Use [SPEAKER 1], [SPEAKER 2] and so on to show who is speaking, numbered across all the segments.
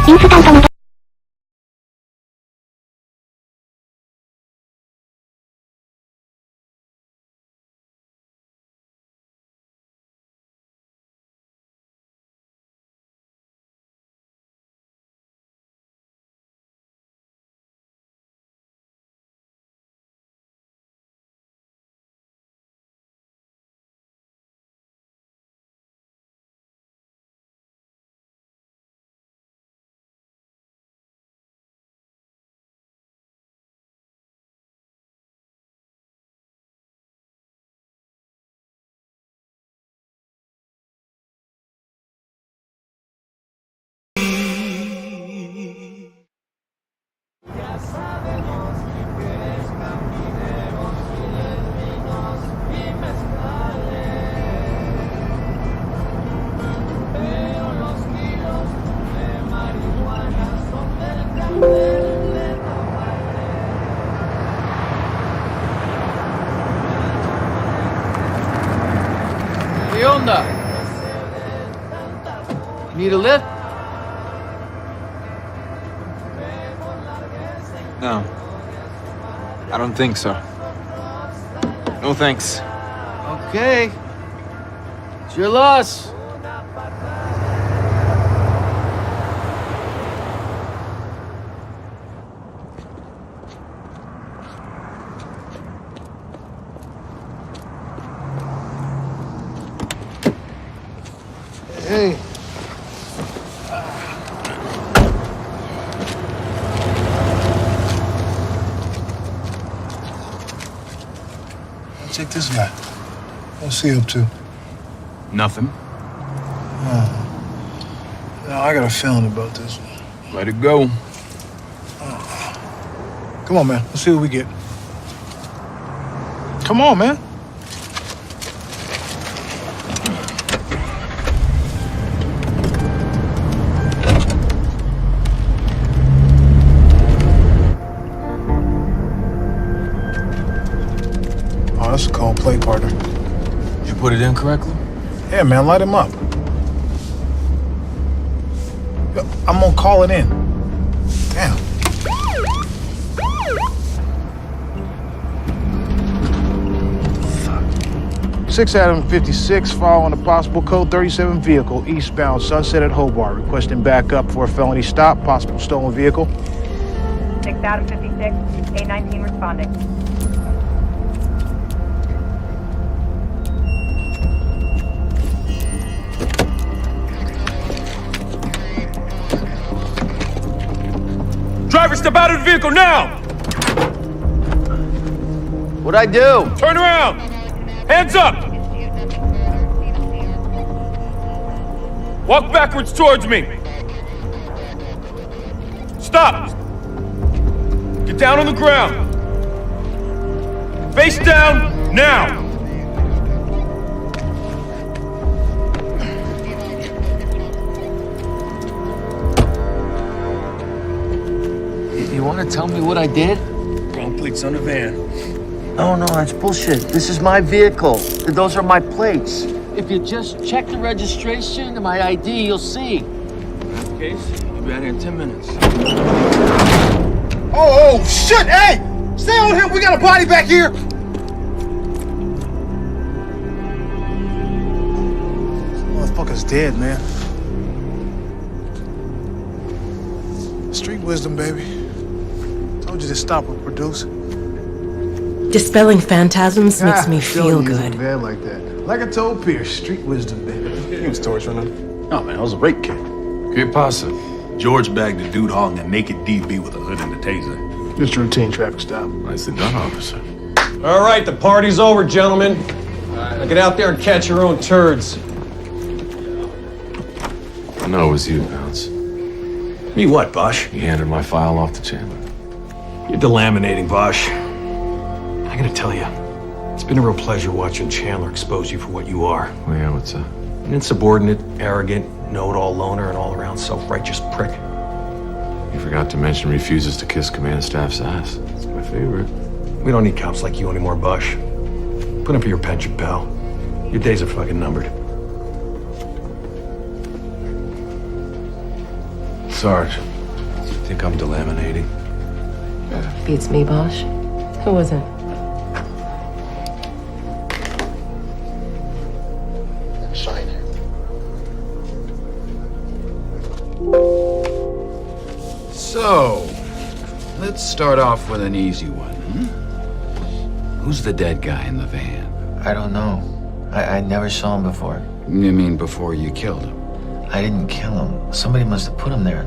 [SPEAKER 1] インスタントの
[SPEAKER 2] Need a lift?
[SPEAKER 3] No. I don't think so. No thanks.
[SPEAKER 2] Okay. It's your loss.
[SPEAKER 4] Hey. Check this guy. What's he up to?
[SPEAKER 3] Nothing.
[SPEAKER 4] No, I got a feeling about this one.
[SPEAKER 3] Let it go.
[SPEAKER 4] Come on, man. Let's see what we get. Come on, man. Oh, that's a cold play, partner.
[SPEAKER 3] Did you put it in correctly?
[SPEAKER 4] Yeah, man, light him up. Yo, I'm gonna call it in. Damn. Fuck. 6 Adam 56, following a possible code 37 vehicle, eastbound Sunset at Hobart, requesting backup for a felony stop, possible stolen vehicle.
[SPEAKER 5] 6 Adam 56, A19 responding.
[SPEAKER 3] Driver, step out of the vehicle now!
[SPEAKER 2] What'd I do?
[SPEAKER 3] Turn around! Hands up! Walk backwards towards me! Stop! Get down on the ground! Face down, now!
[SPEAKER 2] You want to tell me what I did?
[SPEAKER 3] Wrong plates on the van.
[SPEAKER 2] Oh, no, that's bullshit. This is my vehicle. Those are my plates. If you just check the registration and my ID, you'll see.
[SPEAKER 3] In that case, you'll be out here in 10 minutes.
[SPEAKER 4] Oh, shit! Hey! Stay on him! We got a body back here! This motherfucker's dead, man. Street wisdom, baby. Told you to stop with produce.
[SPEAKER 6] Dispelling phantasms makes me feel good.
[SPEAKER 4] Bad like that. Like I told Pierce, street wisdom, baby. He was torturing him.
[SPEAKER 7] Oh man, I was a rape kid.
[SPEAKER 3] Que pasa?
[SPEAKER 7] George bagged a dude hauling a naked DB with a hood and a taser.
[SPEAKER 4] Just a routine traffic stop.
[SPEAKER 3] Nicely done, officer.
[SPEAKER 8] All right, the party's over, gentlemen. Now get out there and catch your own turds.
[SPEAKER 9] I know it was you, Bounce.
[SPEAKER 7] Me what, Bosch?
[SPEAKER 9] You handed my file off to Chandler.
[SPEAKER 8] You're delaminating, Bosch. I gotta tell you, it's been a real pleasure watching Chandler expose you for what you are.
[SPEAKER 9] Well, yeah, what's that?
[SPEAKER 8] An insubordinate, arrogant, know-it-all loner, and all-around self-righteous prick.
[SPEAKER 9] You forgot to mention refuses to kiss command staff's ass. It's my favorite.
[SPEAKER 8] We don't need cops like you anymore, Bosch. Put up for your pension, pal. Your days are fucking numbered.
[SPEAKER 7] Sarge, think I'm delaminating?
[SPEAKER 6] Beats me, Bosch. Who was it?
[SPEAKER 4] Sign here.
[SPEAKER 1] So, let's start off with an easy one. Who's the dead guy in the van?
[SPEAKER 2] I don't know. I never saw him before.
[SPEAKER 1] You mean before you killed him?
[SPEAKER 2] I didn't kill him. Somebody must have put him there.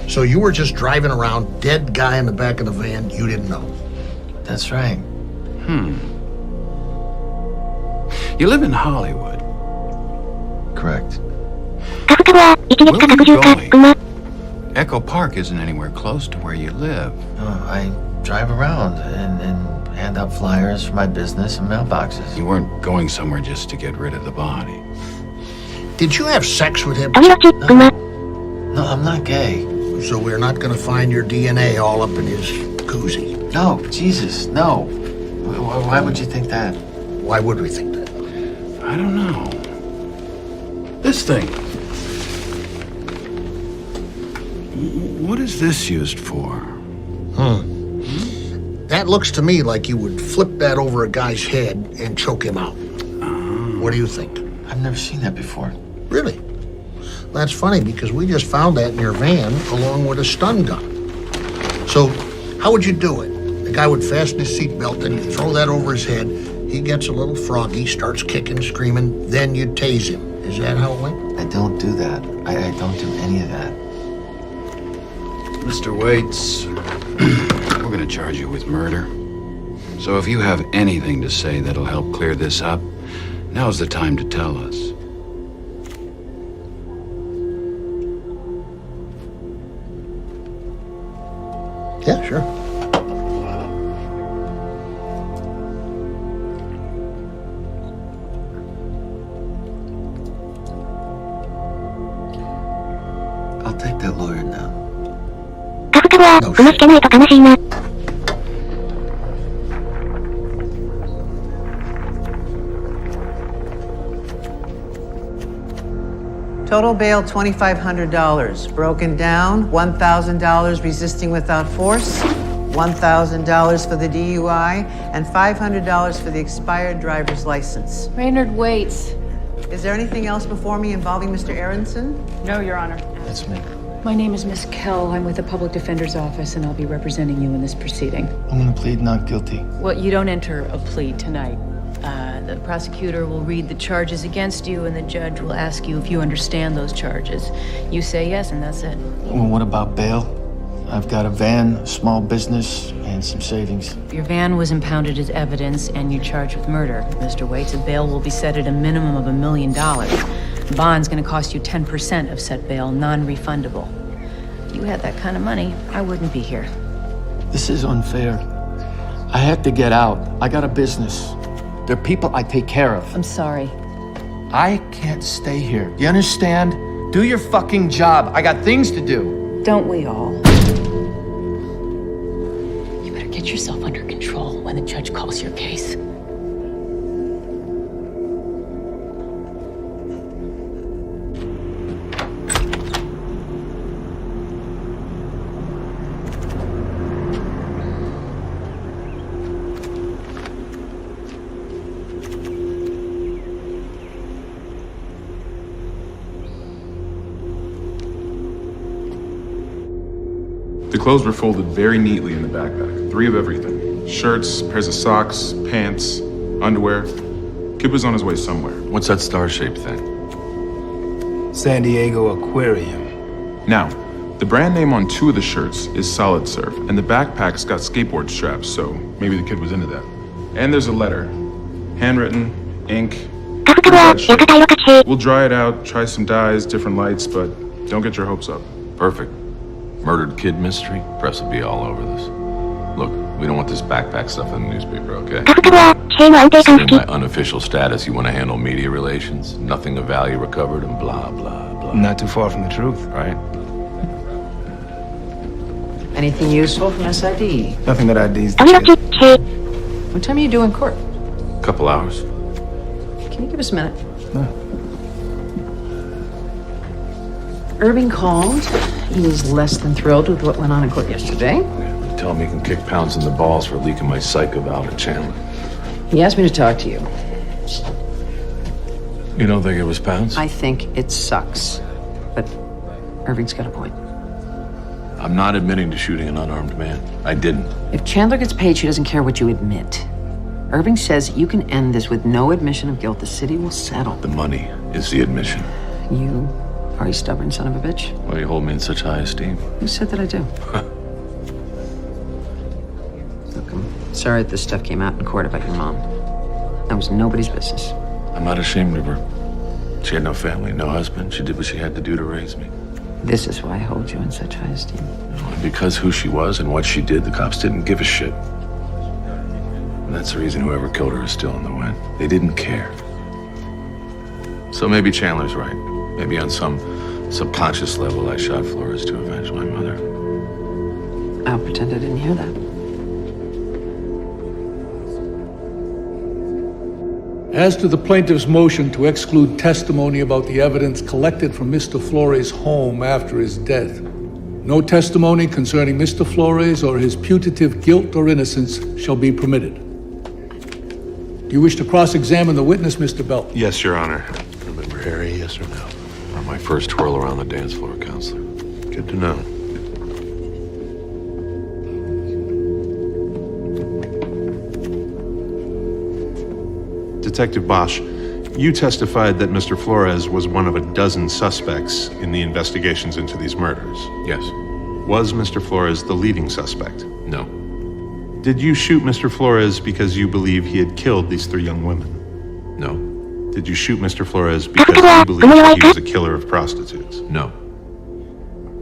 [SPEAKER 10] So you were just driving around, dead guy in the back of the van, you didn't know?
[SPEAKER 2] That's right.
[SPEAKER 1] You live in Hollywood.
[SPEAKER 2] Correct.
[SPEAKER 1] Where are you going? Echo Park isn't anywhere close to where you live.
[SPEAKER 2] I drive around and hand out flyers for my business and mailboxes.
[SPEAKER 1] You weren't going somewhere just to get rid of the body.
[SPEAKER 10] Did you have sex with him?
[SPEAKER 2] No, I'm not gay.
[SPEAKER 10] So we're not gonna find your DNA all up in his koozie.
[SPEAKER 2] No, Jesus, no. Why would you think that?
[SPEAKER 10] Why would we think that?
[SPEAKER 1] I don't know. This thing. What is this used for?
[SPEAKER 10] That looks to me like you would flip that over a guy's head and choke him out. What do you think?
[SPEAKER 2] I've never seen that before.
[SPEAKER 10] Really? That's funny because we just found that in your van along with a stun gun. So how would you do it? The guy would fasten his seatbelt, then you throw that over his head. He gets a little froggy, starts kicking, screaming, then you tase him. Is that how it went?
[SPEAKER 2] I don't do that. I don't do any of that.
[SPEAKER 1] Mr. Waits, we're gonna charge you with murder. So if you have anything to say that'll help clear this up, now's the time to tell us.
[SPEAKER 10] Yeah, sure.
[SPEAKER 2] I'll take that lawyer now.
[SPEAKER 10] No shit.
[SPEAKER 11] Total bail $2,500. Broken down, $1,000 resisting without force, $1,000 for the DUI, and $500 for the expired driver's license.
[SPEAKER 12] Raynard Waits.
[SPEAKER 11] Is there anything else before me involving Mr. Aronson?
[SPEAKER 12] No, Your Honor.
[SPEAKER 2] That's me.
[SPEAKER 12] My name is Miss Kell. I'm with the Public Defender's Office, and I'll be representing you in this proceeding.
[SPEAKER 2] I'm gonna plead not guilty.
[SPEAKER 12] Well, you don't enter a plea tonight. The prosecutor will read the charges against you, and the judge will ask you if you understand those charges. You say yes, and that's it.
[SPEAKER 2] Well, what about bail? I've got a van, a small business, and some savings.
[SPEAKER 12] Your van was impounded as evidence, and you're charged with murder. Mr. Waits, a bail will be set at a minimum of $1 million. Bond's gonna cost you 10% of set bail, non-refundable. If you had that kind of money, I wouldn't be here.
[SPEAKER 2] This is unfair. I have to get out. I got a business. There are people I take care of.
[SPEAKER 12] I'm sorry.
[SPEAKER 2] I can't stay here. You understand? Do your fucking job. I got things to do.
[SPEAKER 12] Don't we all? You better get yourself under control when the judge calls your case.
[SPEAKER 3] The clothes were folded very neatly in the backpack. 3 of everything. Shirts, pairs of socks, pants, underwear. Kid was on his way somewhere.
[SPEAKER 9] What's that star-shaped thing?
[SPEAKER 7] San Diego Aquarium.
[SPEAKER 3] Now, the brand name on 2 of the shirts is Solid Surf, and the backpack's got skateboard straps, so maybe the kid was into that. And there's a letter. Handwritten, ink. We'll dry it out, try some dyes, different lights, but don't get your hopes up.
[SPEAKER 9] Perfect. Murdered kid mystery? Press will be all over this. Look, we don't want this backpack stuff in the newspaper, okay? In my unofficial status, you want to handle media relations, nothing of value recovered, and blah, blah, blah.
[SPEAKER 7] Not too far from the truth.
[SPEAKER 9] Right?
[SPEAKER 11] Anything useful from SID?
[SPEAKER 7] Nothing that IDs the kid.
[SPEAKER 11] What time are you due in court?
[SPEAKER 9] Couple hours.
[SPEAKER 11] Can you give us a minute?
[SPEAKER 13] Irving called. He was less than thrilled with what went on in court yesterday.
[SPEAKER 9] Tell him he can kick pounds in the balls for leaking my psych about at Chandler.
[SPEAKER 13] He asked me to talk to you.
[SPEAKER 9] You don't think it was pounds?
[SPEAKER 13] I think it sucks. But Irving's got a point.
[SPEAKER 9] I'm not admitting to shooting an unarmed man. I didn't.
[SPEAKER 13] If Chandler gets paid, she doesn't care what you admit. Irving says you can end this with no admission of guilt. The city will settle.
[SPEAKER 9] The money is the admission.
[SPEAKER 13] You are a stubborn son of a bitch.
[SPEAKER 9] Why do you hold me in such high esteem?
[SPEAKER 13] Who said that I do? Look, I'm sorry that this stuff came out in court about your mom. That was nobody's business.
[SPEAKER 9] I'm not ashamed of her. She had no family, no husband. She did what she had to do to raise me.
[SPEAKER 13] This is why I hold you in such high esteem.
[SPEAKER 9] And because who she was and what she did, the cops didn't give a shit. And that's the reason whoever killed her is still in the wind. They didn't care. So maybe Chandler's right. Maybe on some subconscious level I shot Flores to avenge my mother.
[SPEAKER 13] I'll pretend I didn't hear that.
[SPEAKER 14] As to the plaintiff's motion to exclude testimony about the evidence collected from Mr. Flores' home after his death, no testimony concerning Mr. Flores or his putative guilt or innocence shall be permitted. Do you wish to cross-examine the witness, Mr. Belt?
[SPEAKER 9] Yes, Your Honor. Remember Harry, yes or no? Or my first twirl around the dance floor, Counselor. Good to know.
[SPEAKER 3] Detective Bosch, you testified that Mr. Flores was one of a dozen suspects in the investigations into these murders.
[SPEAKER 9] Yes.
[SPEAKER 3] Was Mr. Flores the leading suspect?
[SPEAKER 9] No.
[SPEAKER 3] Did you shoot Mr. Flores because you believe he had killed these 3 young women?
[SPEAKER 9] No.
[SPEAKER 3] Did you shoot Mr. Flores because you believe he was a killer of prostitutes?
[SPEAKER 9] No.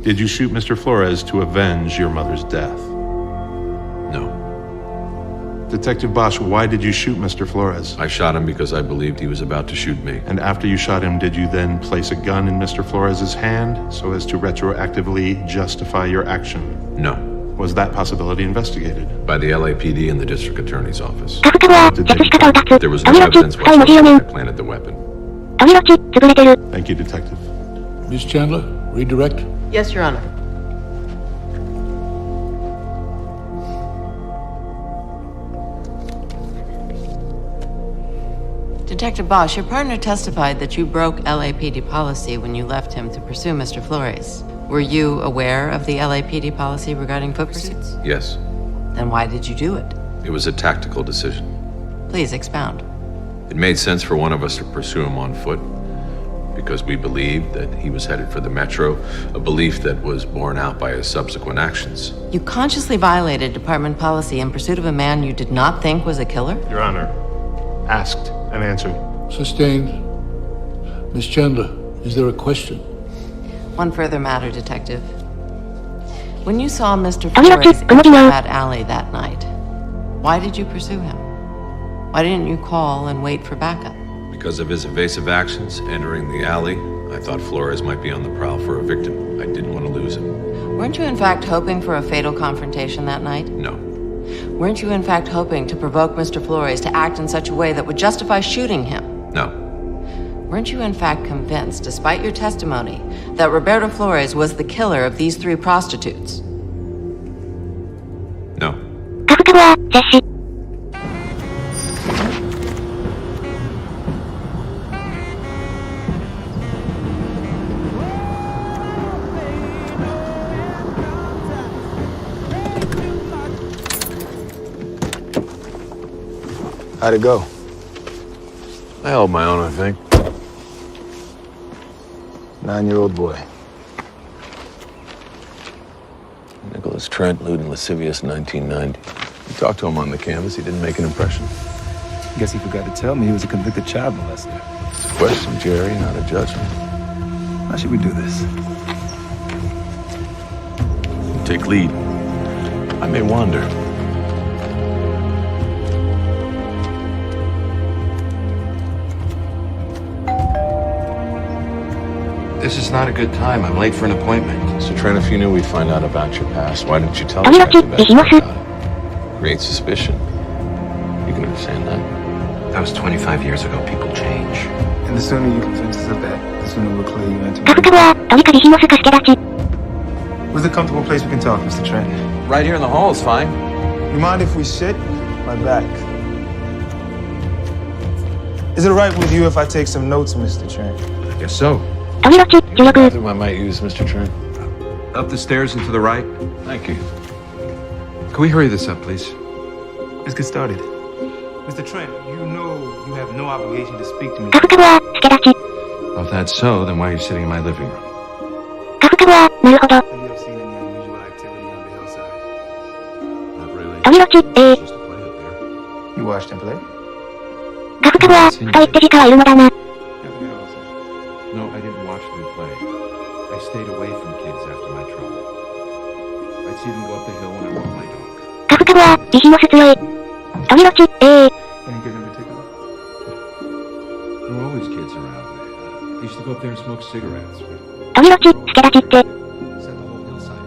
[SPEAKER 3] Did you shoot Mr. Flores to avenge your mother's death?
[SPEAKER 9] No.
[SPEAKER 3] Detective Bosch, why did you shoot Mr. Flores?
[SPEAKER 9] I shot him because I believed he was about to shoot me.
[SPEAKER 3] And after you shot him, did you then place a gun in Mr. Flores' hand so as to retroactively justify your action?
[SPEAKER 9] No.
[SPEAKER 3] Was that possibility investigated?
[SPEAKER 9] By the LAPD and the District Attorney's Office. There was no evidence whatsoever I planted the weapon.
[SPEAKER 3] Thank you, Detective.
[SPEAKER 14] Ms. Chandler, redirect.
[SPEAKER 13] Yes, Your Honor.
[SPEAKER 15] Detective Bosch, your partner testified that you broke LAPD policy when you left him to pursue Mr. Flores. Were you aware of the LAPD policy regarding foot pursuits?
[SPEAKER 9] Yes.
[SPEAKER 15] Then why did you do it?
[SPEAKER 9] It was a tactical decision.
[SPEAKER 15] Please expound.
[SPEAKER 9] It made sense for one of us to pursue him on foot because we believed that he was headed for the metro, a belief that was borne out by his subsequent actions.
[SPEAKER 15] You consciously violated department policy in pursuit of a man you did not think was a killer?
[SPEAKER 3] Your Honor, asked and answered.
[SPEAKER 14] Sustained. Ms. Chandler, is there a question?
[SPEAKER 15] One further matter, Detective. When you saw Mr. Flores enter that alley that night, why did you pursue him? Why didn't you call and wait for backup?
[SPEAKER 9] Because of his evasive actions entering the alley, I thought Flores might be on the prowl for a victim. I didn't want to lose him.
[SPEAKER 15] Weren't you in fact hoping for a fatal confrontation that night?
[SPEAKER 9] No.
[SPEAKER 15] Weren't you in fact hoping to provoke Mr. Flores to act in such a way that would justify shooting him?
[SPEAKER 9] No.
[SPEAKER 15] Weren't you in fact convinced, despite your testimony, that Roberto Flores was the killer of these 3 prostitutes?
[SPEAKER 9] No.
[SPEAKER 16] How'd it go?
[SPEAKER 9] I held my own, I think.
[SPEAKER 16] 9-year-old boy.
[SPEAKER 9] Nicholas Trent, lewd and lascivious, 1990. You talked to him on the canvas, he didn't make an impression.
[SPEAKER 16] Guess he forgot to tell me he was a convicted child molester.
[SPEAKER 9] It's a question, Jerry, not a judgment.
[SPEAKER 16] How should we do this?
[SPEAKER 9] Take lead. I may wander.
[SPEAKER 2] This is not a good time. I'm late for an appointment.
[SPEAKER 9] So, Trent, if you knew we'd find out about your past, why didn't you tell us back to back about it? Create suspicion. You can understand that.
[SPEAKER 17] That was 25 years ago. People change.
[SPEAKER 16] And the sooner you convince us of that, the sooner we'll clear you into. Where's a comfortable place we can talk, Mr. Trent?
[SPEAKER 17] Right here in the hall is fine.
[SPEAKER 16] You mind if we sit? My back. Is it all right with you if I take some notes, Mr. Trent?
[SPEAKER 17] I guess so. Bathroom I might use, Mr. Trent. Up the stairs and to the right. Thank you. Can we hurry this up, please?
[SPEAKER 16] Let's get started. Mr. Trent, you know you have no obligation to speak to me.
[SPEAKER 17] Well, if that's so, then why are you sitting in my living room?
[SPEAKER 16] Have you ever seen any unusual activity on the hillside?
[SPEAKER 17] Not really.
[SPEAKER 16] You watched him play?
[SPEAKER 17] No, I didn't watch them play. I stayed away from kids after my trouble. I'd see them go up the hill when I walked my dog.
[SPEAKER 16] Any kids in particular?
[SPEAKER 17] There were always kids around. They used to go up there and smoke cigarettes. Set the whole hillside on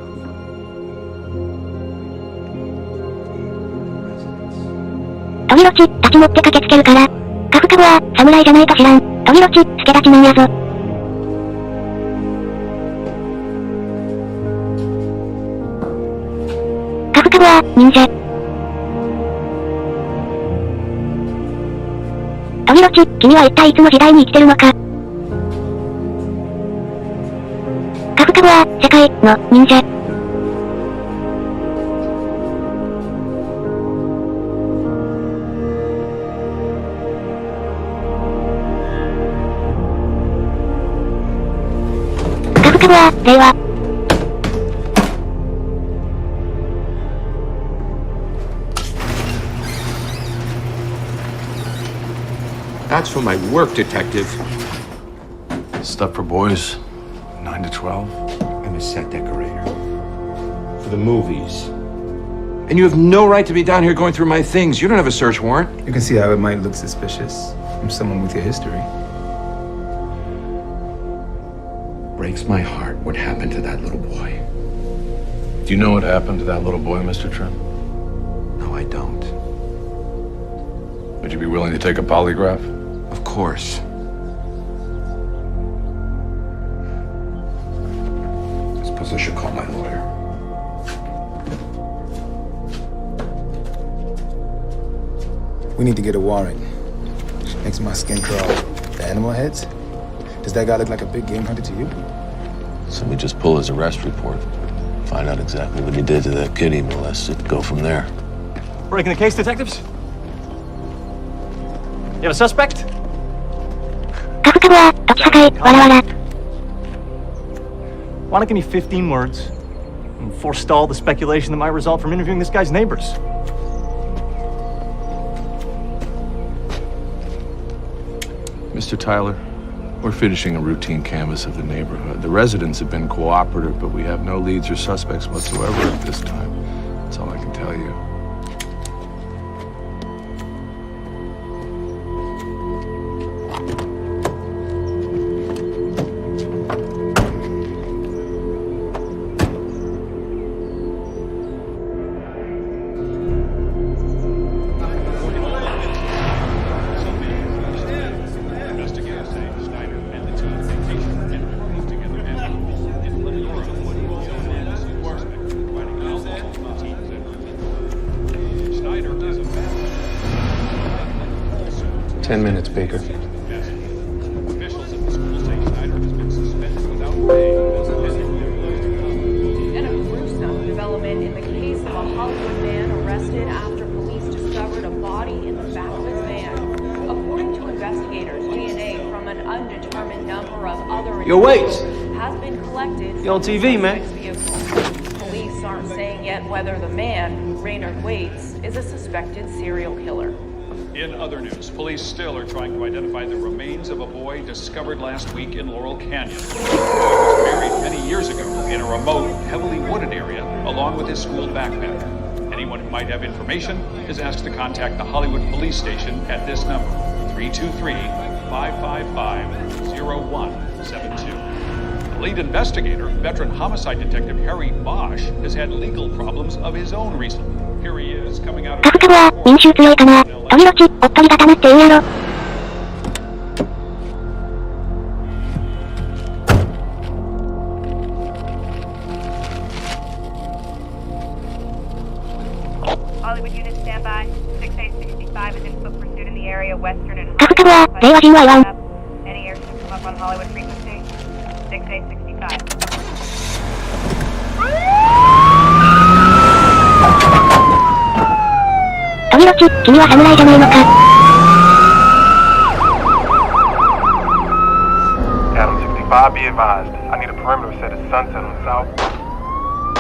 [SPEAKER 17] That's for my work, detective.
[SPEAKER 9] Stuff for boys, 9 to 12.
[SPEAKER 17] I'm a set decorator. For the movies. And you have no right to be down here going through my things. You don't have a search warrant.
[SPEAKER 16] You can see how it might look suspicious from someone with your history.
[SPEAKER 17] Breaks my heart what happened to that little boy.
[SPEAKER 9] Do you know what happened to that little boy, Mr. Trent?
[SPEAKER 17] No, I don't.
[SPEAKER 9] Would you be willing to take a polygraph?
[SPEAKER 17] Of course.
[SPEAKER 9] I suppose I should call my lawyer.
[SPEAKER 16] We need to get a warrant. Makes my skin crawl. The animal heads? Does that guy look like a big game hunter to you?
[SPEAKER 9] So we just pull his arrest report, find out exactly what he did to that kid he molested, go from there.
[SPEAKER 18] Breaking the case, detectives? You have a suspect? Why not give me 15 words and forestall the speculation that might result from interviewing this guy's neighbors?
[SPEAKER 9] Mr. Tyler, we're finishing a routine canvass of the neighborhood. The residents have been cooperative, but we have no leads or suspects whatsoever at this time. That's all I can tell you.
[SPEAKER 17] Baker.
[SPEAKER 5] And a gruesome development in the case of a Hollywood man arrested after police discovered a body in the back of his van. According to investigators, DNA from an undetermined number of other
[SPEAKER 18] Yo, wait!
[SPEAKER 5] has been collected.
[SPEAKER 18] You on TV, man?
[SPEAKER 5] Police aren't saying yet whether the man, Raynard Waits, is a suspected serial killer.
[SPEAKER 19] In other news, police still are trying to identify the remains of a boy discovered last week in Laurel Canyon. The boy was buried many years ago in a remote, heavily wooded area, along with his school backpack. Anyone who might have information is asked to contact the Hollywood Police Station at this number, 323-555-0172. The lead investigator, veteran homicide detective Harry Bosch, has had legal problems of his own recently. Here he is, coming out of
[SPEAKER 20] 飛びろち、おっとり刀って言うんやろ。カフカは、令和人は言わん。飛びろち、君は侍じゃないのか。
[SPEAKER 3] Adam 65, be advised. I need a perimeter set at sunset on the south.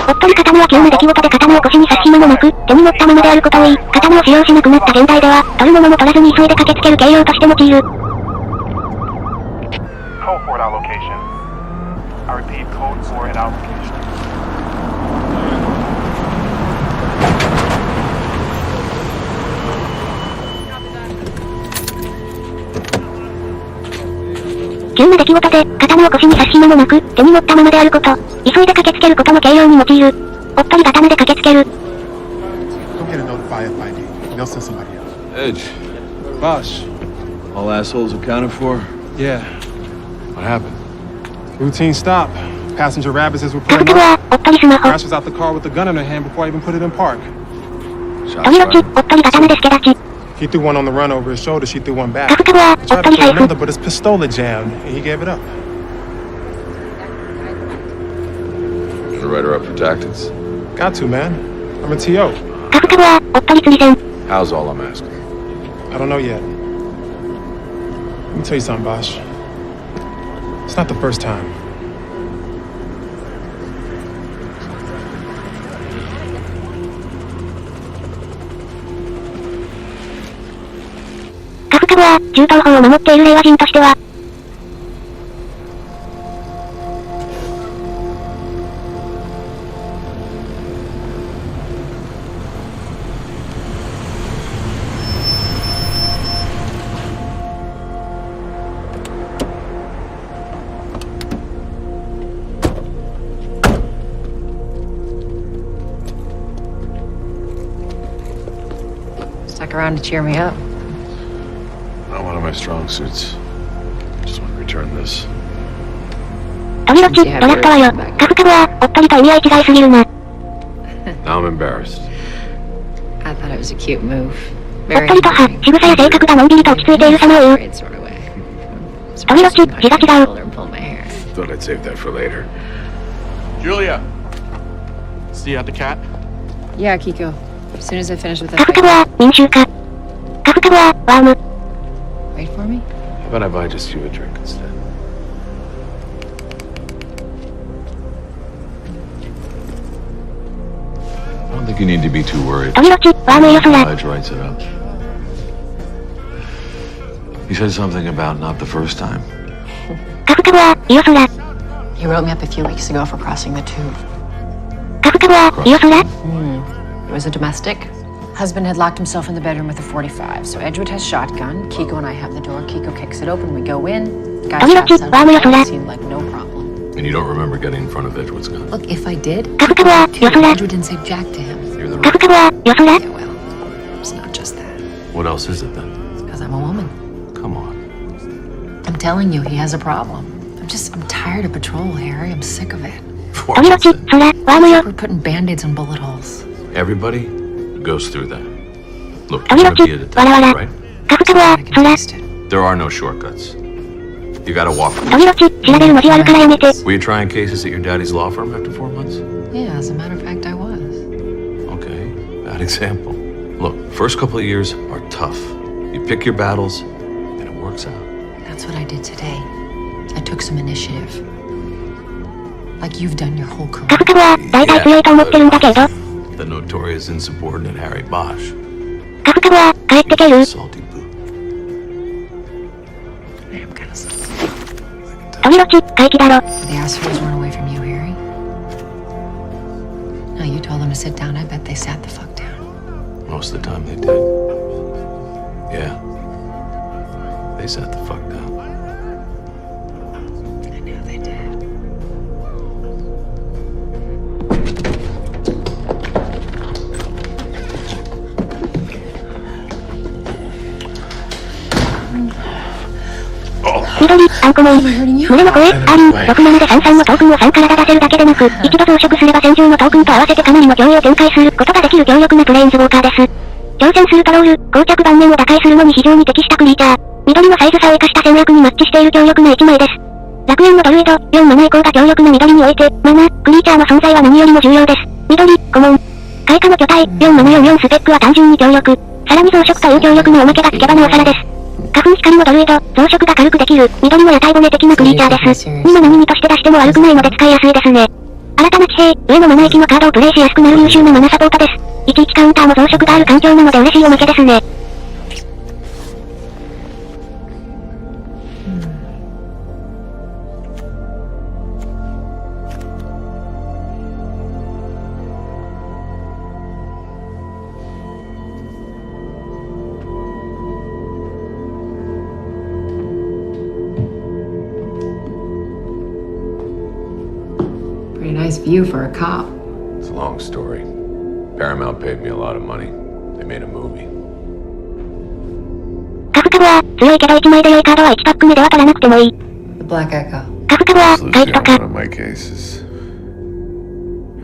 [SPEAKER 20] おっとり刀は急な出来事で刀を腰に刺す暇もなく、手に持ったままであることを言い、刀を使用しなくなった現代では、取るものも取らずに急いで駆けつける形容として用いる。
[SPEAKER 3] Code 4 at our location. I repeat, code 4 at our location. 急な出来事で、刀を腰に刺す暇もなく、手に持ったままであること、急いで駆けつけることの形容に用いる。おっとり刀で駆けつける。Go get a notify FID. They'll send somebody else.
[SPEAKER 17] Edge. Boss. All assholes accounted for?
[SPEAKER 3] Yeah.
[SPEAKER 17] What happened?
[SPEAKER 3] Routine stop. Passenger rabbits were pulling up. Crash was out the car with the gun in her hand before I even put it in park.
[SPEAKER 20] Shots fired.
[SPEAKER 3] He threw one on the run over his shoulder, she threw one back. He tried to throw another, but his pistola jammed, and he gave it up.
[SPEAKER 17] Gonna write her up for tactics?
[SPEAKER 3] Got to, man. I'm a TO.
[SPEAKER 17] How's all I'm asking?
[SPEAKER 3] I don't know yet. Let me tell you something, Bosch. It's not the first time.
[SPEAKER 20] Kafkaは、銃刀法を守っている令和人としては、
[SPEAKER 13] Stuck around to cheer me up.
[SPEAKER 17] Not one of my strong suits. Just want to return this.
[SPEAKER 20] 飛びろち、ドラフトはよ。カフカは、おっとりと意味合い違いすぎるな。
[SPEAKER 17] Now I'm embarrassed.
[SPEAKER 13] I thought it was a cute move.
[SPEAKER 20] おっとりとは、仕草や性格がのんびりと落ち着いている様を言う。飛びろち、字が違う。
[SPEAKER 17] Thought I'd save that for later.
[SPEAKER 18] Julia! See you at the cat?
[SPEAKER 12] Yeah, Kiko. As soon as I finish with that
[SPEAKER 20] カフカは、民衆化。カフカは、ワーム。
[SPEAKER 12] Wait for me?
[SPEAKER 17] How about I buy just you a drink instead? I don't think you need to be too worried. Elijah writes it up. He said something about not the first time.
[SPEAKER 12] He wrote me up a few weeks ago for crossing the tube. It was a domestic. Husband had locked himself in the bedroom with a 45, so Edgewood has shotgun, Kiko and I have the door, Kiko kicks it open, we go in, guy shouts out, it seemed like no problem.
[SPEAKER 17] And you don't remember getting in front of Edgewood's gun?
[SPEAKER 12] Look, if I did, Edgewood didn't say jack to him.
[SPEAKER 17] You're the right.
[SPEAKER 12] Yeah, well, it's not just that.
[SPEAKER 17] What else is it then?
[SPEAKER 12] It's because I'm a woman.
[SPEAKER 17] Come on.
[SPEAKER 12] I'm telling you, he has a problem. I'm tired of patrol, Harry. I'm sick of it. We're putting band-aids on bullet holes.
[SPEAKER 17] Everybody goes through that. Look, you're gonna be a detective, right? There are no shortcuts. You gotta walk. Were you trying cases at your daddy's law firm after 4 months?
[SPEAKER 12] Yeah, as a matter of fact, I was.
[SPEAKER 17] Okay, bad example. Look, first couple of years are tough. You pick your battles, and it works out.
[SPEAKER 12] That's what I did today. I took some initiative. Like you've done your whole career.
[SPEAKER 17] The notorious insubordinate Harry Bosch. Salty boot.
[SPEAKER 12] I am kind of salty. The assholes run away from you, Harry. Now you told them to sit down. I bet they sat the fuck down.
[SPEAKER 17] Most of the time they did. Yeah. They sat the fuck down.
[SPEAKER 12] I know they did.
[SPEAKER 20] アンコモン。胸の声、67で33のトークンを3から出せるだけでなく、一度増殖すれば戦場のトークンと合わせてかなりの脅威を展開することができる強力なプレインズウォーカーです。挑戦するトロール、膠着盤面を打開するのに非常に適したクリーチャー。緑のサイズ差を生かした戦略にマッチしている強力な1枚です。楽園のドルイド、4マナ以降が強力な緑において、マナ、クリーチャーの存在は何よりも重要です。緑、コモン。開花の巨体、4マナ44スペックは単純に強力。さらに増殖という強力なおまけがつけばなおさらです。花粉光のドルイド、増殖が軽くできる、緑の屋台骨的なクリーチャーです。2マナ2として出しても悪くないので使いやすいですね。新たな地平、上のマナ域のカードをプレイしやすくなる優秀なマナサポートです。11カウンターも増殖がある環境なので嬉しいおまけですね。
[SPEAKER 13] Pretty nice view for a cop.
[SPEAKER 9] It's a long story. Paramount paid me a lot of money. They made a movie.
[SPEAKER 20] カフカボア、強いけど1枚で良いカードは1パック目では取らなくてもいい。
[SPEAKER 13] The Black Echo.
[SPEAKER 20] カフカボア、カイトとか。
[SPEAKER 9] One of my cases.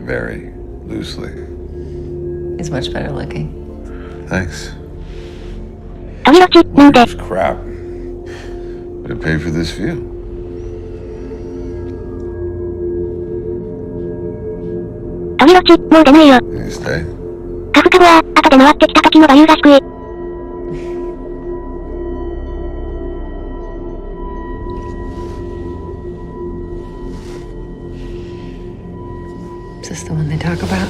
[SPEAKER 9] Very loosely.
[SPEAKER 13] He's much better looking.
[SPEAKER 9] Thanks.
[SPEAKER 20] 飛び落ち、なんで。
[SPEAKER 9] Crap. Did I pay for this view?
[SPEAKER 20] 飛び落ち、もう出ないよ。
[SPEAKER 9] Can you stay?
[SPEAKER 20] カフカボア、後で回ってきた時のバリューが低い。
[SPEAKER 13] Is this the one they talk about?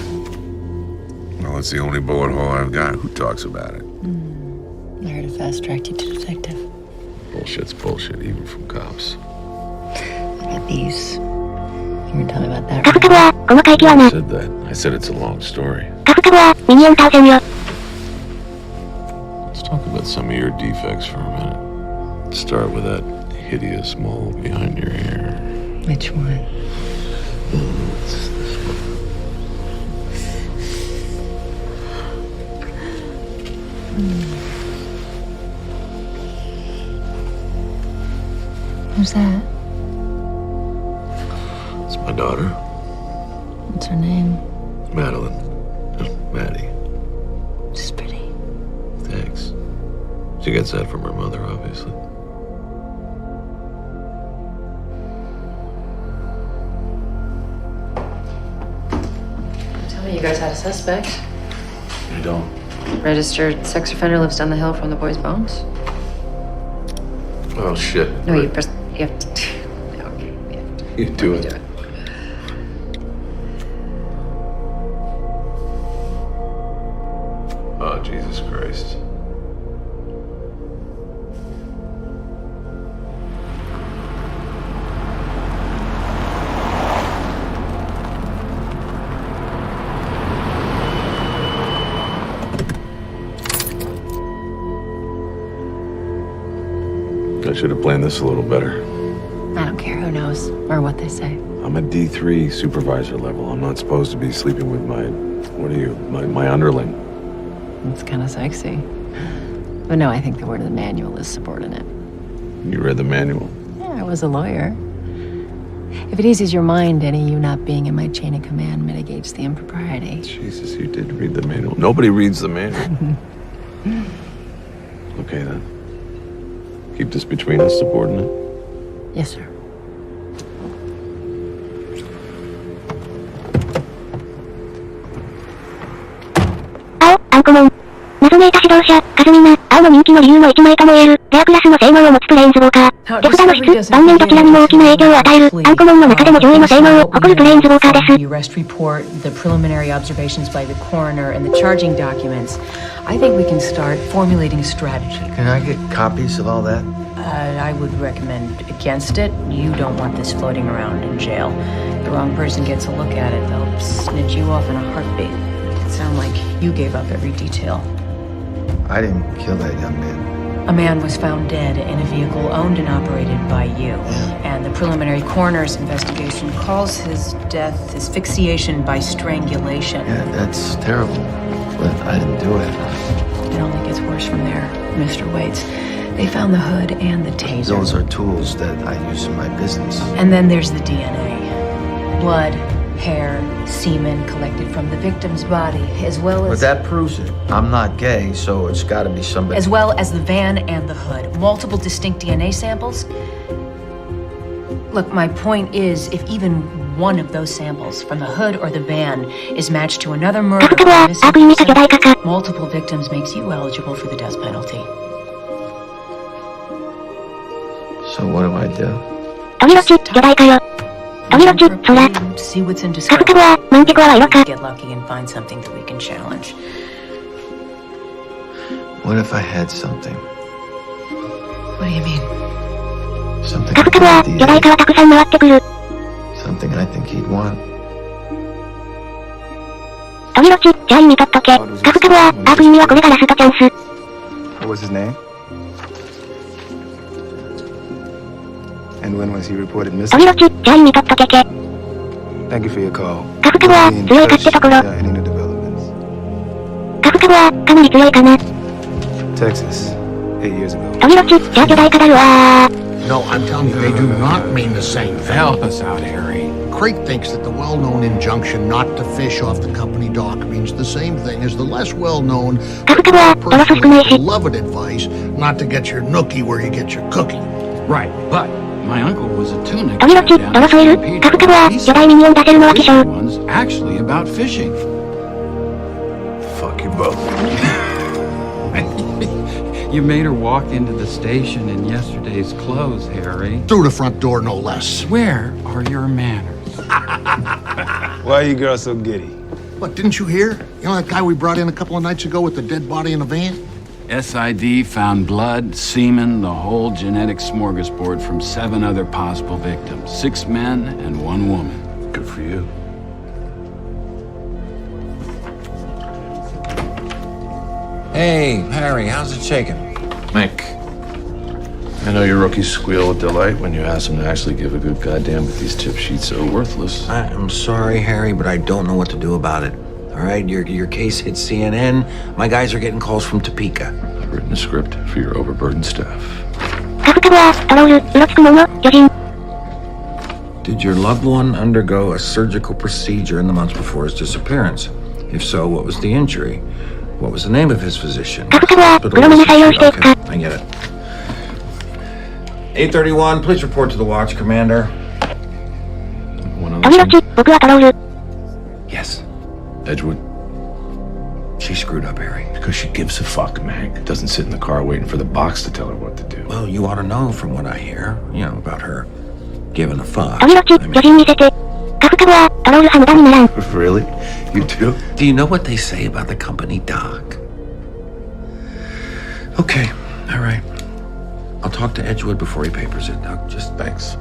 [SPEAKER 9] Well, it's the only bullet hole I've got. Who talks about it?
[SPEAKER 13] I heard it fast-tracked you to detective.
[SPEAKER 9] Bullshit's bullshit, even from cops.
[SPEAKER 13] I got these. You were telling me about that.
[SPEAKER 20] カフカボア、この回帰はな。
[SPEAKER 9] I said that. I said it's a long story.
[SPEAKER 20] カフカボア、ミニオン倒せんよ。
[SPEAKER 9] Let's talk about some of your defects for a minute. Let's start with that hideous mole behind your ear.
[SPEAKER 13] Which one?
[SPEAKER 9] It's this one.
[SPEAKER 13] Who's that?
[SPEAKER 9] It's my daughter,
[SPEAKER 13] What's her name?
[SPEAKER 9] Madeline. Maddie.
[SPEAKER 13] She's pretty.
[SPEAKER 9] Thanks. She gets that from her mother, obviously.
[SPEAKER 13] Tell me you guys had a suspect.
[SPEAKER 9] You don't.
[SPEAKER 13] Registered sex offender lives down the hill from the boys' bones.
[SPEAKER 9] Oh, shit.
[SPEAKER 13] No, you have to. Okay,
[SPEAKER 9] You do it. Oh, Jesus Christ. I should have planned this a little better.
[SPEAKER 13] I don't care who knows or what they say.
[SPEAKER 9] I'm a D3 supervisor level. I'm not supposed to be sleeping with my underling.
[SPEAKER 13] It's kind of sexy. But no, I think the word of the manual is subordinate.
[SPEAKER 9] You read the manual?
[SPEAKER 13] Yeah, I was a lawyer. If it eases your mind, any you not being in my chain of command mitigates the impropriety.
[SPEAKER 9] Jesus, you did read the manual. Nobody reads the manual. Okay, then. Keep this between us, subordinate?
[SPEAKER 13] Yes, sir.
[SPEAKER 20] 青、アンコモン。謎めいた指導者、カズミナ、青の人気の理由の一枚とも言える、レアクラスの性能を持つプレインズウォーカー。手札の質、盤面どちらにも大きな影響を与える、アンコモンの中でも上位の性能を誇るプレインズウォーカーです。
[SPEAKER 12] The arrest report, the preliminary observations by the coroner, and the charging documents. I think we can start formulating a strategy.
[SPEAKER 2] Can I get copies of all that?
[SPEAKER 12] I would recommend against it. You don't want this floating around in jail. The wrong person gets a look at it, they'll snitch you off in a heartbeat. It sounds like you gave up every detail.
[SPEAKER 2] I didn't kill that young man.
[SPEAKER 12] A man was found dead in a vehicle owned and operated by you. And the preliminary coroner's investigation calls his death asphyxiation by strangulation.
[SPEAKER 2] Yeah, that's terrible. But I didn't do it.
[SPEAKER 12] It only gets worse from there, Mr. Waits. They found the hood and the taser.
[SPEAKER 2] Those are tools that I use in my business.
[SPEAKER 12] And then there's the DNA. Blood, hair, semen collected from the victim's body, as well as...
[SPEAKER 2] But that proves it. I'm not gay, so it's gotta be somebody...
[SPEAKER 12] As well as the van and the hood. Multiple distinct DNA samples. Look, my point is, if even one of those samples from the hood or the van is matched to another murder or missing person, multiple victims makes you eligible for the death penalty.
[SPEAKER 2] So what do I do?
[SPEAKER 12] See what's in discovery. Get lucky and find something that we can challenge.
[SPEAKER 2] What if I had something?
[SPEAKER 12] What do you mean?
[SPEAKER 2] Something I think he'd want.
[SPEAKER 16] What was his name? And when was he reported missing? Thank you for your call. Any new developments? Texas, 8 years ago.
[SPEAKER 10] No, I'm telling you, they do not mean the same thing.
[SPEAKER 1] Help us out, Harry.
[SPEAKER 10] Craig thinks that the well-known injunction not to fish off the company dock means the same thing as the less well-known, personally beloved advice not to get your nookie where you get your cookie.
[SPEAKER 1] Right, but my uncle was a tuna
[SPEAKER 20] This
[SPEAKER 1] one's actually about fishing.
[SPEAKER 7] Fuck you both.
[SPEAKER 1] You made her walk into the station in yesterday's clothes, Harry.
[SPEAKER 10] Through the front door, no less.
[SPEAKER 1] Where are your manners?
[SPEAKER 16] Why are you girls so giddy?
[SPEAKER 10] What, didn't you hear? You know that guy we brought in a couple of nights ago with the dead body in the van?
[SPEAKER 1] SID found blood, semen, the whole genetic smorgasbord from 7 other possible victims. 6 men and 1 woman.
[SPEAKER 7] Good for you.
[SPEAKER 2] Hey, Harry, how's it shaking?
[SPEAKER 9] Mick, I know your rookies squeal with delight when you ask them to actually give a good goddamn, but these tip sheets are worthless.
[SPEAKER 2] I'm sorry, Harry, but I don't know what to do about it. All right, your case hit CNN. My guys are getting calls from Topeka.
[SPEAKER 9] I've written a script for your overburdened staff.
[SPEAKER 2] Did your loved one undergo a surgical procedure in the months before his disappearance? If so, what was the injury? What was the name of his physician? Okay, I get it. 831, please report to the watch, Commander. Yes.
[SPEAKER 9] Edgewood?
[SPEAKER 2] She screwed up, Harry.
[SPEAKER 9] Because she gives a fuck, Meg. Doesn't sit in the car waiting for the box to tell her what to do.
[SPEAKER 2] Well, you ought to know from what I hear, about her giving a fuck.
[SPEAKER 9] Really? You do?
[SPEAKER 2] Do you know what they say about the company dock? Okay, all right. I'll talk to Edgewood before he papers it. Now, just thanks.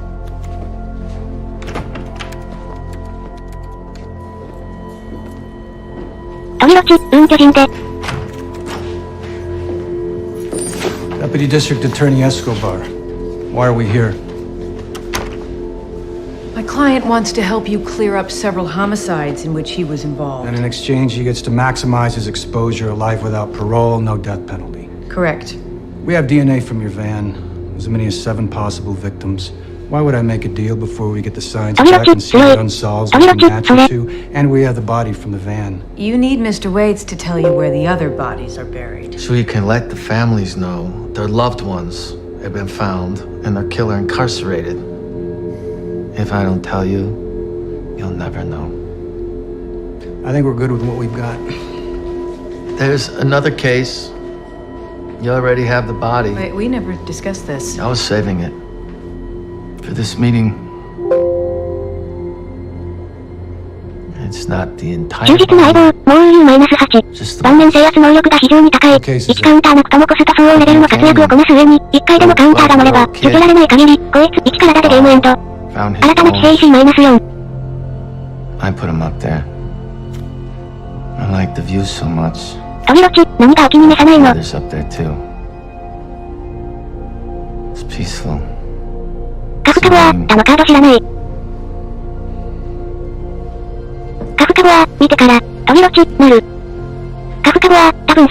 [SPEAKER 21] Deputy District Attorney Escobar, why are we here?
[SPEAKER 12] My client wants to help you clear up several homicides in which he was involved.
[SPEAKER 21] And in exchange, he gets to maximize his exposure, life without parole, no death penalty.
[SPEAKER 12] Correct.
[SPEAKER 21] We have DNA from your van. As many as 7 possible victims. Why would I make a deal before we get the science check and see what unsolved we can match it to? And we have the body from the van.
[SPEAKER 12] You need Mr. Waits to tell you where the other bodies are buried.
[SPEAKER 2] So you can let the families know their loved ones have been found and their killer incarcerated. If I don't tell you, you'll never know.
[SPEAKER 21] I think we're good with what we've got.
[SPEAKER 2] There's another case. You already have the body.
[SPEAKER 12] Wait, we never discussed this.
[SPEAKER 2] I was saving it for this meeting. It's not the entire body. Just the body. Found his bones. I put him up there. I like the view so much. Others up there too. It's peaceful. Serene.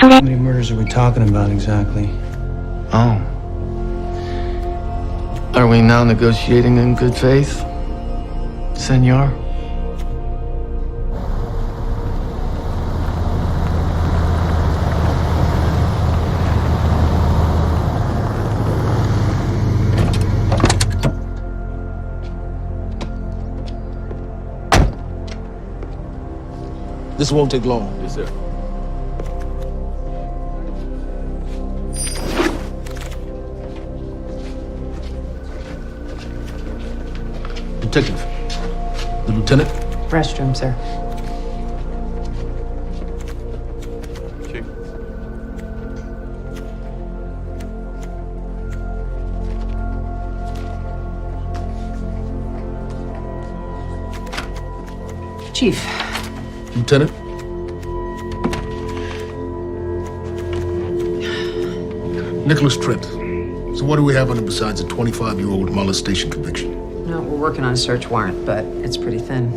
[SPEAKER 21] How many murders are we talking about exactly?
[SPEAKER 2] Oh,
[SPEAKER 8] Are we now negotiating in good faith, senor?
[SPEAKER 22] This won't take long.
[SPEAKER 17] Yes, sir.
[SPEAKER 22] Detective. The lieutenant?
[SPEAKER 13] Restroom, sir.
[SPEAKER 17] Chief.
[SPEAKER 13] Chief.
[SPEAKER 22] Lieutenant? Nicholas Trent. So what do we have on him besides a 25-year-old molestation conviction?
[SPEAKER 13] No, we're working on a search warrant, but it's pretty thin.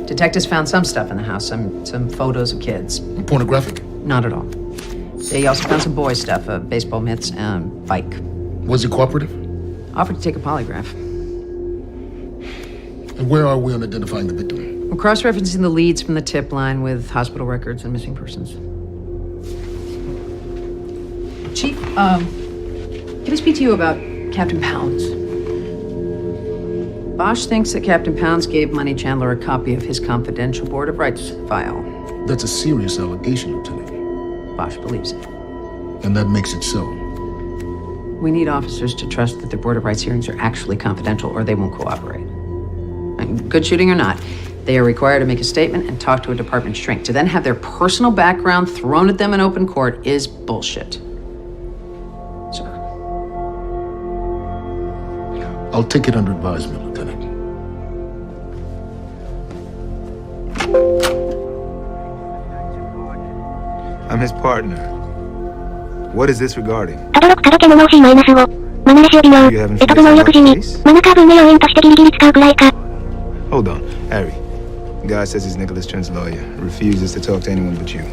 [SPEAKER 13] Detectives found some stuff in the house, some photos of kids.
[SPEAKER 22] Pornographic?
[SPEAKER 13] Not at all. They also found some boy stuff, baseball mitts and bike.
[SPEAKER 22] Was he cooperative?
[SPEAKER 13] Offered to take a polygraph.
[SPEAKER 22] And where are we on identifying the victim?
[SPEAKER 13] We're cross-referencing the leads from the tip line with hospital records and missing persons. Chief, can I speak to you about Captain Pounds? Bosch thinks that Captain Pounds gave Money Chandler a copy of his confidential Board of Rights file.
[SPEAKER 22] That's a serious allegation, Lieutenant.
[SPEAKER 13] Bosch believes it.
[SPEAKER 22] And that makes it so.
[SPEAKER 13] We need officers to trust that their Board of Rights hearings are actually confidential or they won't cooperate. And good shooting or not, they are required to make a statement and talk to a department shrink. To then have their personal background thrown at them in open court is bullshit. Sir.
[SPEAKER 22] I'll take it under advisement, Lieutenant.
[SPEAKER 16] I'm his partner. What is this regarding?
[SPEAKER 20] たどろくたどけ物を C-5。マヌレシオ微妙。得得能力時に。マナカー分の要因としてギリギリ使うくらいか。
[SPEAKER 16] Hold on, Harry. The guy says he's Nicholas Trent's lawyer. Refuses to talk to anyone but you.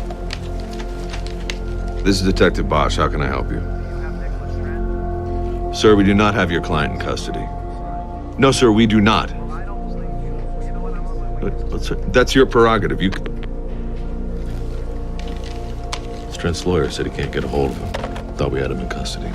[SPEAKER 9] This is Detective Bosch. How can I help you? Sir, we do not have your client in custody. No, sir, we do not. But sir, that's your prerogative. You. Trent's lawyer said he can't get a hold of him. Thought we had him in custody.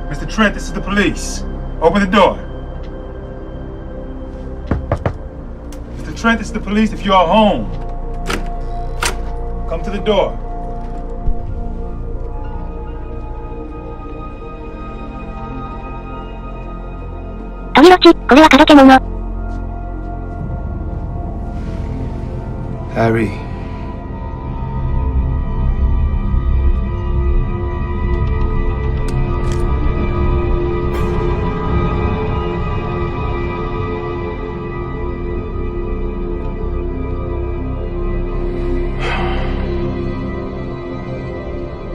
[SPEAKER 23] Mr. Trent, this is the police. Open the door. Mr. Trent, this is the police. If you are home, come to the door.
[SPEAKER 16] Harry.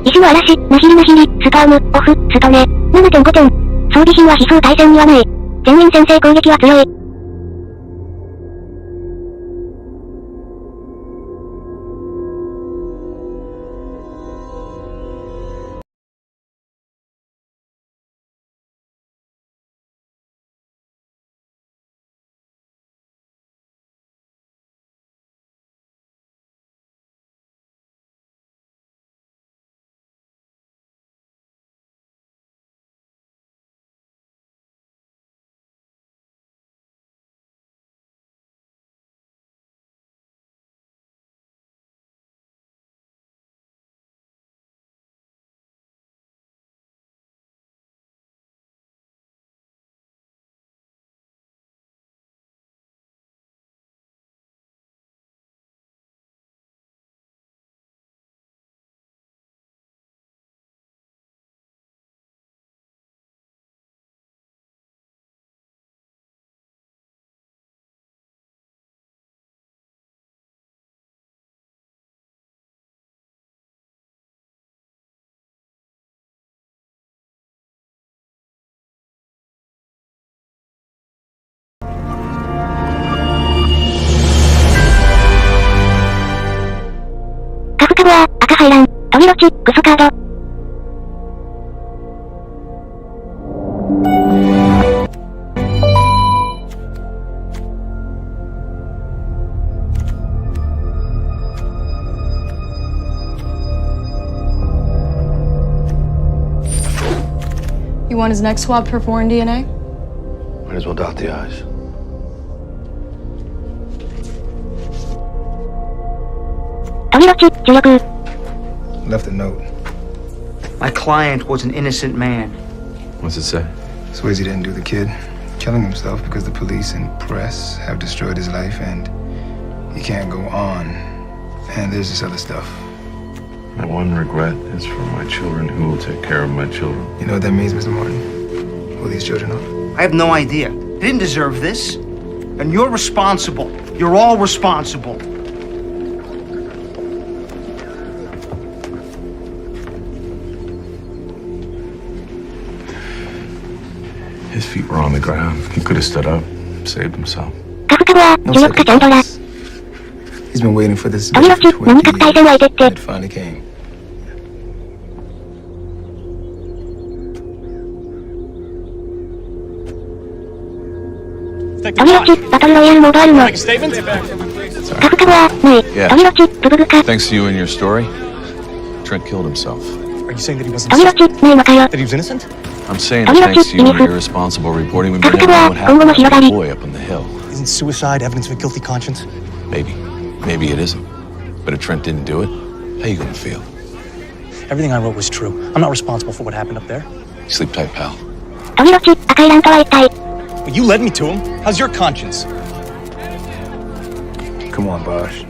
[SPEAKER 20] 石の嵐、なひりなひり、ストーム、オフ、ストネ、7.5 点。装備品は悲壮対戦にはない。全員先制攻撃は強い。ち、クソカード。
[SPEAKER 4] You want his neck swab for foreign DNA?
[SPEAKER 2] Might as well dot the I's.
[SPEAKER 16] Left a note.
[SPEAKER 6] My client was an innocent man.
[SPEAKER 9] What's it say?
[SPEAKER 16] Swayze didn't do the kid, killing himself because the police and press have destroyed his life and he can't go on. And there's this other stuff.
[SPEAKER 9] My one regret is for my children. Who will take care of my children?
[SPEAKER 16] You know what that means, Mr. Martin? Who these children are?
[SPEAKER 6] I have no idea. They didn't deserve this. And you're responsible. You're all responsible.
[SPEAKER 9] His feet were on the ground. He could have stood up, saved himself.
[SPEAKER 16] No seconds. He's been waiting for this for 20 years. It finally came.
[SPEAKER 9] Thanks to you and your story, Trent killed himself.
[SPEAKER 18] Are you saying that he wasn't that he was innocent?
[SPEAKER 9] I'm saying that thanks to you and your irresponsible reporting, we may never know what happened to that boy up on the hill.
[SPEAKER 18] Isn't suicide evidence of a guilty conscience?
[SPEAKER 9] Maybe. Maybe it isn't. But if Trent didn't do it, how you gonna feel?
[SPEAKER 18] Everything I wrote was true. I'm not responsible for what happened up there.
[SPEAKER 9] Sleep tight, pal.
[SPEAKER 18] But you led me to him. How's your conscience?
[SPEAKER 16] Come on, Bosh.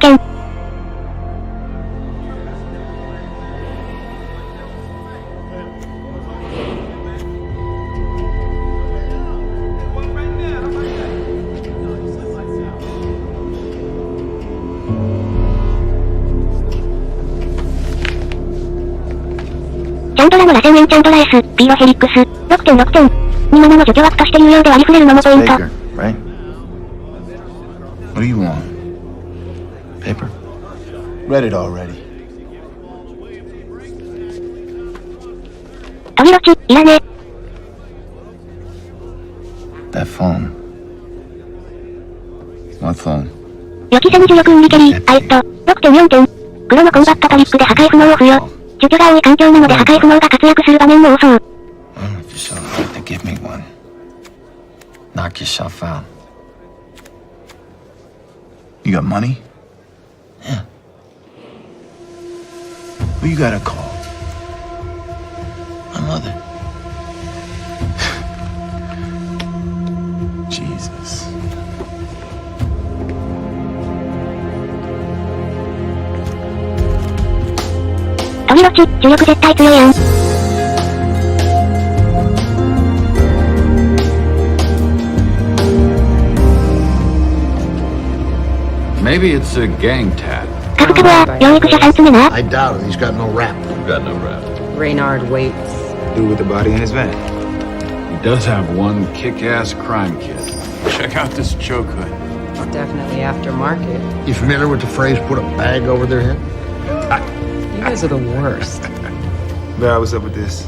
[SPEAKER 20] チャンドラの螺旋エンチャンドラ S、ピーロヘリックス、6.6 点。27の助長枠として有用で割り振れるのもポイント。
[SPEAKER 16] Right? What do you want? Paper? Read it already.
[SPEAKER 20] トリロチ、いらねえ。
[SPEAKER 16] That phone. What phone?
[SPEAKER 20] 予期せぬ呪力運リケリー、6.4 点。黒のコンバットトリックで破壊不能を付与。助長が多い環境なので破壊不能が活躍する場面も多そう。
[SPEAKER 16] If you're so hard to give me one. Knock yourself out. You got money? Yeah. Who you gotta call? My mother. Jesus.
[SPEAKER 20] トリロチ、呪力絶対強いやん。
[SPEAKER 1] Maybe it's a gang tat.
[SPEAKER 20] カブカブは、養育者3つ目な。
[SPEAKER 10] I doubt it. He's got no rap.
[SPEAKER 9] Got no rap.
[SPEAKER 13] Reynard Waits.
[SPEAKER 16] Dude with the body in his van.
[SPEAKER 1] He does have one kick-ass crime kit. Check out this choke hood.
[SPEAKER 13] Definitely aftermarket.
[SPEAKER 10] You familiar with the phrase, put a bag over their head?
[SPEAKER 13] You guys are the worst.
[SPEAKER 16] Barry, what's up with this?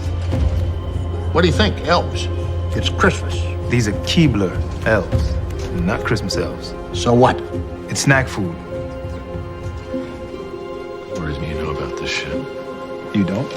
[SPEAKER 10] What do you think, elves? It's Christmas.
[SPEAKER 16] These are Keebler elves, not Christmas elves.
[SPEAKER 10] So what?
[SPEAKER 16] It's snack food.
[SPEAKER 17] Worries me you know about this shit.
[SPEAKER 16] You don't?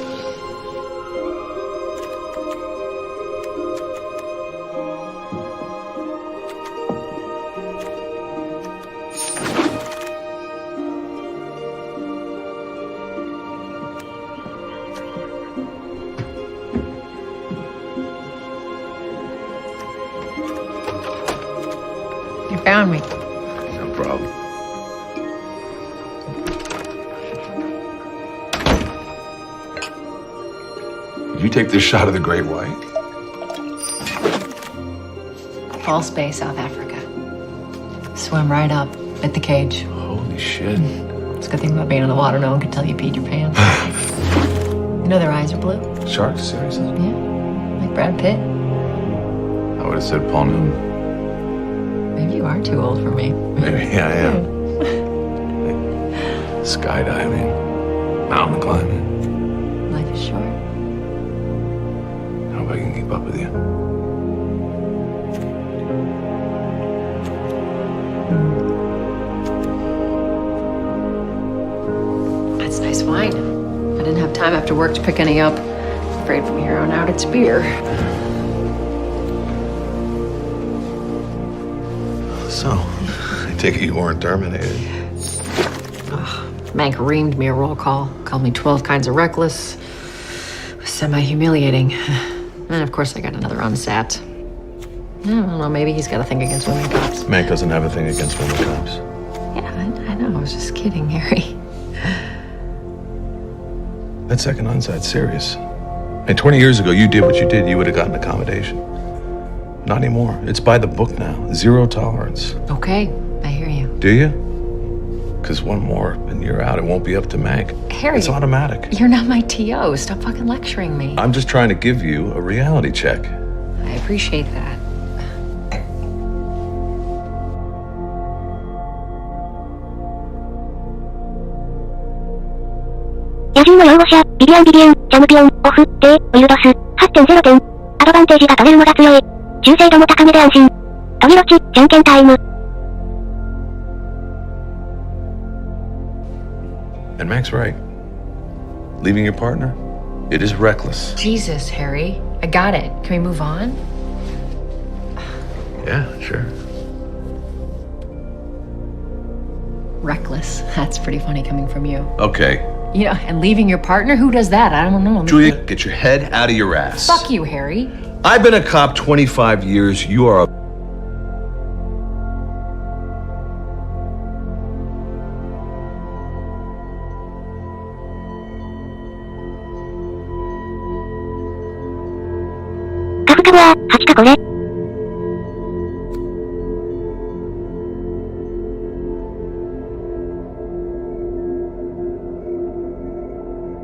[SPEAKER 13] You found me.
[SPEAKER 17] No problem. Did you take this shot of the great white?
[SPEAKER 12] False Bay, South Africa. Swim right up, bit the cage.
[SPEAKER 17] Holy shit.
[SPEAKER 12] It's a good thing about being on the water, no one could tell you peed your pants. You know their eyes are blue?
[SPEAKER 17] Sharks? Seriously?
[SPEAKER 12] Yeah, like Brad Pitt.
[SPEAKER 17] I would have said Paul Newman.
[SPEAKER 12] Maybe you are too old for me.
[SPEAKER 17] Maybe I am. Skydiving, mountain climbing.
[SPEAKER 12] Life is short.
[SPEAKER 17] I hope I can keep up with you.
[SPEAKER 12] That's nice wine. I didn't have time after work to pick any up. Afraid from here on out it's beer.
[SPEAKER 17] So, I take it you weren't terminated.
[SPEAKER 12] Mank reamed me a roll call, called me 12 kinds of reckless. It was semi-humiliating. And of course I got another unsat. I don't know, maybe he's got a thing against women cops.
[SPEAKER 17] Mank doesn't have a thing against women cops.
[SPEAKER 12] Yeah, I know, I was just kidding, Harry.
[SPEAKER 17] That second onside's serious. And 20 years ago, you did what you did, you would have gotten accommodation. Not anymore. It's by the book now. Zero tolerance.
[SPEAKER 12] Okay, I hear you.
[SPEAKER 17] Do you? Because one more and you're out. It won't be up to Mank.
[SPEAKER 12] Harry.
[SPEAKER 17] It's automatic.
[SPEAKER 12] You're not my TO. Stop fucking lecturing me.
[SPEAKER 17] I'm just trying to give you a reality check.
[SPEAKER 12] I appreciate that.
[SPEAKER 20] 野獣の擁護者、ビビアン、チャンピオン、オフ、K、ウィルドス、8.0 点。アドバンテージが取れるのが強い。忠誠度も高めで安心。トギロチ、じゃんけんタイム。
[SPEAKER 17] And Mank's right. Leaving your partner? It is reckless.
[SPEAKER 12] Jesus, Harry. I got it. Can we move on?
[SPEAKER 17] Yeah, sure.
[SPEAKER 12] Reckless. That's pretty funny coming from you.
[SPEAKER 17] Okay.
[SPEAKER 12] You know, and leaving your partner? Who does that? I don't know.
[SPEAKER 17] Julia, get your head out of your ass.
[SPEAKER 12] Fuck you, Harry.
[SPEAKER 17] I've been a cop 25 years. You are a...
[SPEAKER 20] カフカボア、8かこれ。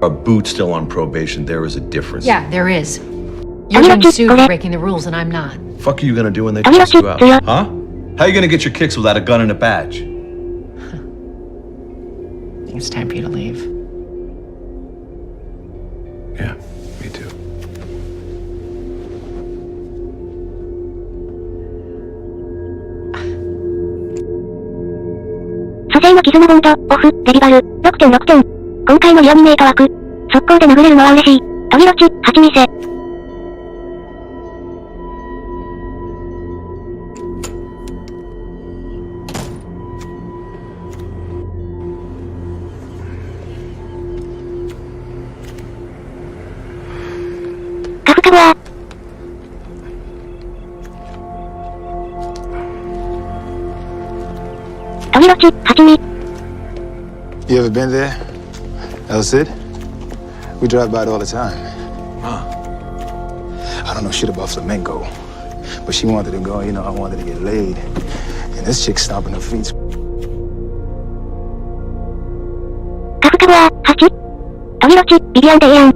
[SPEAKER 17] A boot still on probation, there is a difference.
[SPEAKER 12] Yeah, there is. You're getting sued for breaking the rules and I'm not.
[SPEAKER 17] Fuck are you gonna do when they toss you out? Huh? How are you gonna get your kicks without a gun and a badge?
[SPEAKER 12] I think it's time for you to leave.
[SPEAKER 17] Yeah, me too.
[SPEAKER 20] 「蘇生の絆ボンド、オフ、レビバル、6.6 点。今回のリアニメート枠。速攻で殴れるのは嬉しい。トギロチ、8見せ。カフカボア。トギロチ、8見。
[SPEAKER 16] You ever been there, El Cid? We drive by it all the time. I don't know shit about flamenco, but she wanted to go, you know, I wanted to get laid. And this chick's stomping her feet.
[SPEAKER 20] カフカボア、8。トギロチ、ビビアン・デイアン。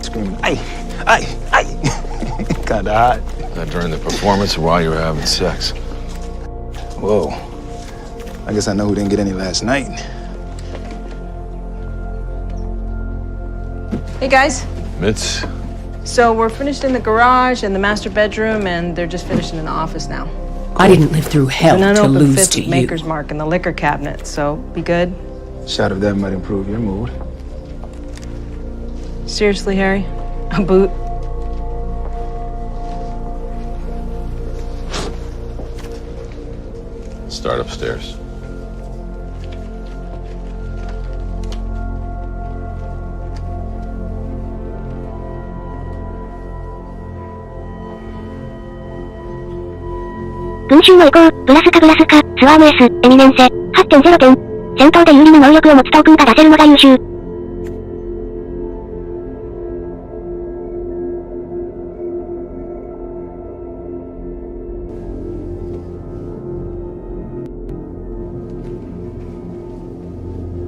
[SPEAKER 16] Screaming, ay, ay, ay. Kinda hot.
[SPEAKER 17] Not during the performance or while you were having sex.
[SPEAKER 16] Whoa. I guess I know who didn't get any last night.
[SPEAKER 11] Hey, guys.
[SPEAKER 9] Mitz.
[SPEAKER 11] So we're finished in the garage and the master bedroom, and they're just finishing in the office now.
[SPEAKER 14] I didn't live through hell
[SPEAKER 11] An
[SPEAKER 14] to
[SPEAKER 11] unopened
[SPEAKER 14] lose
[SPEAKER 11] fifth
[SPEAKER 14] to
[SPEAKER 11] with
[SPEAKER 14] you.
[SPEAKER 11] Maker's Mark in the liquor cabinet, so be good.
[SPEAKER 16] Shot of that might improve your mood.
[SPEAKER 11] Seriously, Harry? A boot?
[SPEAKER 9] Start upstairs.
[SPEAKER 20] 群衆の移行、ブラスか、スワーム S、エミネンセ、8.0 点。戦闘で有利な能力を持つトークンが出せるのが優秀。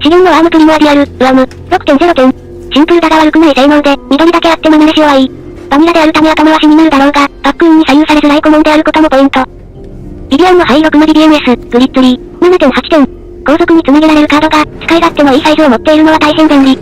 [SPEAKER 20] 資源のアームプリモアディアル、ウアム、6.0 点。シンプルだが悪くない性能で、緑だけあってマナレシオはいい。バニラであるため後回しになるだろうが、パックインに左右されづらいコモンであることもポイント。ビビアンのハイ6の BBMS、グリッツリー、7.8 点。後続に紡げられるカードが、使い勝手のいいサイズを持っているのは大変便利。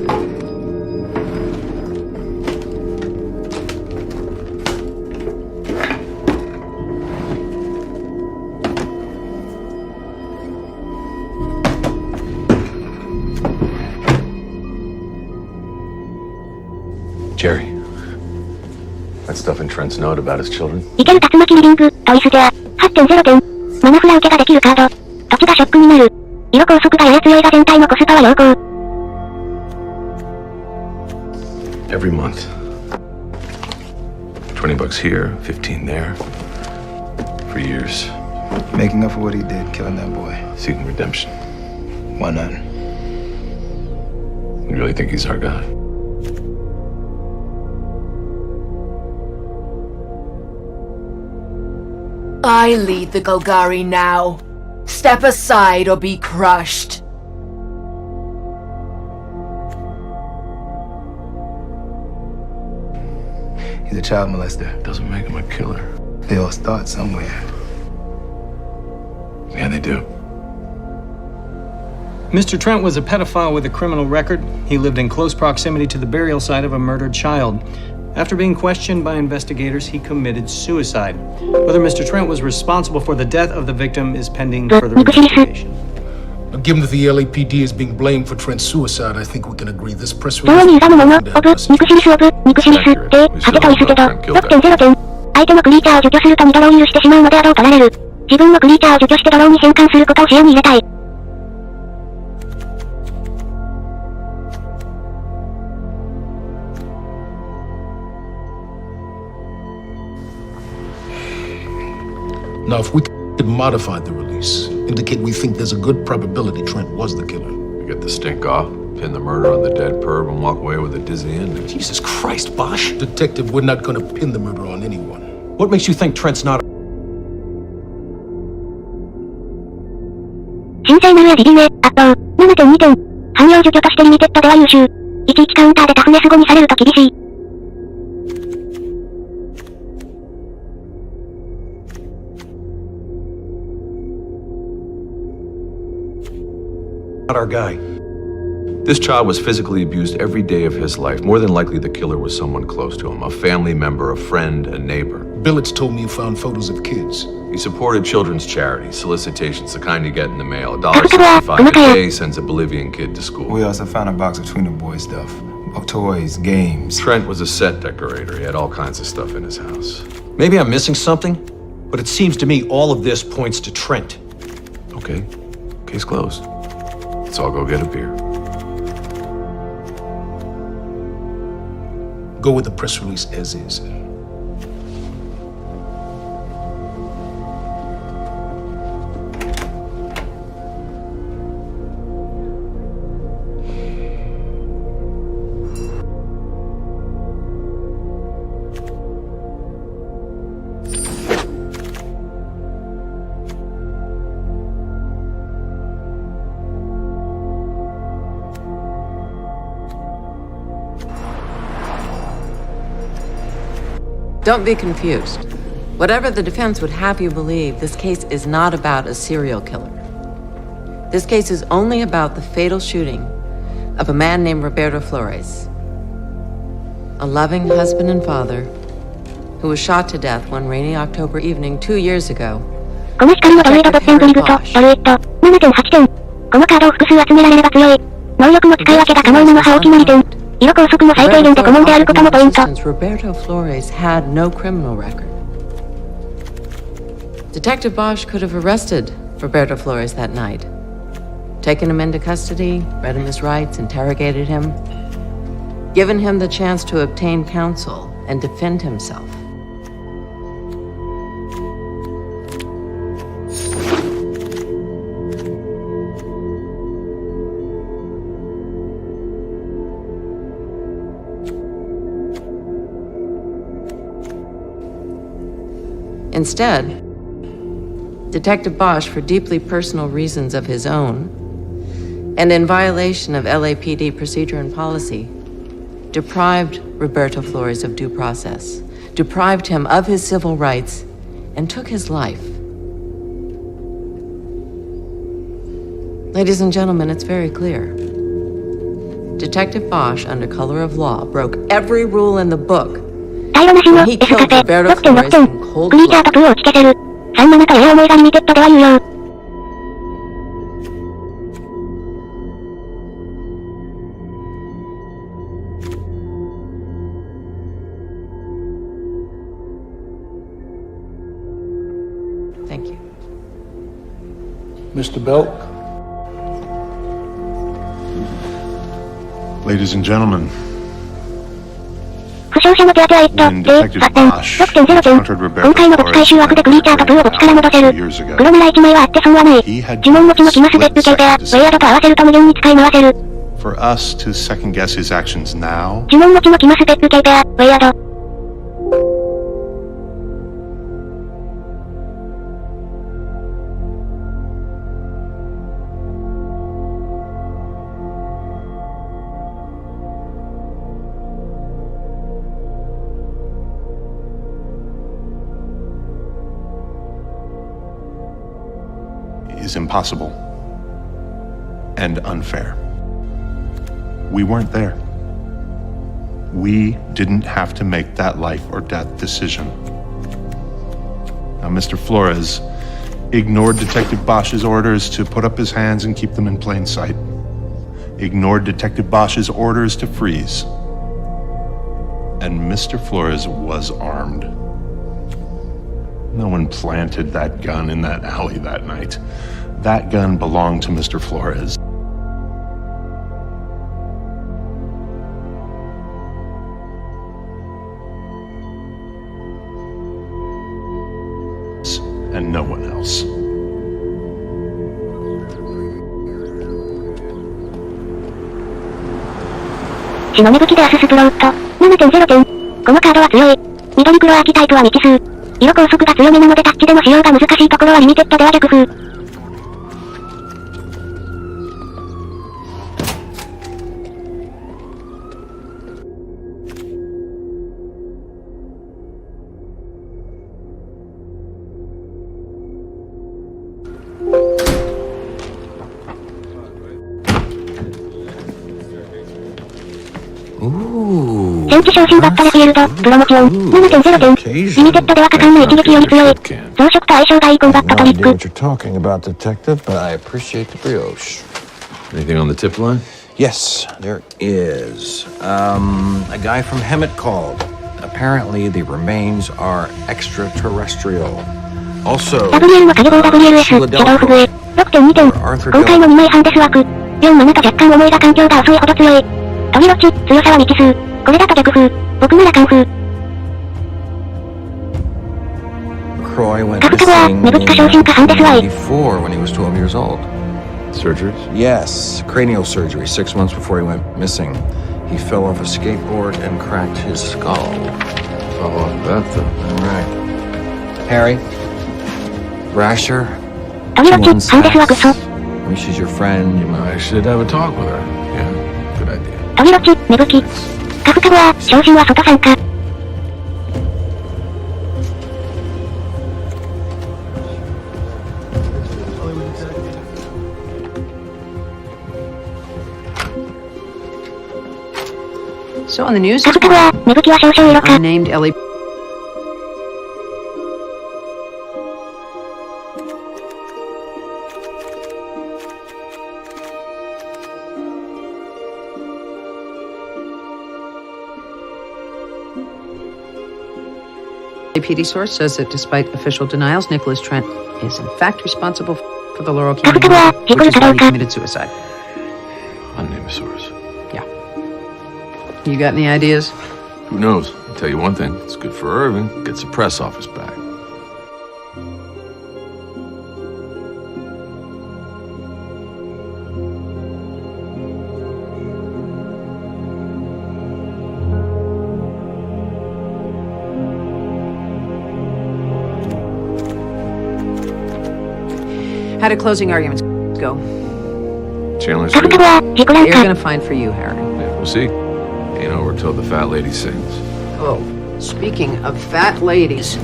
[SPEAKER 9] Jerry. That stuff in Trent's note about his children?
[SPEAKER 20] いける竜巻リビング、トイステア、8.0 点。マナフラ受けができるカード。土地がショックになる。色拘束がやや強いが全体のコスパは良好。
[SPEAKER 9] Every month. $20 here, 15 there. For years.
[SPEAKER 16] Making up for what he did, killing that boy.
[SPEAKER 9] Seeking redemption.
[SPEAKER 16] Why not?
[SPEAKER 9] You really think he's our guy?
[SPEAKER 14] I lead the Golgari now. Step aside or be crushed.
[SPEAKER 16] He's a child molester.
[SPEAKER 9] Doesn't make him a killer.
[SPEAKER 16] They all start somewhere.
[SPEAKER 9] Yeah, they do.
[SPEAKER 21] Mr. Trent was a pedophile with a criminal record. He lived in close proximity to the burial site of a murdered child. After being questioned by investigators, he committed suicide. Whether Mr. Trent was responsible for the death of the victim is pending further investigation.
[SPEAKER 22] Now, given that the LAPD is being blamed for Trent's suicide, I think we can agree this press
[SPEAKER 20] 同
[SPEAKER 22] release...
[SPEAKER 20] にイザムモノ、オブ、肉シリスオブ、肉シリス、で、ハケトイステド、6.0 点。相手のクリーチャーを除去するとミドローに許してしまうのでアドを取られる。自分のクリーチャーを除去してドローに変換することを視野に入れたい。
[SPEAKER 22] Now, if we could modify the release, indicate we think there's a good probability Trent was the killer.
[SPEAKER 9] Get the stink off, pin the murder on the dead perv, and walk away with a dizzy ending.
[SPEAKER 22] Jesus Christ, Bosch. Detective, we're not gonna pin the murder on anyone.
[SPEAKER 15] What makes you think Trent's not...
[SPEAKER 20] 神聖なるやリリーネ、圧倒、7.2 点。汎用除去としてリミテッドでは優秀。11カウンターでタフネス5にされると厳しい。
[SPEAKER 15] not our guy.
[SPEAKER 9] This child was physically abused every day of his life. More than likely, the killer was someone close to him, a family member, a friend, a neighbor.
[SPEAKER 22] Billets told me you found photos of kids.
[SPEAKER 9] He supported children's charities, solicitations, the kind you get in the mail. $1.65 a day sends a Bolivian kid to school.
[SPEAKER 16] We also found a box between the boys' stuff. Toys, games.
[SPEAKER 9] Trent was a set decorator. He had all kinds of stuff in his house.
[SPEAKER 15] Maybe I'm missing something, but it seems to me all of this points to Trent.
[SPEAKER 9] Okay, case closed. Let's all go get a beer.
[SPEAKER 22] Go with the press release as is.
[SPEAKER 13] Don't be confused. Whatever the defense would have you believe, this case is not about a serial killer. This case is only about the fatal shooting of a man named Roberto Flores, a loving husband and father who was shot to death one rainy October evening 2 years ago.
[SPEAKER 20] この光のドルイド.ドリグと、ドルイット、7.8 点。このカードを複数集められれば強い。能力の使い分けが可能なのは大きな利点。色拘束も最低限で顧問であることもポイント。
[SPEAKER 13] Roberto Flores had no criminal record. Detective Bosch could have arrested Roberto Flores that night, taken him into custody, read him his rights, interrogated him, given him the chance to obtain counsel and defend himself. Instead, Detective Bosch, for deeply personal reasons of his own, and in violation of LAPD procedure and policy, deprived Roberto Flores of due process, deprived him of his civil rights, and took his life. Ladies and gentlemen, it's very clear. Detective Bosch, under color of law, broke every rule in the book.
[SPEAKER 20] 対路なしの S カテ、6.6 点。クリーチャーとプーをつけてる。37と A 思いがリミテッドでは有用。
[SPEAKER 13] Thank you.
[SPEAKER 22] Mr. Belk?
[SPEAKER 3] Ladies and gentlemen,
[SPEAKER 20] 負傷者の手当ては1と、6.0 点。今回の武器回収枠でクリーチャーとプーを武器から戻せる。黒なら1枚はあって損はない。呪文持ちのキマスベップ系ペア、ウェイアドと合わせると無限に使い回せる。
[SPEAKER 3] for us to second guess his actions now,
[SPEAKER 20] 呪文持ちのキマスベップ系ペア、ウェイアド。
[SPEAKER 3] is impossible and unfair. We weren't there. We didn't have to make that life or death decision. Now, Mr. Flores ignored Detective Bosch's orders to put up his hands and keep them in plain sight. Ignored Detective Bosch's orders to freeze. And Mr. Flores was armed. No one planted that gun in that alley that night. That gun belonged to Mr. Flores. And no one else.
[SPEAKER 20] 白目武器でアススプロウット、7.0 点。このカードは強い。緑黒アーキタイプは未知数。色拘束が強めなのでタッチでの使用が難しいところはリミテッドでは逆風。戦地昇進だったレフィールド、プロモチオン、7.0 点。リミテッドでは果敢な一撃より強い。装飾と相性がいいコンバットトリック。
[SPEAKER 2] what you're talking about, Detective, but I appreciate the brioche.
[SPEAKER 17] Anything on the tip line?
[SPEAKER 2] Yes, there is. A guy from Hemet called. Apparently, the remains are extraterrestrial. Also,
[SPEAKER 20] ダブリエルの影棒 WLS、シャドウフグへ、6.2 点。今回の2枚半デス枠。4-7と若干思いが環境が遅いほど強い。トリロチ、強さは未知数。これだと逆風。僕ならカンフー。
[SPEAKER 2] Croy went
[SPEAKER 20] missing in
[SPEAKER 2] 1994 when he was 12 years old.
[SPEAKER 17] Surgeries?
[SPEAKER 2] Yes, cranial surgery 6 months before he went missing. He fell off a skateboard and cracked his skull.
[SPEAKER 17] Fell off that though.
[SPEAKER 2] All right. Harry? Rasher?
[SPEAKER 20] トリロチ、半デスはクソ。
[SPEAKER 2] Maybe she's your friend.
[SPEAKER 17] I should have a talk with her. Yeah, good idea.
[SPEAKER 20] トリロチ、芽吹き。カフカボア、昇進は外参加。
[SPEAKER 2] All
[SPEAKER 13] So on the news,
[SPEAKER 20] カフカは、芽吹きは少々色か。
[SPEAKER 13] unnamed LA PD source says that despite official denials, Nicholas Trent is in fact responsible for the Laurel Canyon murder, which is why he committed suicide.
[SPEAKER 9] Unnamed source.
[SPEAKER 13] Yeah. You got any ideas?
[SPEAKER 9] Who knows? I'll tell you one thing. It's good for Irving. Gets the press office back.
[SPEAKER 13] How did closing arguments go?
[SPEAKER 9] Chandler's
[SPEAKER 20] カフカは、事故なん
[SPEAKER 13] They're
[SPEAKER 20] か。
[SPEAKER 13] gonna find for you, Harry.
[SPEAKER 9] Yeah, we'll see. Ain't over till the fat lady sings.
[SPEAKER 13] Oh, speaking of fat ladies,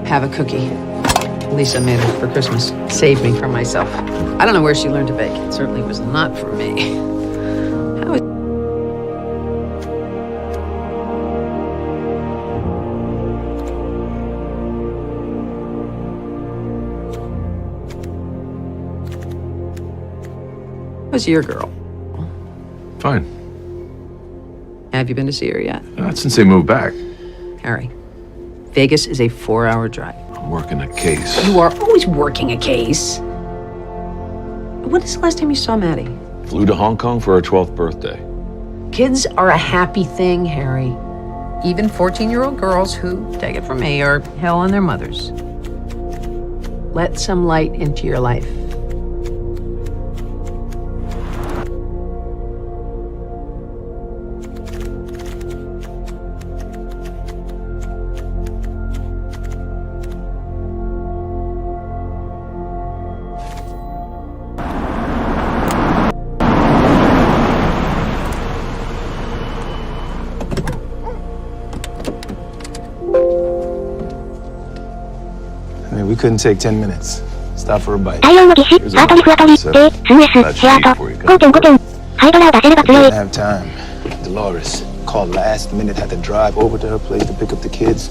[SPEAKER 13] have a cookie. Lisa made it for Christmas. Saved me from myself. I don't know where she learned to bake. It certainly was not for me. How is... How's your girl?
[SPEAKER 9] Fine.
[SPEAKER 13] Have you been to see her yet?
[SPEAKER 9] Not since they moved back.
[SPEAKER 13] Harry, Vegas is a 4-hour drive.
[SPEAKER 9] I'm working a case.
[SPEAKER 13] You are always working a case. When is the last time you saw Maddie?
[SPEAKER 9] Flew to Hong Kong for her 12th birthday.
[SPEAKER 13] Kids are a happy thing, Harry. Even 14-year-old girls who, take it from me, are hell on their mothers. Let some light into your life.
[SPEAKER 16] We couldn't take 10 minutes. Stop for a bite.
[SPEAKER 20] 太陽の義手、アートリフアトリ、で、2S、シェアート、5.5 点。ハイドラを出せれば強い。
[SPEAKER 16] Didn't have time. Dolores called last minute, had to drive over to her place to pick up the kids.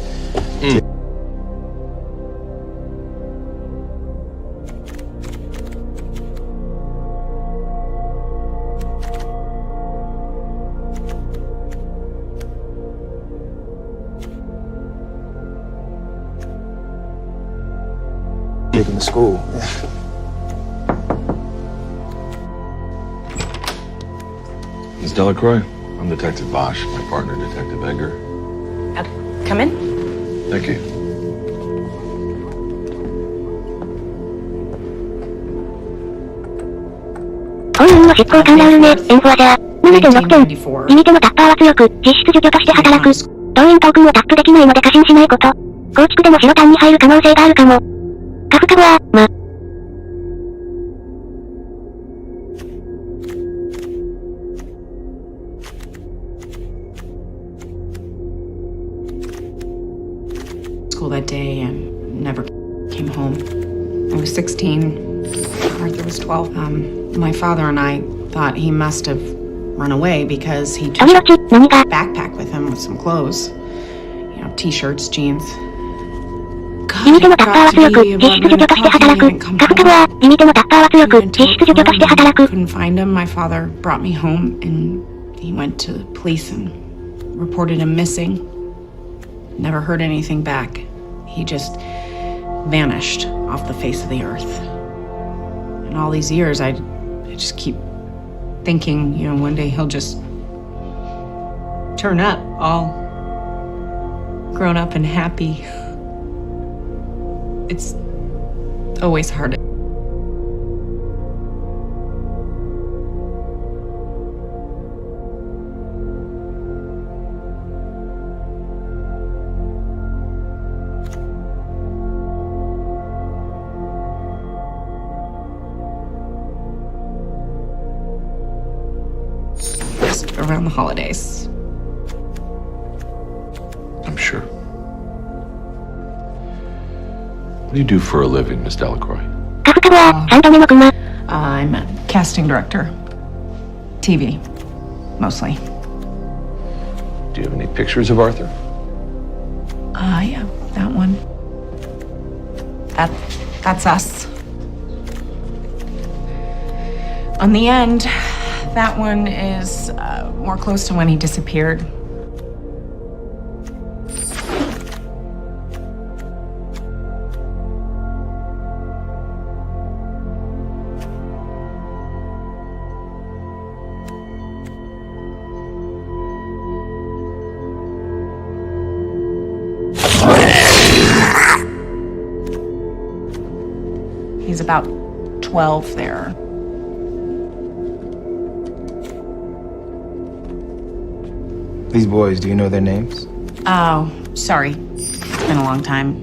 [SPEAKER 16] Take him to school.
[SPEAKER 9] Miss Delacroix, I'm Detective Bosch. My partner, Detective Edgar.
[SPEAKER 11] Come in.
[SPEAKER 9] Thank you.
[SPEAKER 20] 本人の執行官ラウルね、エンフォアジャー、7.6 点。リミテのタッパーは強く、実質助教として働く。動員トークンをタップできないので過信しないこと。構築でも白タンに入る可能性があるかも。カフカは、
[SPEAKER 5] School that day and never came home. I was 16. Arthur was 12. My father and I thought he must have run away because he took a backpack with him with some clothes. You know, t-shirts, jeans.
[SPEAKER 20] リミテのタッパーは強く、実質助教として働く。カフカは、リミテのタッパーは強く、実質助教として働く。
[SPEAKER 5] Couldn't find him. My father brought me home and he went to the police and reported him missing. Never heard anything back. He just vanished off the face of the earth. And all these years, I just keep thinking, you know, one day he'll just turn up all grown up and happy. It's always hard. Just around the holidays.
[SPEAKER 9] I'm sure. What do you do for a living, Miss Delacroix?
[SPEAKER 20] カフカは、3度目のクマ。
[SPEAKER 5] I'm a casting director. TV. mostly.
[SPEAKER 9] Do you have any pictures of Arthur?
[SPEAKER 5] Yeah, that one. That's us. On the end, that one is more close to when he disappeared. He's about 12 there.
[SPEAKER 16] These boys, do you know their names?
[SPEAKER 5] Oh, sorry. It's been a long time.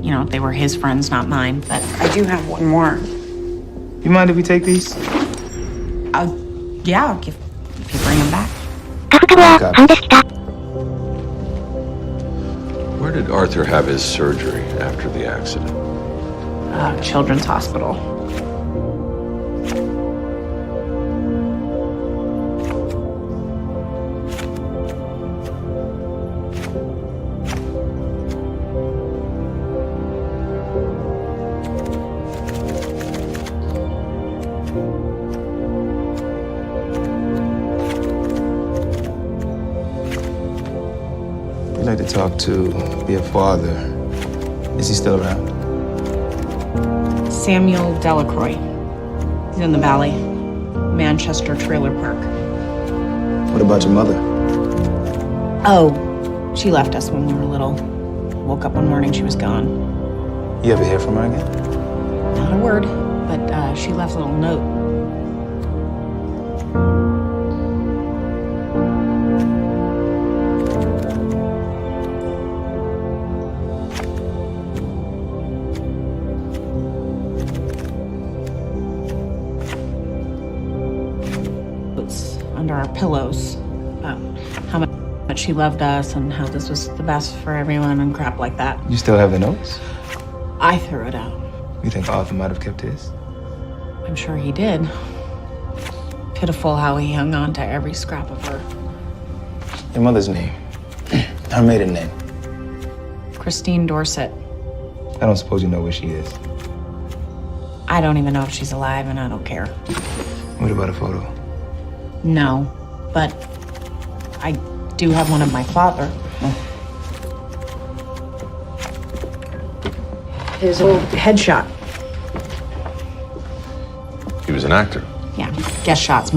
[SPEAKER 5] You know, they were his friends, not mine. But I do have one more.
[SPEAKER 16] You mind if we take these?
[SPEAKER 5] Yeah, if you bring them back.
[SPEAKER 9] Where did Arthur have his surgery after the accident?
[SPEAKER 5] Children's Hospital.
[SPEAKER 16] We'd like to talk to your father. Is he still around?
[SPEAKER 5] Samuel Delacroix. He's in the Valley. Manchester Trailer Park.
[SPEAKER 16] What about your mother?
[SPEAKER 5] Oh, she left us when we were little. Woke up one morning, she was gone.
[SPEAKER 16] You ever hear from her again?
[SPEAKER 5] Not a word, but she left a little note. Under our pillows about how much she loved us and how this was the best for everyone and crap like that.
[SPEAKER 16] You still have the notes?
[SPEAKER 5] I threw it out.
[SPEAKER 16] You think Arthur might have kept his?
[SPEAKER 5] I'm sure he did. Pitiful how he hung on to every scrap of her.
[SPEAKER 16] Your mother's name. Her maiden name.
[SPEAKER 5] Christine Dorset.
[SPEAKER 16] I don't suppose you know where she is.
[SPEAKER 5] I don't even know if she's alive, and I don't care.
[SPEAKER 16] What about a photo?
[SPEAKER 5] No, but I do have one of my father. His old headshot.
[SPEAKER 9] He was an actor.
[SPEAKER 5] Yeah, guest shots.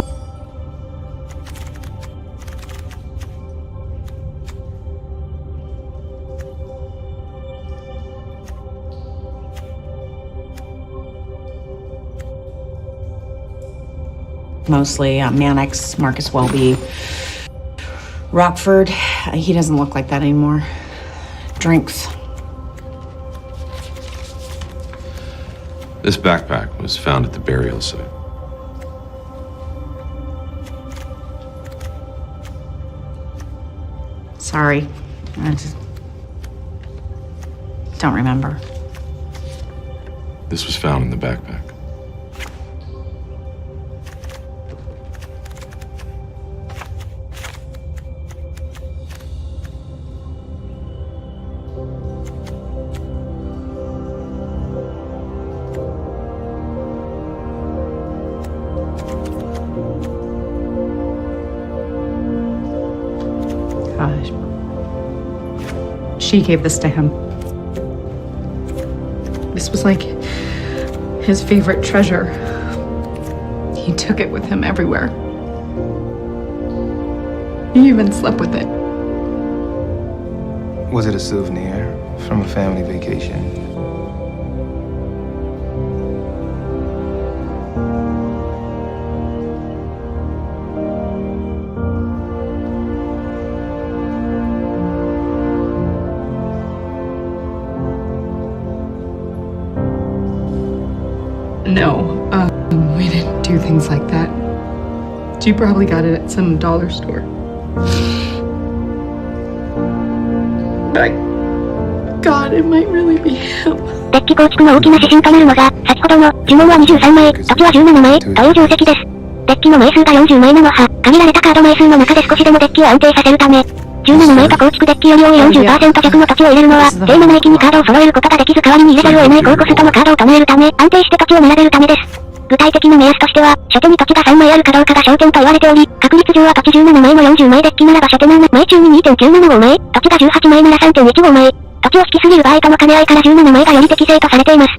[SPEAKER 5] Mostly Mannix, Marcus Welby, Rockford. He doesn't look like that anymore. Drinks.
[SPEAKER 9] This backpack was found at the burial site.
[SPEAKER 5] Sorry. I just don't remember.
[SPEAKER 9] This was found in the backpack.
[SPEAKER 5] She gave this to him. This was like his favorite treasure. He took it with him everywhere. He even slept with it.
[SPEAKER 16] Was it a souvenir from a family vacation?
[SPEAKER 5] No, we didn't do things like that. She probably got it at some dollar store. But God, it might really be him.
[SPEAKER 20] デッキ構築の大きな指針となるのが、先ほどの呪文は23枚、時は17枚という重石です。デッキの枚数が40枚なのは、限られたカード枚数の中で少しでもデッキを安定させるため。17枚と構築デッキより多い 40% 弱の土地を入れるのは、低7駅にカードを揃えることができず代わりに入れざるを得ない高コストのカードを唱えるため、安定して土地を並べるためです。具体的な目安としては、初手に土地が3枚あるかどうかが焦点と言われており、確率上は土地17枚の40枚デッキならば初手7枚中に 2.975 枚、土地が18枚なら 3.15 枚、土地を引きすぎる場合との兼ね合いから17枚がより適正とされています。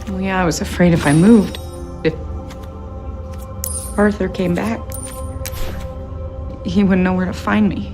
[SPEAKER 5] Well, yeah, I was afraid if I moved, if Arthur came back, he wouldn't know where to find me.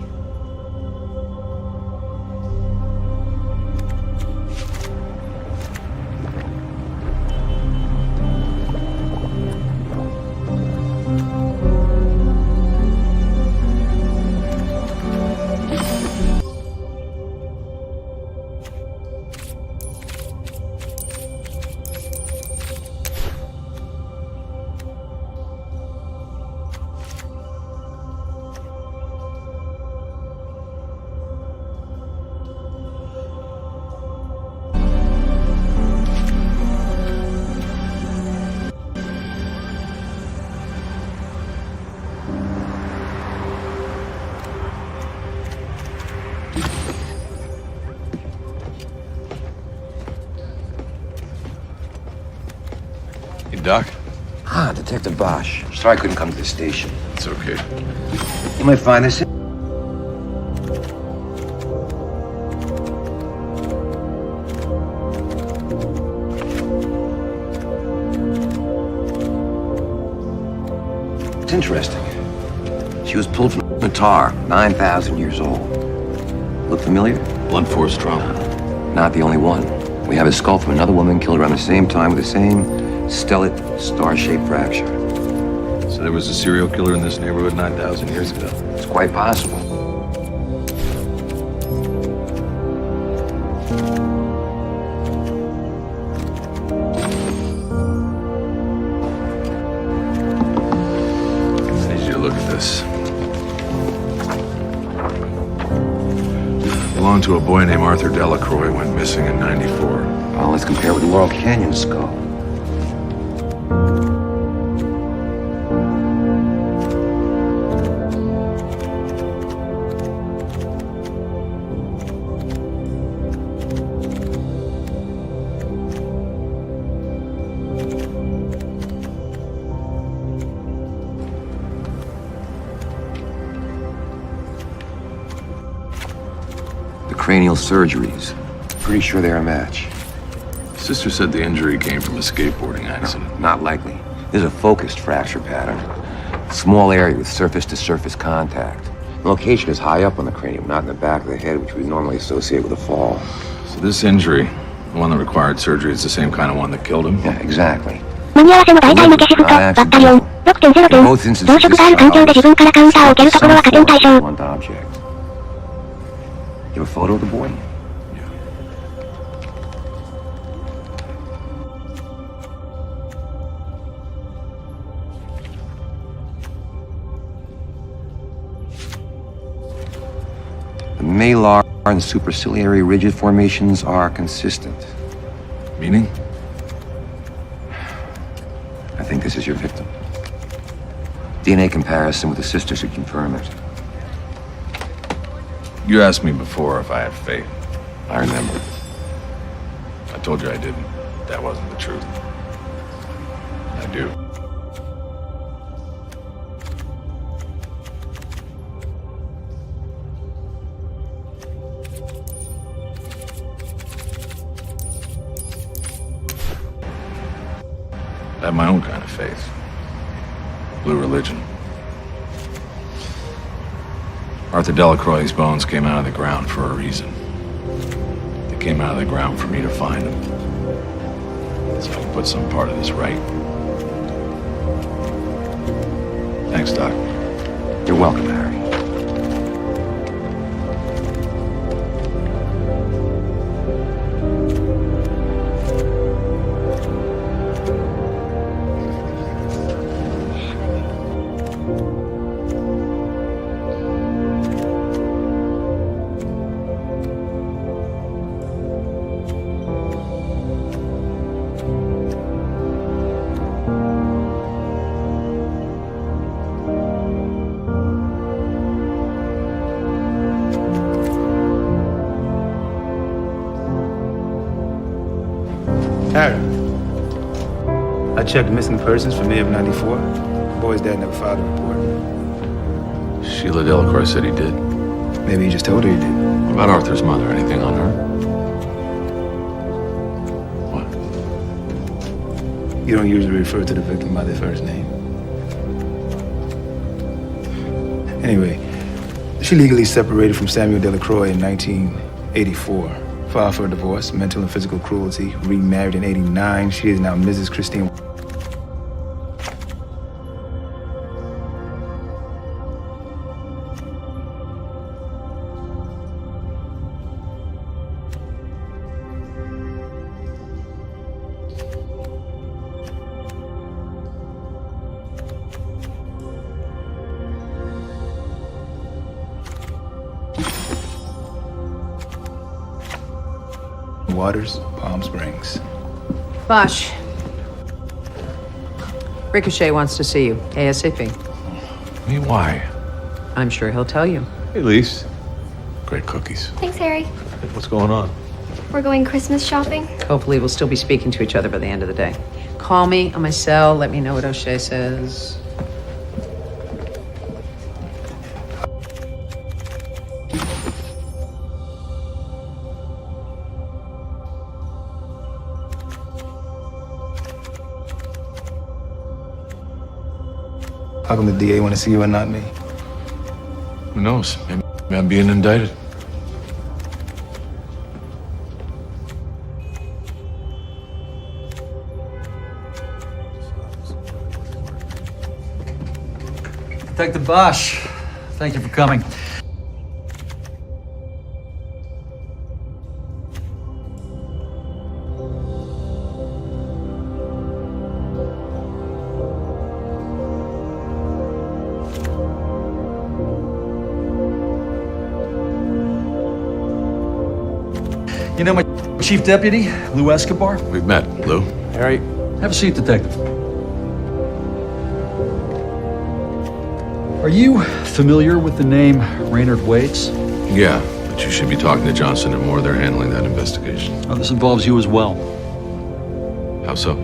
[SPEAKER 17] Doc?
[SPEAKER 7] Ah, Detective Bosch. Sorry I couldn't come to the station.
[SPEAKER 17] It's okay.
[SPEAKER 7] You might find this. It's interesting. She was pulled from a tar, 9,000 years old. Look familiar?
[SPEAKER 17] Blunt force trauma.
[SPEAKER 7] Not the only one. We have a skull from another woman killed around the same time with the same stellate star-shaped fracture.
[SPEAKER 17] So there was a serial killer in this neighborhood 9,000 years ago?
[SPEAKER 7] It's quite possible.
[SPEAKER 17] I need you to look at this. Belonged to a boy named Arthur Delacroix, went missing in 94.
[SPEAKER 7] Well, let's compare with the Laurel Canyon skull. Cranial surgeries. Pretty sure they're a match.
[SPEAKER 17] Sister said the injury came from a skateboarding accident.
[SPEAKER 7] No, not likely. There's a focused fracture pattern. Small area with surface-to-surface contact. The location is high up on the cranium, not in the back of the head, which we normally associate with a fall.
[SPEAKER 17] So this injury, the one that required surgery, is the same kind of one that killed him?
[SPEAKER 7] Yeah, exactly.
[SPEAKER 20] 間に合わせの大体負けシフト、バッタリオン、6.0 点。増殖がある環境で自分からカウンターを受けるところは加点対象。
[SPEAKER 7] You have a photo of the boy? The malar and superciliary ridge formations are consistent.
[SPEAKER 17] Meaning?
[SPEAKER 7] I think this is your victim. DNA comparison with the sisters should confirm it.
[SPEAKER 17] You asked me before if I had faith.
[SPEAKER 7] I remember.
[SPEAKER 17] I told you I didn't. That wasn't the truth. I do. I have my own kind of faith. Blue religion. Arthur Delacroix's bones came out of the ground for a reason. They came out of the ground for me to find them. So I can put some part of this right. Thanks, Doc.
[SPEAKER 7] You're welcome, Harry.
[SPEAKER 16] Harry. I checked missing persons for May of '94. Boy's dad never filed a report.
[SPEAKER 9] Sheila Delacroix said he did.
[SPEAKER 16] Maybe he just told her he did.
[SPEAKER 9] What about Arthur's mother? Anything on her?
[SPEAKER 16] You don't usually refer to the victim by their first name. Anyway, she legally separated from Samuel Delacroix in 1984. Filed for a divorce, mental and physical cruelty, remarried in '89. She is now Mrs. Christine. Waters, Palm Springs.
[SPEAKER 13] Bosch. Ricochet wants to see you, ASAP.
[SPEAKER 9] Me, why?
[SPEAKER 13] I'm sure he'll tell you.
[SPEAKER 9] Hey, Lise. Great cookies.
[SPEAKER 8] Thanks, Harry.
[SPEAKER 9] What's going on?
[SPEAKER 8] We're going Christmas shopping.
[SPEAKER 13] Hopefully we'll still be speaking to each other by the end of the day. Call me on my cell, let me know what O'Shea says.
[SPEAKER 16] How come the DA want to see you and not me?
[SPEAKER 9] Who knows? Maybe I'm being indicted.
[SPEAKER 19] Detective Bosch, thank you for coming. You know my chief deputy, Lou Escobar?
[SPEAKER 9] We've met, Lou.
[SPEAKER 19] Harry. Have a seat, detective. Are you familiar with the name Raynard Waits?
[SPEAKER 9] Yeah, but you should be talking to Johnson and Moore. They're handling that investigation.
[SPEAKER 19] Oh, this involves you as well.
[SPEAKER 9] How so?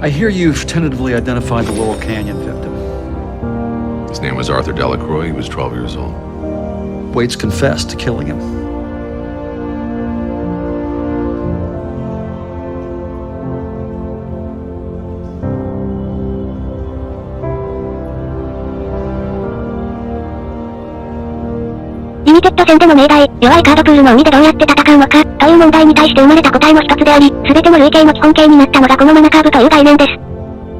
[SPEAKER 19] I hear you've tentatively identified the Laurel Canyon victim.
[SPEAKER 9] His name was Arthur Delacroix. He was 12 years old.
[SPEAKER 19] Waits confessed to killing him.
[SPEAKER 20] リミテッド戦での命題、弱いカードプールの海でどうやって戦うのか、という問題に対して生まれた答えの一つであり、すべての類型の基本形になったのがこのマナカーブという概念です。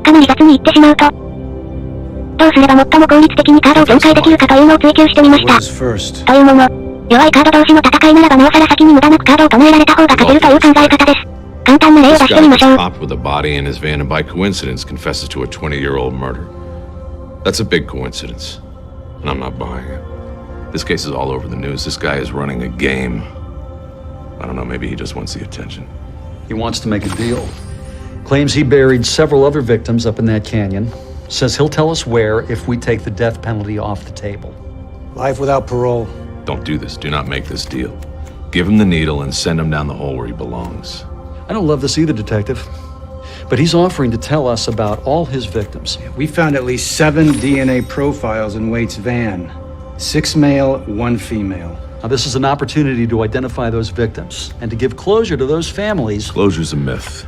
[SPEAKER 20] かなり雑に言ってしまうと、どうすれば最も効率的にカードを展開できるかというのを追求してみました。というもの、弱いカード同士の戦いならばなおさら先に無駄なくカードを唱えられた方が勝てるという考え方です。簡単な例を出してみましょう。
[SPEAKER 9] Stopped with a body in his van and by coincidence confesses to a 20-year-old murder. That's a big coincidence, and I'm not buying it. This case is all over the news. This guy is running a game. I don't know, maybe he just wants the attention.
[SPEAKER 19] He wants to make a deal. Claims he buried several other victims up in that canyon. Says he'll tell us where if we take the death penalty off the table.
[SPEAKER 15] Life without parole.
[SPEAKER 9] Don't do this. Do not make this deal. Give him the needle and send him down the hole where he belongs.
[SPEAKER 19] I don't love this either, detective. But he's offering to tell us about all his victims.
[SPEAKER 15] We found at least 7 DNA profiles in Waite's van. 6 male, 1 female.
[SPEAKER 19] Now, this is an opportunity to identify those victims and to give closure to those families.
[SPEAKER 9] Closure's a myth.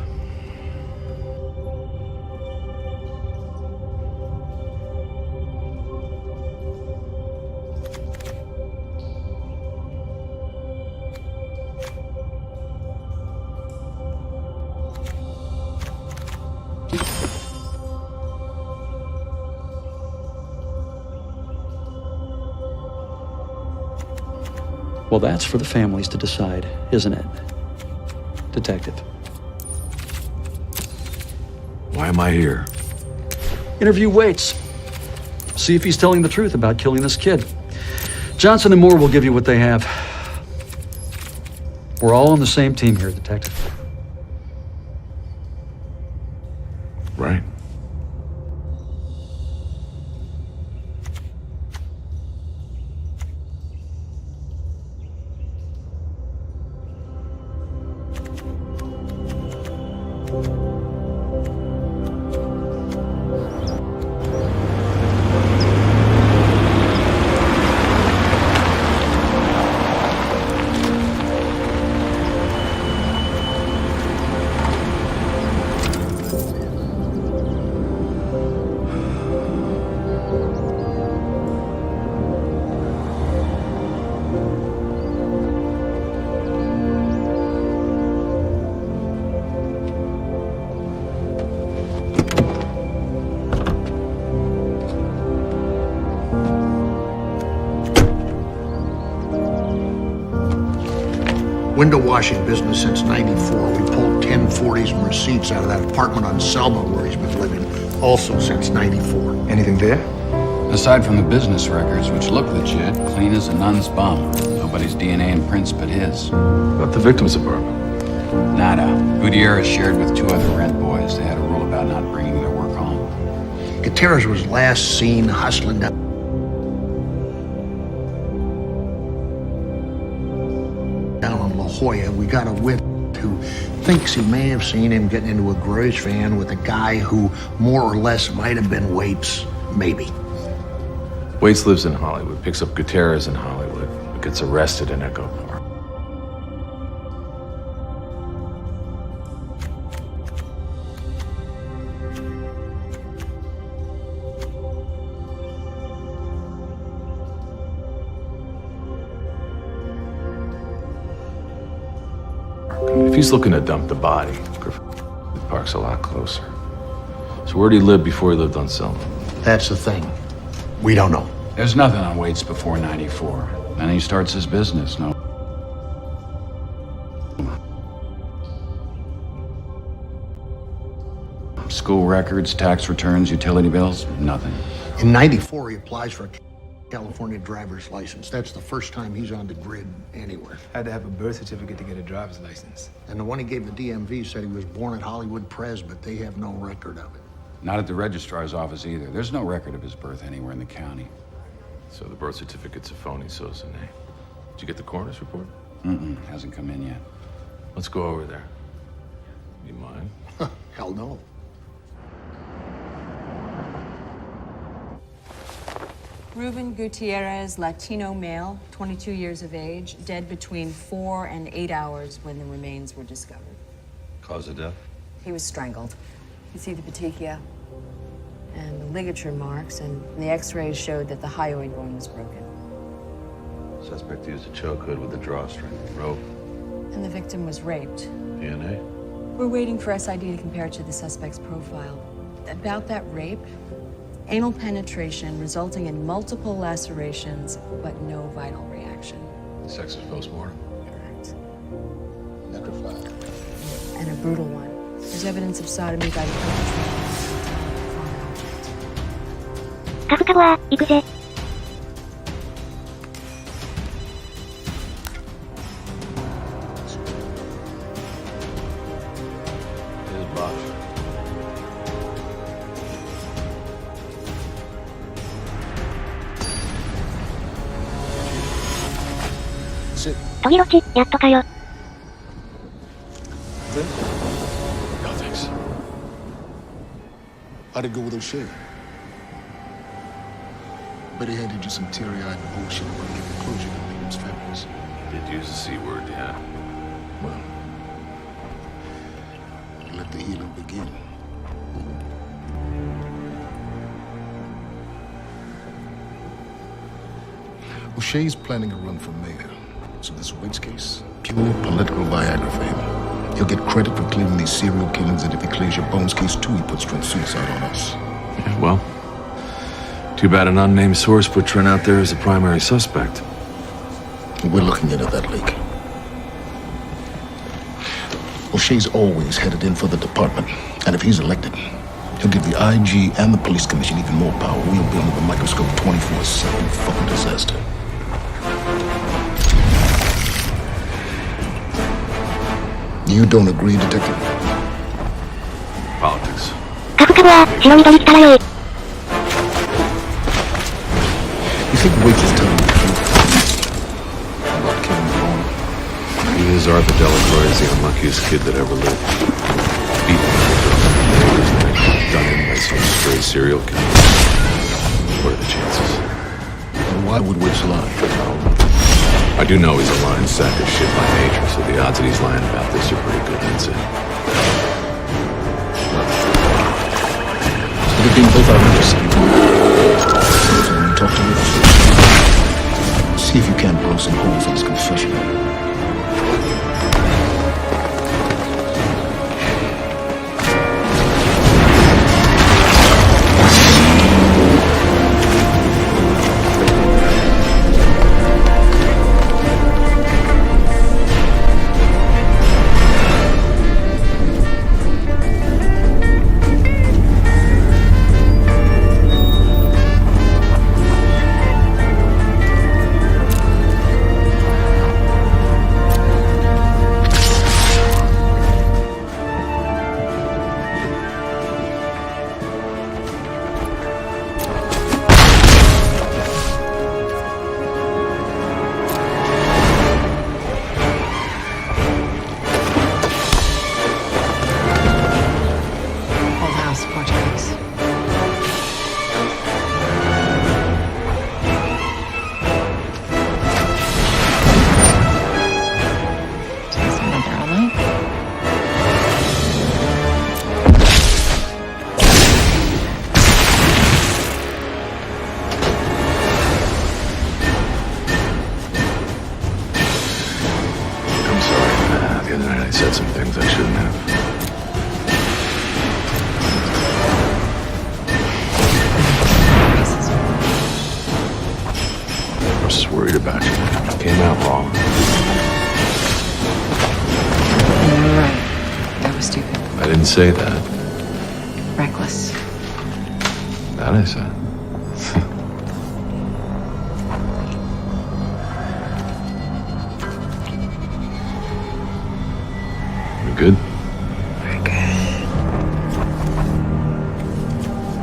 [SPEAKER 19] Well, that's for the families to decide, isn't it, detective?
[SPEAKER 9] Why am I here?
[SPEAKER 19] Interview Waits. See if he's telling the truth about killing this kid. Johnson and Moore will give you what they have. We're all on the same team here, detective.
[SPEAKER 9] Right.
[SPEAKER 10] Window washing business since '94. We pulled 1040s and receipts out of that apartment on Selma where he's been living, also since '94.
[SPEAKER 16] Anything there?
[SPEAKER 1] Aside from the business records, which look legit, clean as a nun's bum. Nobody's DNA and prints but his.
[SPEAKER 9] About the victim's apartment?
[SPEAKER 1] Nada. Gutierrez shared with 2 other rent boys. They had a rule about not bringing their work home.
[SPEAKER 10] Gutierrez was last seen hustling down on La Jolla. We got a witness who thinks he may have seen him getting into a garage van with a guy who more or less might have been Waits, maybe.
[SPEAKER 9] Waits lives in Hollywood, picks up Gutierrez in Hollywood, but gets arrested in Echo Park. If he's looking to dump the body, the park's a lot closer. So where'd he live before he lived on Selma?
[SPEAKER 10] That's the thing. We don't know.
[SPEAKER 1] There's nothing on Waits before '94. Then he starts his business, no? School records, tax returns, utility bills, nothing.
[SPEAKER 10] In '94, he applies for a California driver's license. That's the first time he's on the grid anywhere.
[SPEAKER 16] Had to have a birth certificate to get a driver's license.
[SPEAKER 10] And the one he gave the DMV said he was born at Hollywood Pres, but they have no record of it.
[SPEAKER 1] Not at the registrar's office either. There's no record of his birth anywhere in the county.
[SPEAKER 9] So the birth certificate's a phony, so's the name. Did you get the coroner's report?
[SPEAKER 1] Hasn't come in yet.
[SPEAKER 9] Let's go over there. You mind?
[SPEAKER 10] Hell no.
[SPEAKER 4] Ruben Gutierrez, Latino male, 22 years of age, dead between 4 and 8 hours when the remains were discovered.
[SPEAKER 9] Cause of death?
[SPEAKER 4] He was strangled. You see the petechia and the ligature marks, and the x-rays showed that the hyoid bone was broken.
[SPEAKER 9] Suspect used a choke hood with a drawstring, rope.
[SPEAKER 4] And the victim was raped.
[SPEAKER 9] DNA?
[SPEAKER 4] We're waiting for SID to compare it to the suspect's profile. About that rape, anal penetration resulting in multiple lacerations, but no vital reaction.
[SPEAKER 9] Sex is post-mortem.
[SPEAKER 4] Correct.
[SPEAKER 10] Necrophile.
[SPEAKER 4] And a brutal one. There's evidence of sodomy by the perpetrator.
[SPEAKER 20] カフカボア、行くぜ。トギロチ、やっとかよ。
[SPEAKER 9] No thanks.
[SPEAKER 22] How'd it go with O'Shea? But he handed you some teary-eyed bullshit about giving closure to victims' families.
[SPEAKER 9] Did use the C word, yeah.
[SPEAKER 22] Well, let the healing begin. O'Shea's planning a run for mayor. So this Waits case, pure political Viagra for him. He'll get credit for clearing these serial killings, and if he clears your Bones case too, he puts Trent's suicide on us.
[SPEAKER 9] Yeah, well, too bad an unnamed source put Trent out there as the primary suspect.
[SPEAKER 22] We're looking into that leak. O'Shea's always headed in for the department, and if he's elected, he'll give the IG and the police commission even more power. We'll be under the microscope 24/7. Fucking disaster. You don't agree, Detective?
[SPEAKER 9] Politics.
[SPEAKER 20] カフカボア、白緑来たらよい。
[SPEAKER 22] You think Waits is telling the truth about killing Vaughn?
[SPEAKER 9] He is Arthur Delacroix is the unluckiest kid that ever lived. Beaten done in by some stray serial killer. What are the chances?
[SPEAKER 22] And why would Waits lie?
[SPEAKER 9] I do know he's a lying sack of shit by nature, so the odds that he's lying about this are pretty good, that's it.
[SPEAKER 22] They've been both our members. So when you talk to Waits, see if you can't blow some holes in his confession.
[SPEAKER 9] other night I said some things I shouldn't have. I was just worried about you. It came out wrong.
[SPEAKER 12] You're right. That was stupid.
[SPEAKER 9] I didn't say that.
[SPEAKER 12] Reckless.
[SPEAKER 9] That I said. You good?
[SPEAKER 6] We're good.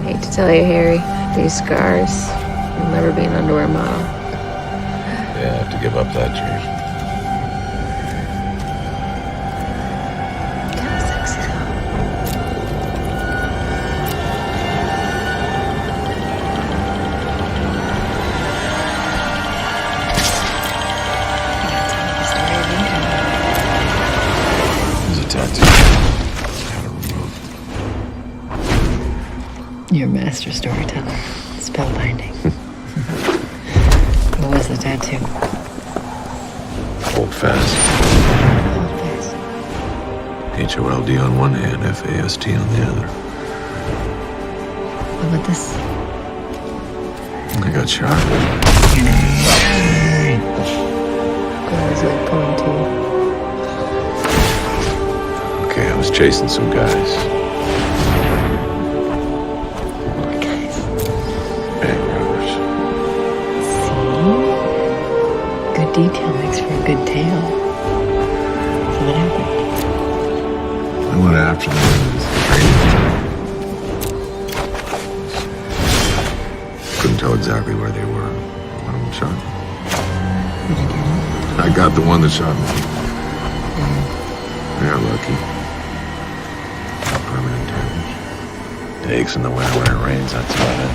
[SPEAKER 6] Hate to tell you, Harry, these scars, you'll never be an underwear model.
[SPEAKER 9] Yeah, I have to give up that dream.
[SPEAKER 6] You're a master storyteller. Spellbinding. What was the tattoo?
[SPEAKER 9] Hold fast. H-O-L-D on one hand, F-A-S-T on the other.
[SPEAKER 6] What about this?
[SPEAKER 9] I got shot.
[SPEAKER 6] Guys like pulling teeth.
[SPEAKER 9] Okay, I was chasing some guys.
[SPEAKER 6] What guys?
[SPEAKER 9] Bank robbers.
[SPEAKER 6] See? Good detail makes for a good tale. So what happened?
[SPEAKER 9] I went after them. Couldn't tell exactly where they were. One of them shot me.
[SPEAKER 6] Did you get him?
[SPEAKER 9] I got the one that shot me. I got lucky. Not permanent damage. It aches in the winter when it rains, that's about it.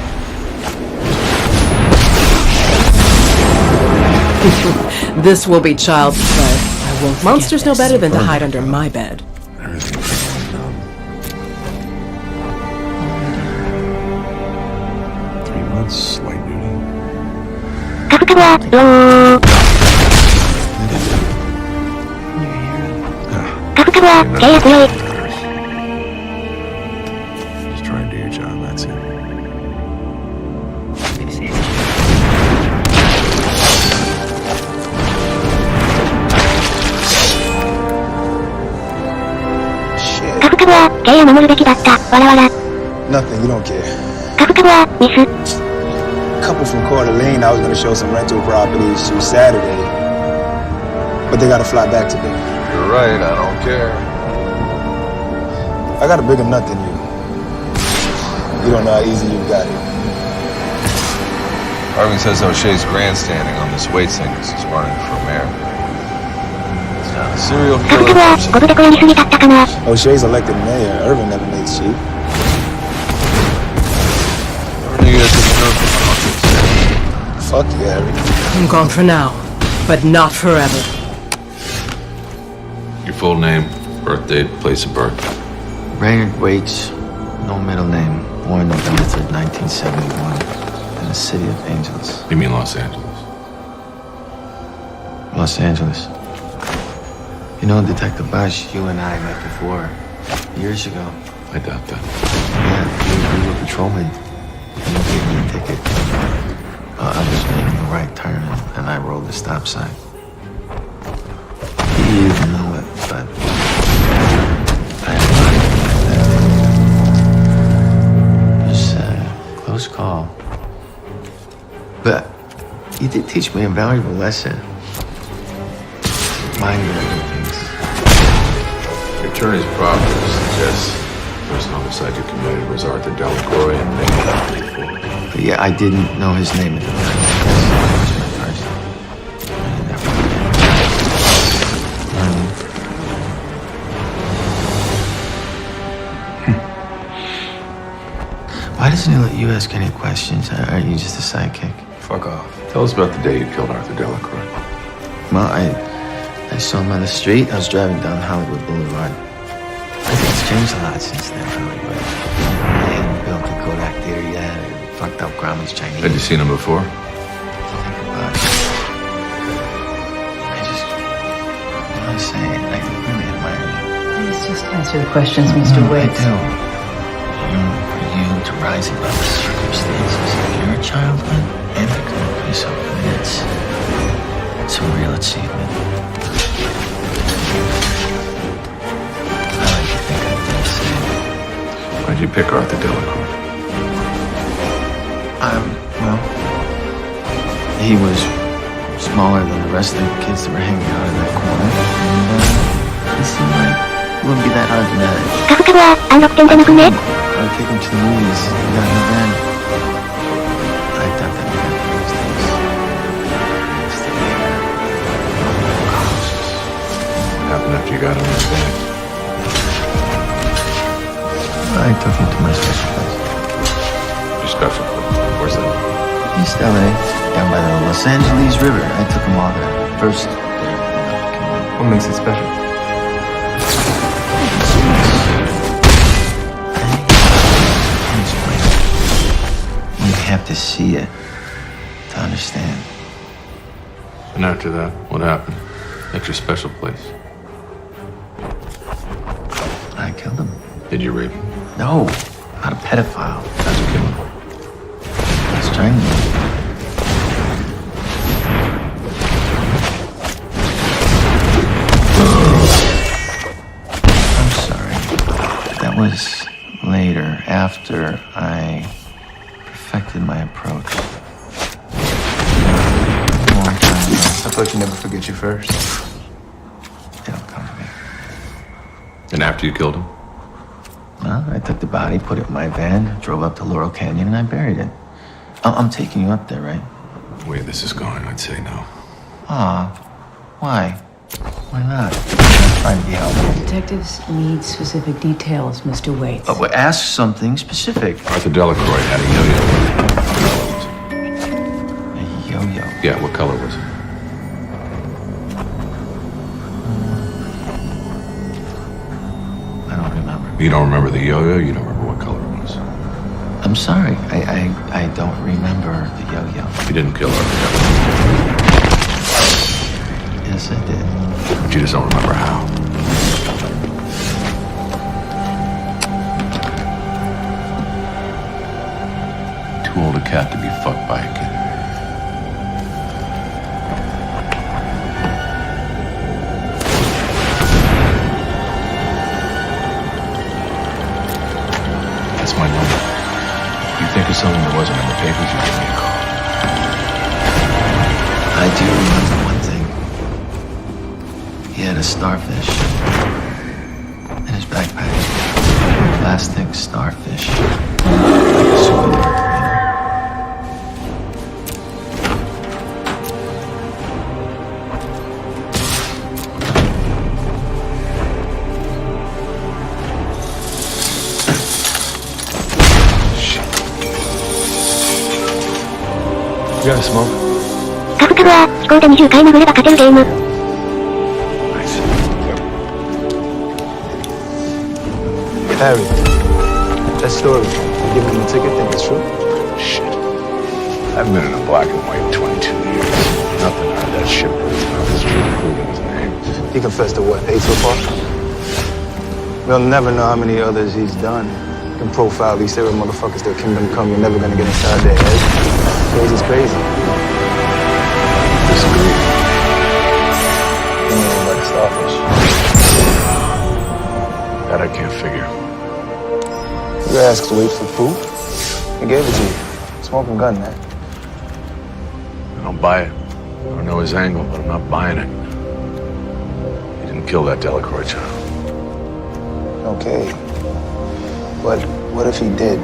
[SPEAKER 11] This will be child's play. I won't. Monsters know better than to hide under my bed.
[SPEAKER 9] Everything's going numb. 3 months, slight duty. Just try and do your job, that's it.
[SPEAKER 16] Nothing, you don't care.
[SPEAKER 20] カフカはミス。
[SPEAKER 16] Couple from Coeur d'Alene, I was gonna show some rental properties to Saturday. But they gotta fly back today.
[SPEAKER 9] You're right, I don't care.
[SPEAKER 16] I got a bigger nut than you. You don't know how easy you got it.
[SPEAKER 9] Harvey says O'Shea's grandstanding on this weight thing because he's running for mayor. He's not a serial
[SPEAKER 20] カフカは
[SPEAKER 9] killer.
[SPEAKER 20] ゴブテコやりすぎだったかな。
[SPEAKER 16] O'Shea's elected mayor. Irvin never made sheep.
[SPEAKER 9] Never knew you had such nerve for politics.
[SPEAKER 16] Fuck you, Harry.
[SPEAKER 11] I'm gone for now, but not forever.
[SPEAKER 9] Your full name, birth date, place of birth.
[SPEAKER 2] Raynard Waits, no middle name. Born November 3rd, 1971, in the city of Angeles.
[SPEAKER 9] You mean Los Angeles?
[SPEAKER 2] Los Angeles. You know, Detective Bosch, you and I met before, years ago.
[SPEAKER 9] I doubt that.
[SPEAKER 2] Yeah, we were patrolmen. You gave me a ticket. I was making a right turn, and I rolled the stop sign. You didn't know it, but I had it was a close call. But you did teach me a valuable lesson. Mind your other things.
[SPEAKER 9] Your attorney's proffer suggests the first homicide you committed was Arthur Delacroix in May 1984.
[SPEAKER 2] But yeah, I didn't know his name at the time. That was my first. I never Why doesn't he let you ask any questions? Aren't you just a sidekick?
[SPEAKER 9] Fuck off. Tell us about the day you killed Arthur Delacroix.
[SPEAKER 2] Well, I saw him on the street. I was driving down Hollywood Boulevard. I think it's changed a lot since then, Hollywood. They hadn't built the Kodak Theater yet, or fucked up Grauman's Chinese.
[SPEAKER 9] Had you seen him before?
[SPEAKER 2] I just want to say, I really fire you.
[SPEAKER 12] Please just answer the questions, Mr. Waits.
[SPEAKER 2] I do. For you to rise above the circumstances of your childhood and become a police officer, it's a real achievement. I like to think I did the same.
[SPEAKER 17] Why'd you pick Arthur Delacroix?
[SPEAKER 2] Well, he was smaller than the rest of the kids that were hanging out in that corner. And, he seemed like it wouldn't be that hard to manage.
[SPEAKER 20] カフカは暗録点じゃなくね
[SPEAKER 2] I'd take him to the movies. We got him then. I thought that would happen these days. Still there.
[SPEAKER 17] What happened after you got him in the van?
[SPEAKER 2] I took him to my special place.
[SPEAKER 17] Your special place? Where's that?
[SPEAKER 2] East LA, down by the Los Angeles River. I took them all there. First,
[SPEAKER 16] What makes it special?
[SPEAKER 2] You have to see it to understand.
[SPEAKER 17] And after that, what happened? At your special place?
[SPEAKER 2] I killed him.
[SPEAKER 17] Did you rape him?
[SPEAKER 2] No, not a pedophile.
[SPEAKER 17] How'd you kill him?
[SPEAKER 2] I strangled him. I'm sorry. That was later, after I perfected my approach. A long time ago.
[SPEAKER 16] I thought you never forget your first.
[SPEAKER 2] They don't come to me.
[SPEAKER 17] And after you killed him?
[SPEAKER 2] Well, I took the body, put it in my van, drove up to Laurel Canyon, and I buried it. I'm taking you up there, right?
[SPEAKER 17] The way this is going, I'd say no.
[SPEAKER 2] Why? Why not? I'm trying to be helpful.
[SPEAKER 12] Detectives need specific details, Mr. Waits.
[SPEAKER 2] But well, ask something specific.
[SPEAKER 17] Arthur Delacroix had a yo-yo.
[SPEAKER 2] A yo-yo?
[SPEAKER 17] Yeah, what color was it?
[SPEAKER 2] I don't remember.
[SPEAKER 17] You don't remember the yo-yo? You don't remember what color it was?
[SPEAKER 2] I'm sorry. I don't remember the yo-yo.
[SPEAKER 17] You didn't kill Arthur Delacroix.
[SPEAKER 2] Yes, I did.
[SPEAKER 17] But you just don't remember how. Too old a cat to be fucked by a kid. That's my number. If you think of something that wasn't in the papers, you give me a call.
[SPEAKER 2] I do remember one thing. He had a starfish in his backpack. A plastic starfish. Like a souvenir, you know?
[SPEAKER 16] You got a smoke?
[SPEAKER 20] カフカは飛行で20回殴れば勝てるゲーム
[SPEAKER 16] Harry, that story, you giving him a ticket, think it's true?
[SPEAKER 17] Shit. I've been in a black and white 22 years. Nothing out of that shit was true, including his name.
[SPEAKER 16] He confessed to what, 8 so far? We'll never know how many others he's done. You can profile these serial motherfuckers till kingdom come, you're never gonna get inside their head. Crazy's crazy.
[SPEAKER 17] Disagree.
[SPEAKER 16] You know about the starfish.
[SPEAKER 17] That I can't figure.
[SPEAKER 16] You asked Wade for proof. He gave it to you. Smoking gun, man.
[SPEAKER 17] I don't buy it. I don't know his angle, but I'm not buying it. He didn't kill that Delacroix child.
[SPEAKER 16] Okay. But what if he did?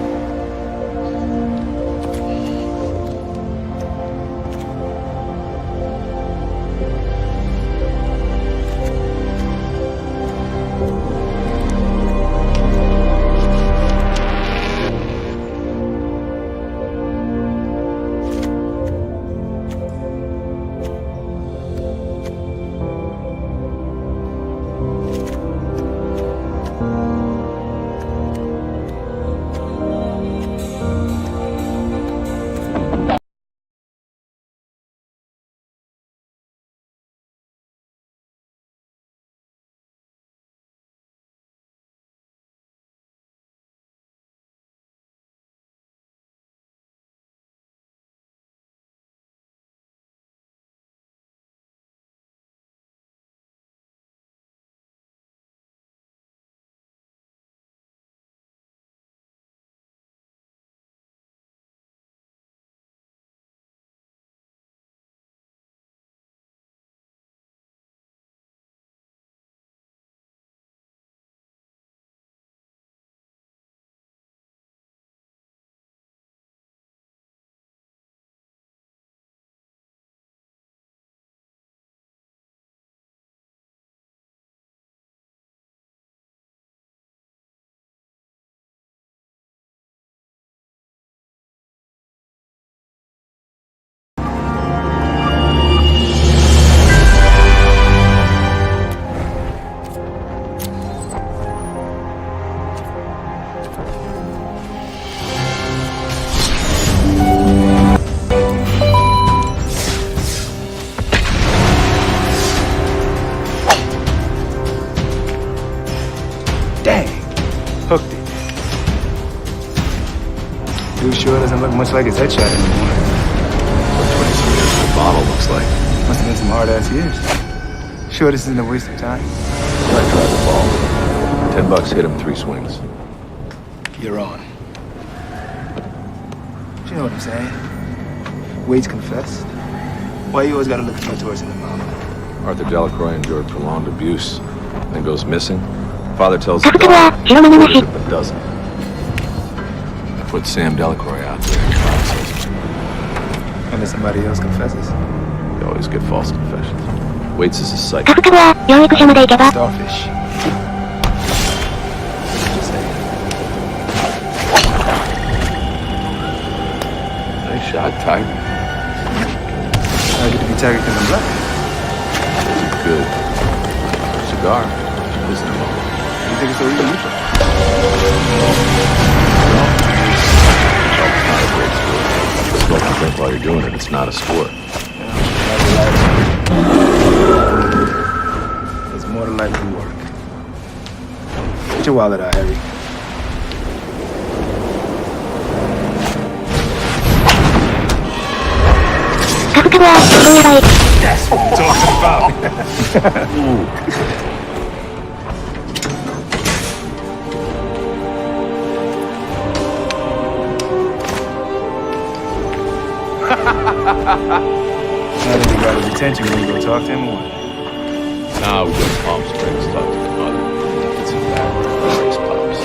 [SPEAKER 16] sure doesn't look much like his headshot anymore.
[SPEAKER 9] That's what his bottle looks like.
[SPEAKER 16] Must have been some hard-ass years. Sure this isn't a waste of time?
[SPEAKER 9] I tried the ball. $10 hit him 3 swings.
[SPEAKER 16] You're on. You know what I'm saying? Wade's confessed. Why you always gotta look at my toys in the mouth?
[SPEAKER 9] Arthur Delacroix endured prolonged abuse, then goes missing. Father tells
[SPEAKER 20] the
[SPEAKER 9] the
[SPEAKER 20] dog,
[SPEAKER 9] orders it, but doesn't. Put Sam Delacroix out there in the process.
[SPEAKER 16] And then somebody else confesses.
[SPEAKER 9] You always get false confessions. Waits as a psych.
[SPEAKER 20] カフカは養育所まで行けば
[SPEAKER 16] Starfish.
[SPEAKER 9] Nice shot, Tiger.
[SPEAKER 16] I get to be Tiger because I'm black.
[SPEAKER 9] Good. Cigar. Isn't it?
[SPEAKER 16] You think it's so easy?
[SPEAKER 9] Smoke and drink while you're doing it. It's not a sport.
[SPEAKER 16] There's more to life than work. Get your wallet out, Harry. That's what I'm talking about. Now that he got his attention, we're gonna go talk to him or what?
[SPEAKER 9] Nah, we go to Palm Springs, talk to the mother. Get some back, race pops.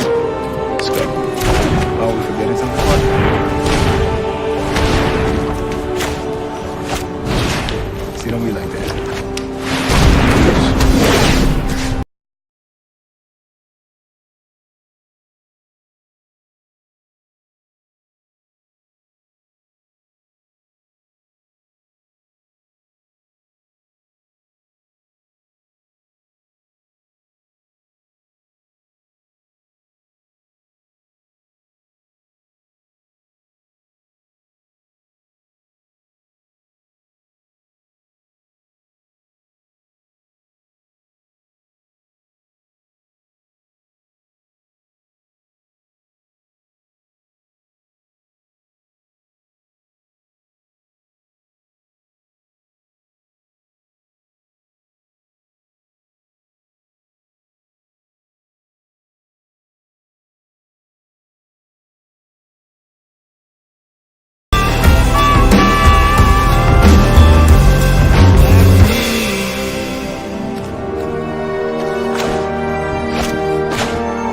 [SPEAKER 9] Let's go.
[SPEAKER 16] Oh, we forgetting something? See, don't be like that.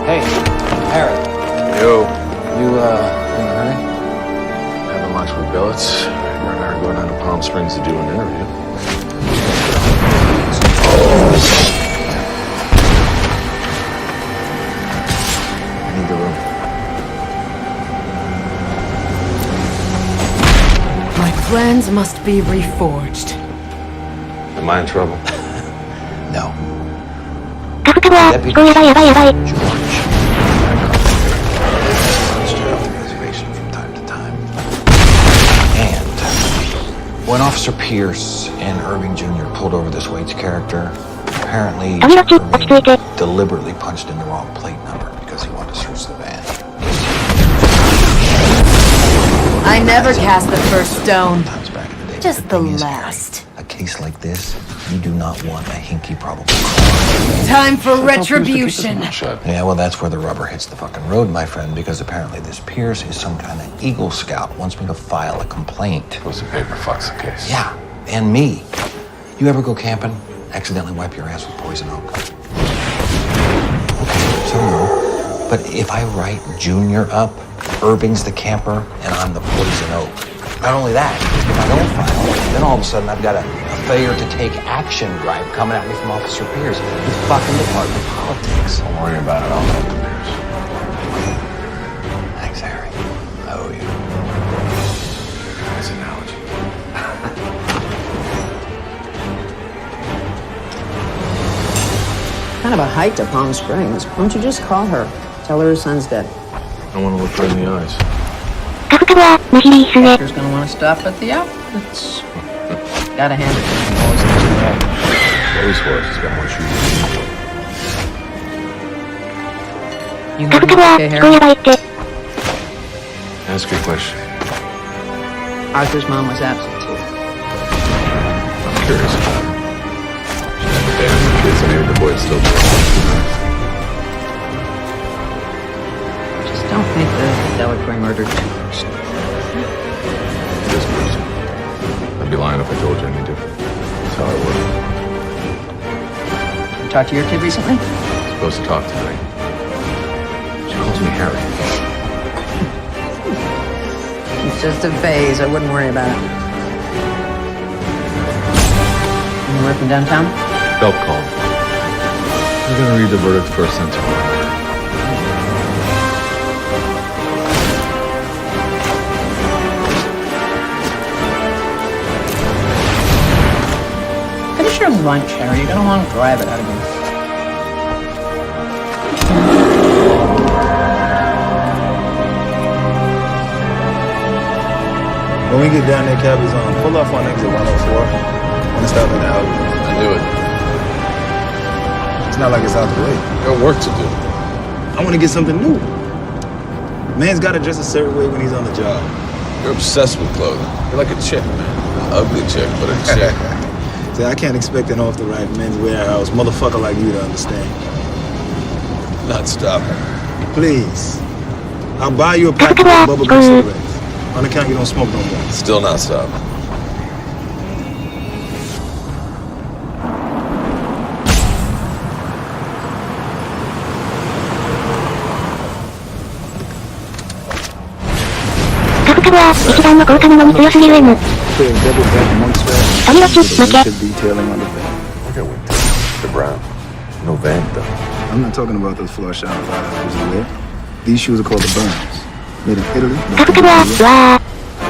[SPEAKER 2] Hey, Harry.
[SPEAKER 9] Yo.
[SPEAKER 2] You, in a hurry?
[SPEAKER 9] Having lunch with billets. You're and I are going down to Palm Springs to do an interview.
[SPEAKER 2] I need the room.
[SPEAKER 6] My plans must be reforged.
[SPEAKER 9] Am I in trouble?
[SPEAKER 2] No.
[SPEAKER 20] カフカは思考やばいやばいやばい
[SPEAKER 2] When Officer Pierce and Irving Jr. pulled over this Waits character, apparently
[SPEAKER 20] 髪の毛落ち着いて
[SPEAKER 2] deliberately punched in the wrong plate number because he wanted to search the van.
[SPEAKER 6] I never cast the first stone. Just the last.
[SPEAKER 2] A case like this, you do not want a hinky probable.
[SPEAKER 6] Time for retribution.
[SPEAKER 2] Yeah, well, that's where the rubber hits the fucking road, my friend, because apparently this Pierce is some kind of Eagle Scout, wants me to file a complaint.
[SPEAKER 9] What's the paper fucks the case?
[SPEAKER 2] Yeah, and me. You ever go camping, accidentally wipe your ass with poison oak? Okay, so no. But if I write Junior up, Irving's the camper, and I'm the poison oak. Not only that, if I don't file, then all of a sudden I've got a failure to take action gripe coming at me from Officer Pierce with fucking department politics.
[SPEAKER 9] Don't worry about it, I'll help the Pierce.
[SPEAKER 2] Thanks, Harry. I owe you.
[SPEAKER 9] Nice analogy.
[SPEAKER 13] Kind of a hike to Palm Springs. Why don't you just call her? Tell her son's dead.
[SPEAKER 9] I want to look her in the eyes.
[SPEAKER 20] カフカは無理ですね
[SPEAKER 13] Doctor's gonna want to stop at the outfits. Gotta hand it to him.
[SPEAKER 9] Those horses got more shoes than
[SPEAKER 13] You
[SPEAKER 20] カフカは思考やばいって
[SPEAKER 9] Yeah,
[SPEAKER 17] Ask your question.
[SPEAKER 13] Arthur's mom was absent too.
[SPEAKER 17] I'm curious about her. She had the band, the kids, and maybe the boy is still there.
[SPEAKER 13] Just don't make the Delacroix murder too personal.
[SPEAKER 17] It is personal. I'd be lying if I told you any different. That's how I work.
[SPEAKER 13] You talked to your kid recently?
[SPEAKER 17] Supposed to talk tonight. She calls me Harry.
[SPEAKER 13] It's just a phase. I wouldn't worry about it. You working downtown?
[SPEAKER 17] Belt call. We're gonna read the verdict first then tomorrow.
[SPEAKER 13] Finish your lunch, Harry. You're gonna want to drive it out of me.
[SPEAKER 16] When we get down there, Cabby's on. Pull off on exit 104. Wanna stop in the alley?
[SPEAKER 17] I knew it.
[SPEAKER 16] It's not like it's out the way.
[SPEAKER 17] Got work to do.
[SPEAKER 16] I wanna get something new. Man's gotta dress a certain way when he's on the job.
[SPEAKER 17] You're obsessed with clothing. You're like a chick, man. An ugly chick, but a chick.
[SPEAKER 16] See, I can't expect an off-the-rack men's warehouse motherfucker like you to understand.
[SPEAKER 17] Not stopping.
[SPEAKER 16] Please. I'll buy you a pack of bubblegum cigarettes. On account you don't smoke no more.
[SPEAKER 17] Still not stopping.
[SPEAKER 16] I'm not talking about those floor shop $5 a wear. These shoes are called the Burns. Made in Italy.
[SPEAKER 17] Let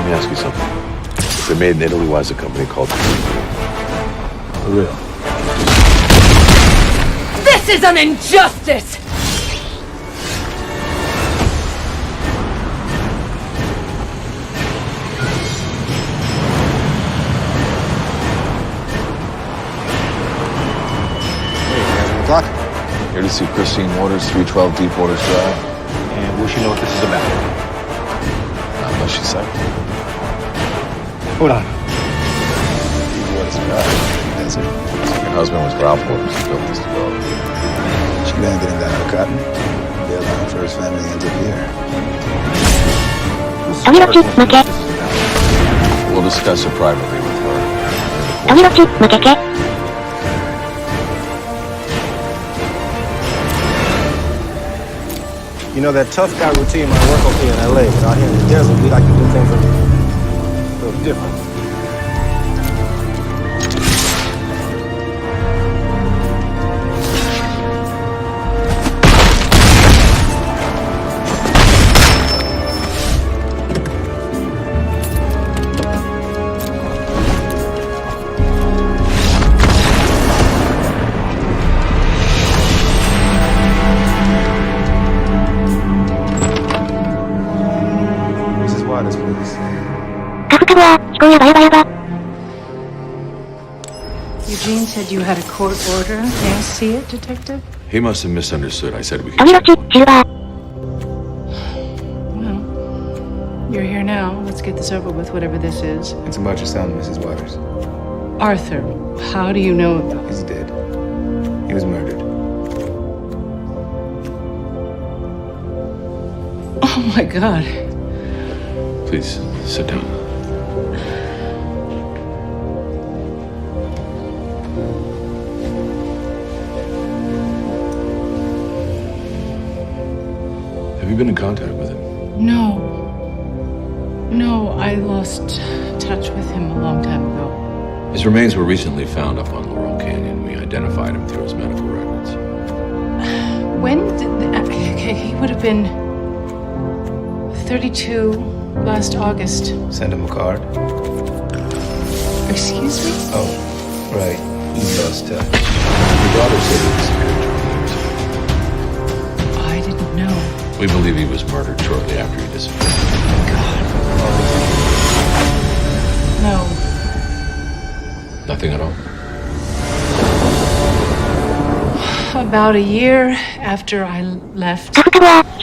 [SPEAKER 17] me ask you something. If they're made in Italy, why is the company called For real?
[SPEAKER 14] This is an injustice!
[SPEAKER 17] Clock. Here to see Christine Waters, 312 Deepwaters Drive.
[SPEAKER 18] And will she know what this is about?
[SPEAKER 17] Not unless she said.
[SPEAKER 18] Hold on.
[SPEAKER 17] Deepwaters Drive. That's it. Her husband was Ralph Waters who built this development.
[SPEAKER 16] She began getting down out of cotton. The airline for his family ends up here.
[SPEAKER 17] We'll discuss it privately with her.
[SPEAKER 18] You know, that tough guy routine might work okay in LA, but out here in the desert, we like to do things a little different.
[SPEAKER 5] Eugene said you had a court order. May I see it, Detective?
[SPEAKER 17] He must have misunderstood. I said we could.
[SPEAKER 5] Well, you're here now. Let's get this over with, whatever this is.
[SPEAKER 16] It's about your son, Mrs. Waters.
[SPEAKER 5] Arthur, how do you know about
[SPEAKER 16] He's dead. He was murdered.
[SPEAKER 5] Oh my God.
[SPEAKER 17] Please, sit down. Have you been in contact with him?
[SPEAKER 5] No. No, I lost touch with him a long time ago.
[SPEAKER 17] His remains were recently found up on Laurel Canyon. We identified him through his medical records.
[SPEAKER 5] When did okay, he would have been 32 last August.
[SPEAKER 16] Send him a card.
[SPEAKER 5] Excuse me?
[SPEAKER 16] Oh, right. He lost touch.
[SPEAKER 17] Your daughter said he disappeared 20 years ago.
[SPEAKER 5] I didn't know.
[SPEAKER 17] We believe he was murdered shortly after he disappeared.
[SPEAKER 5] No.
[SPEAKER 17] Nothing at all?
[SPEAKER 5] About a year after I left.
[SPEAKER 20] I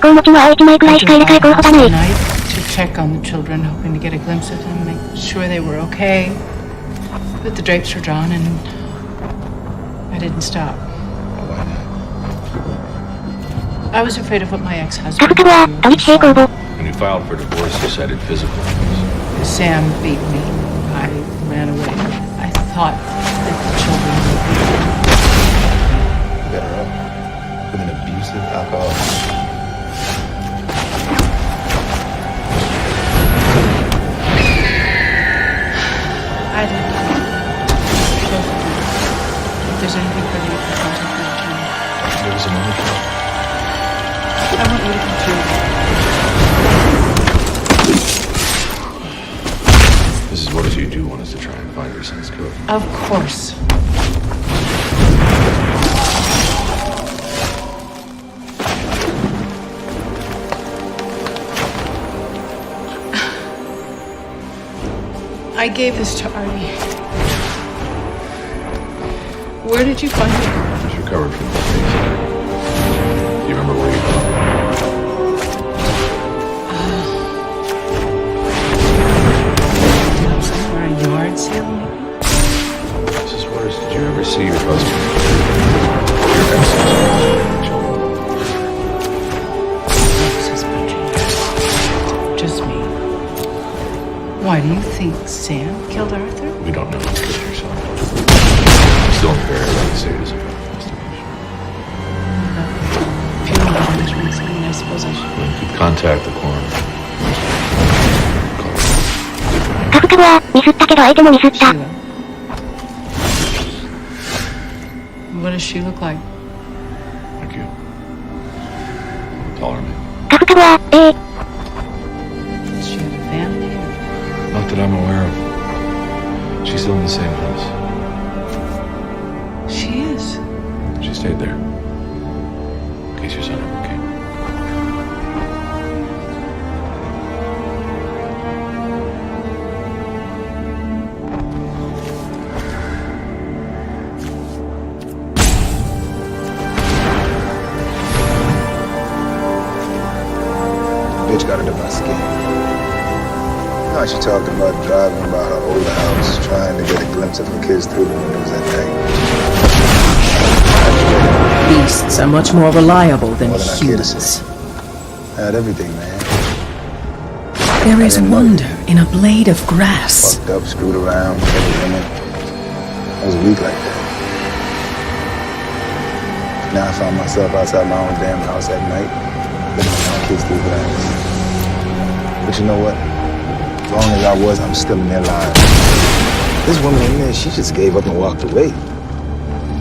[SPEAKER 20] drove last night to
[SPEAKER 5] check on the children, hoping to get a glimpse of them, make sure they were okay. But the drapes were drawn and I didn't stop.
[SPEAKER 16] Why not?
[SPEAKER 5] I was afraid of what my ex-husband would do.
[SPEAKER 17] When you filed for divorce, you cited physical abuse.
[SPEAKER 5] Sam beat me. I ran away. I thought that the children would be
[SPEAKER 16] Better off with an abusive alcoholic.
[SPEAKER 5] I didn't know. Both of you. If there's anything further you can contact me, attorney.
[SPEAKER 16] There was another job.
[SPEAKER 5] I want you to come through.
[SPEAKER 17] This is what you do want us to try and find your son's killer.
[SPEAKER 5] Of course. I gave this to Artie. Where did you find it?
[SPEAKER 17] Just recovered from the things. Do you remember where you got
[SPEAKER 5] it? Somewhere a yard sale, maybe?
[SPEAKER 17] Mrs. Waters, did you ever see your husband? Your ex-husband?
[SPEAKER 5] Just me. Why, do you think Sam killed Arthur?
[SPEAKER 17] We don't know who killed your son. Still in the very early stages of investigation.
[SPEAKER 5] Funeral arrangements, I mean, I suppose I should.
[SPEAKER 17] You could contact the coroner.
[SPEAKER 20] カフカはミスったけど相手もミスった。
[SPEAKER 5] What does she look like?
[SPEAKER 17] Like you. Taller than me.
[SPEAKER 20] カフカは
[SPEAKER 5] Does she have a family?
[SPEAKER 17] Not that I'm aware of. She's still in the same house.
[SPEAKER 5] She is.
[SPEAKER 17] She stayed there. In case your son ever came.
[SPEAKER 16] Bitch got under my skin. Now she talked about driving by her old house, trying to get a glimpse of her kids through the windows at night.
[SPEAKER 3] Beasts are much more reliable than
[SPEAKER 16] More than I care to
[SPEAKER 3] humans.
[SPEAKER 16] say. I had everything, man.
[SPEAKER 3] There is wonder in a blade of grass.
[SPEAKER 16] Fucked up, screwed around, every woman. I was weak like that. Now I found myself outside my own damn house at night, looking at my kids through glass. But you know what? As long as I was, I'm still in their lives. This woman in there, she just gave up and walked away.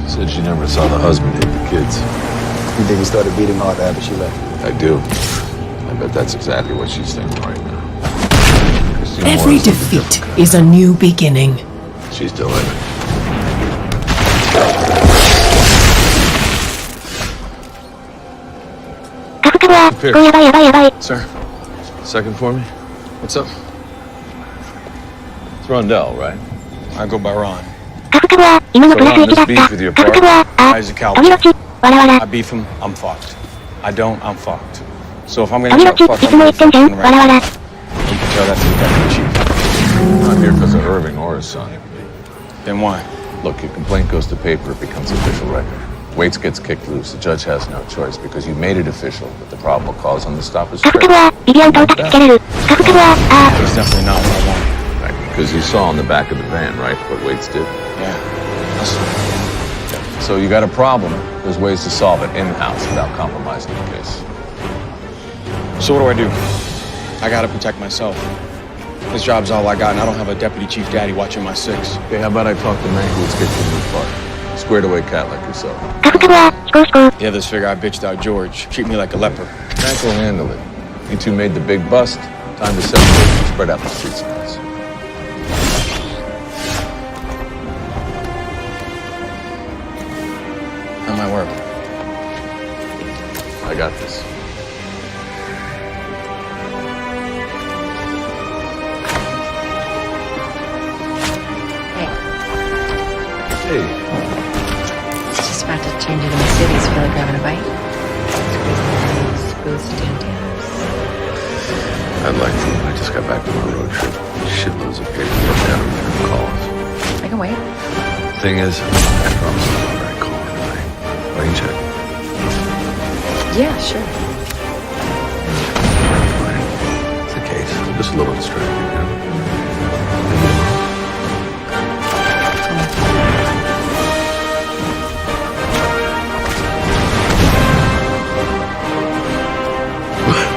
[SPEAKER 17] Said she never saw the husband hit the kids.
[SPEAKER 16] You think he started beating hard after she left?
[SPEAKER 17] I do. I bet that's exactly what she's thinking right now.
[SPEAKER 3] Every defeat is a new beginning.
[SPEAKER 17] She's delighted. Sir, second for me?
[SPEAKER 18] What's up?
[SPEAKER 17] It's Rondell, right?
[SPEAKER 18] I go by Ron.
[SPEAKER 20] カフカは今の暮らし行きだった。カフカは、飛びろち、わらわら。
[SPEAKER 18] I beef him, I'm fucked. I don't, I'm fucked. So if I'm gonna
[SPEAKER 20] 飛びろ
[SPEAKER 18] get
[SPEAKER 20] ち、
[SPEAKER 18] fucked,
[SPEAKER 20] いつも言ってんじゃん、わらわら。
[SPEAKER 18] you can tell that to the deputy chief.
[SPEAKER 17] Not here because of Irving or his son.
[SPEAKER 18] Then why?
[SPEAKER 17] Look, your complaint goes to paper, it becomes official record. Waits gets kicked loose. The judge has no choice because you made it official that the probable cause on the stop is
[SPEAKER 20] カフカはビビアンとを焚きつけれる。カフカは、
[SPEAKER 18] It's definitely not what I want.
[SPEAKER 17] Because you saw on the back of the van, right, what Waits did?
[SPEAKER 18] Yeah.
[SPEAKER 17] So you got a problem. There's ways to solve it in-house without compromising the case.
[SPEAKER 18] So what do? I gotta protect myself. This job's all I got, and I don't have a deputy chief daddy watching my six.
[SPEAKER 17] Okay, how about I talk to Mankiewicz, get you a new part? Squared away cat like yourself.
[SPEAKER 20] カフカは、飛行飛行。
[SPEAKER 18] The others figure I bitched out George. Treat me like a leper.
[SPEAKER 17] Mank will handle it. You two made the big bust. Time to separate and spread out the street signs.
[SPEAKER 18] How might work.
[SPEAKER 17] I got this. Hey.
[SPEAKER 6] Just about to change it in the cities. Feel like grabbing a bite? Squeeze the legs, boost
[SPEAKER 9] I'd like to. I just got back from a road trip. Shitloads of paperwork down there. Call us.
[SPEAKER 12] I can wait.
[SPEAKER 9] Thing is, I promised my mother I'd call her tonight. Why don't you check?
[SPEAKER 12] Yeah, sure.
[SPEAKER 9] Fine. It's the case. I'm just a little distracted, you know?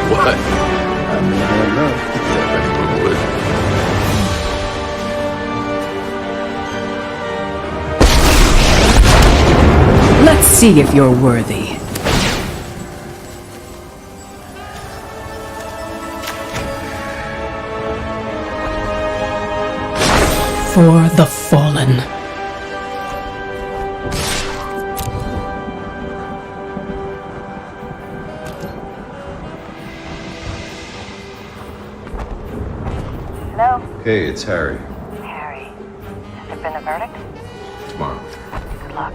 [SPEAKER 9] What?
[SPEAKER 16] I mean, I don't know.
[SPEAKER 9] Anyone would.
[SPEAKER 3] Let's see if you're worthy. For the fallen.
[SPEAKER 7] Hello?
[SPEAKER 9] Hey, it's Harry.
[SPEAKER 7] Harry. Has there been a verdict?
[SPEAKER 9] Tomorrow.
[SPEAKER 7] Good luck.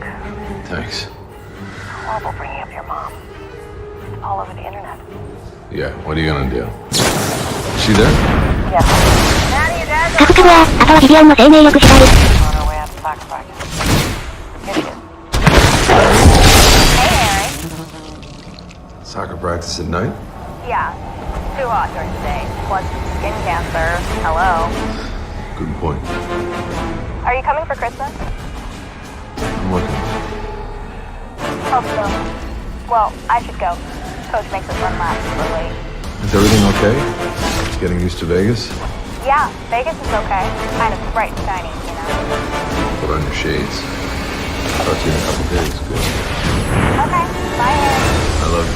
[SPEAKER 9] Thanks.
[SPEAKER 7] Horrible bringing up your mom. It's all over the internet.
[SPEAKER 9] Yeah, what are you gonna do? She there?
[SPEAKER 7] Yeah. Daddy, your dad's
[SPEAKER 20] カフカは、あとはビビアンの生命力次第。
[SPEAKER 7] on our way out to soccer practice. Here she is. Hey, Harry.
[SPEAKER 9] Soccer practice at night?
[SPEAKER 7] Yeah. Too hot during the day. Plus skin cancer. Hello.
[SPEAKER 9] Good point.
[SPEAKER 7] Are you coming for Christmas?
[SPEAKER 9] I'm looking.
[SPEAKER 7] Hope so. Well, I should go. Coach makes us run laps super late.
[SPEAKER 9] Is everything okay? Getting used to Vegas?
[SPEAKER 7] Yeah, Vegas is okay. Kind of bright and shiny, you know.
[SPEAKER 9] Put on your shades. Talk to you in a couple days. Good.
[SPEAKER 7] Okay. Bye, Harry.
[SPEAKER 9] I love you.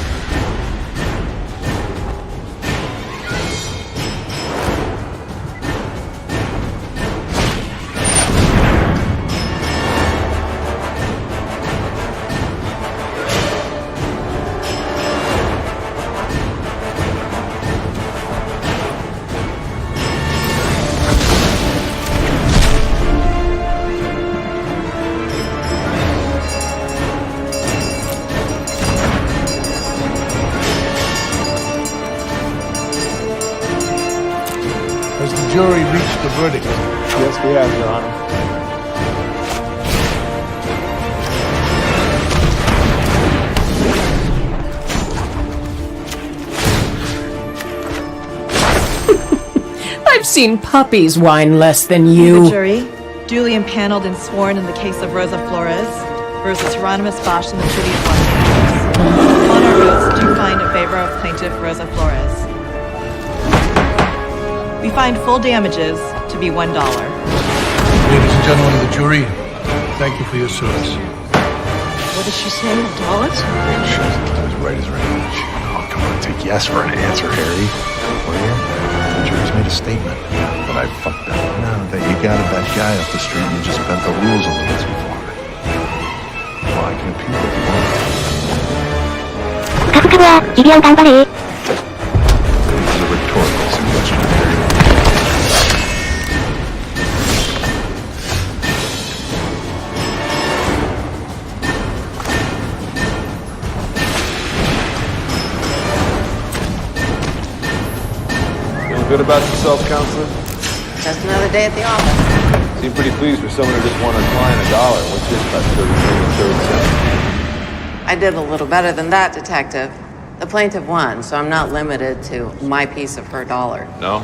[SPEAKER 10] Has the jury reached the verdict?
[SPEAKER 18] Yes, we have, Your Honor.
[SPEAKER 3] I've seen puppies whine less than
[SPEAKER 11] The
[SPEAKER 3] you.
[SPEAKER 11] jury, duly impaneled and sworn in the case of Rosa Flores versus Hieronymus Bosch in the City of Los Angeles. On our oaths, do find in favor of plaintiff Rosa Flores. We find full damages to be $1.
[SPEAKER 10] Ladies and gentlemen of the jury, thank you for your service.
[SPEAKER 6] What did she say? $1?
[SPEAKER 9] Shit, I was right as rain.
[SPEAKER 22] Oh, come on, take yes for an answer, Harry. Well, yeah, the jury's made a statement.
[SPEAKER 9] But I fucked up.
[SPEAKER 22] No, that you got that guy up the street and you just bent the rules a little too far. Well, I can appeal if you want.
[SPEAKER 20] カフカは、ビビアン頑張れ。
[SPEAKER 22] This is a rhetorical suggestion, Harry.
[SPEAKER 18] Feeling good about yourself, counselor?
[SPEAKER 13] Just another day at the office.
[SPEAKER 18] Seem pretty pleased for someone who just won a client $1. What's this about 33 1/3
[SPEAKER 13] I did a little better than that, detective. The plaintiff won, so I'm not limited to my piece of her dollar.
[SPEAKER 18] No?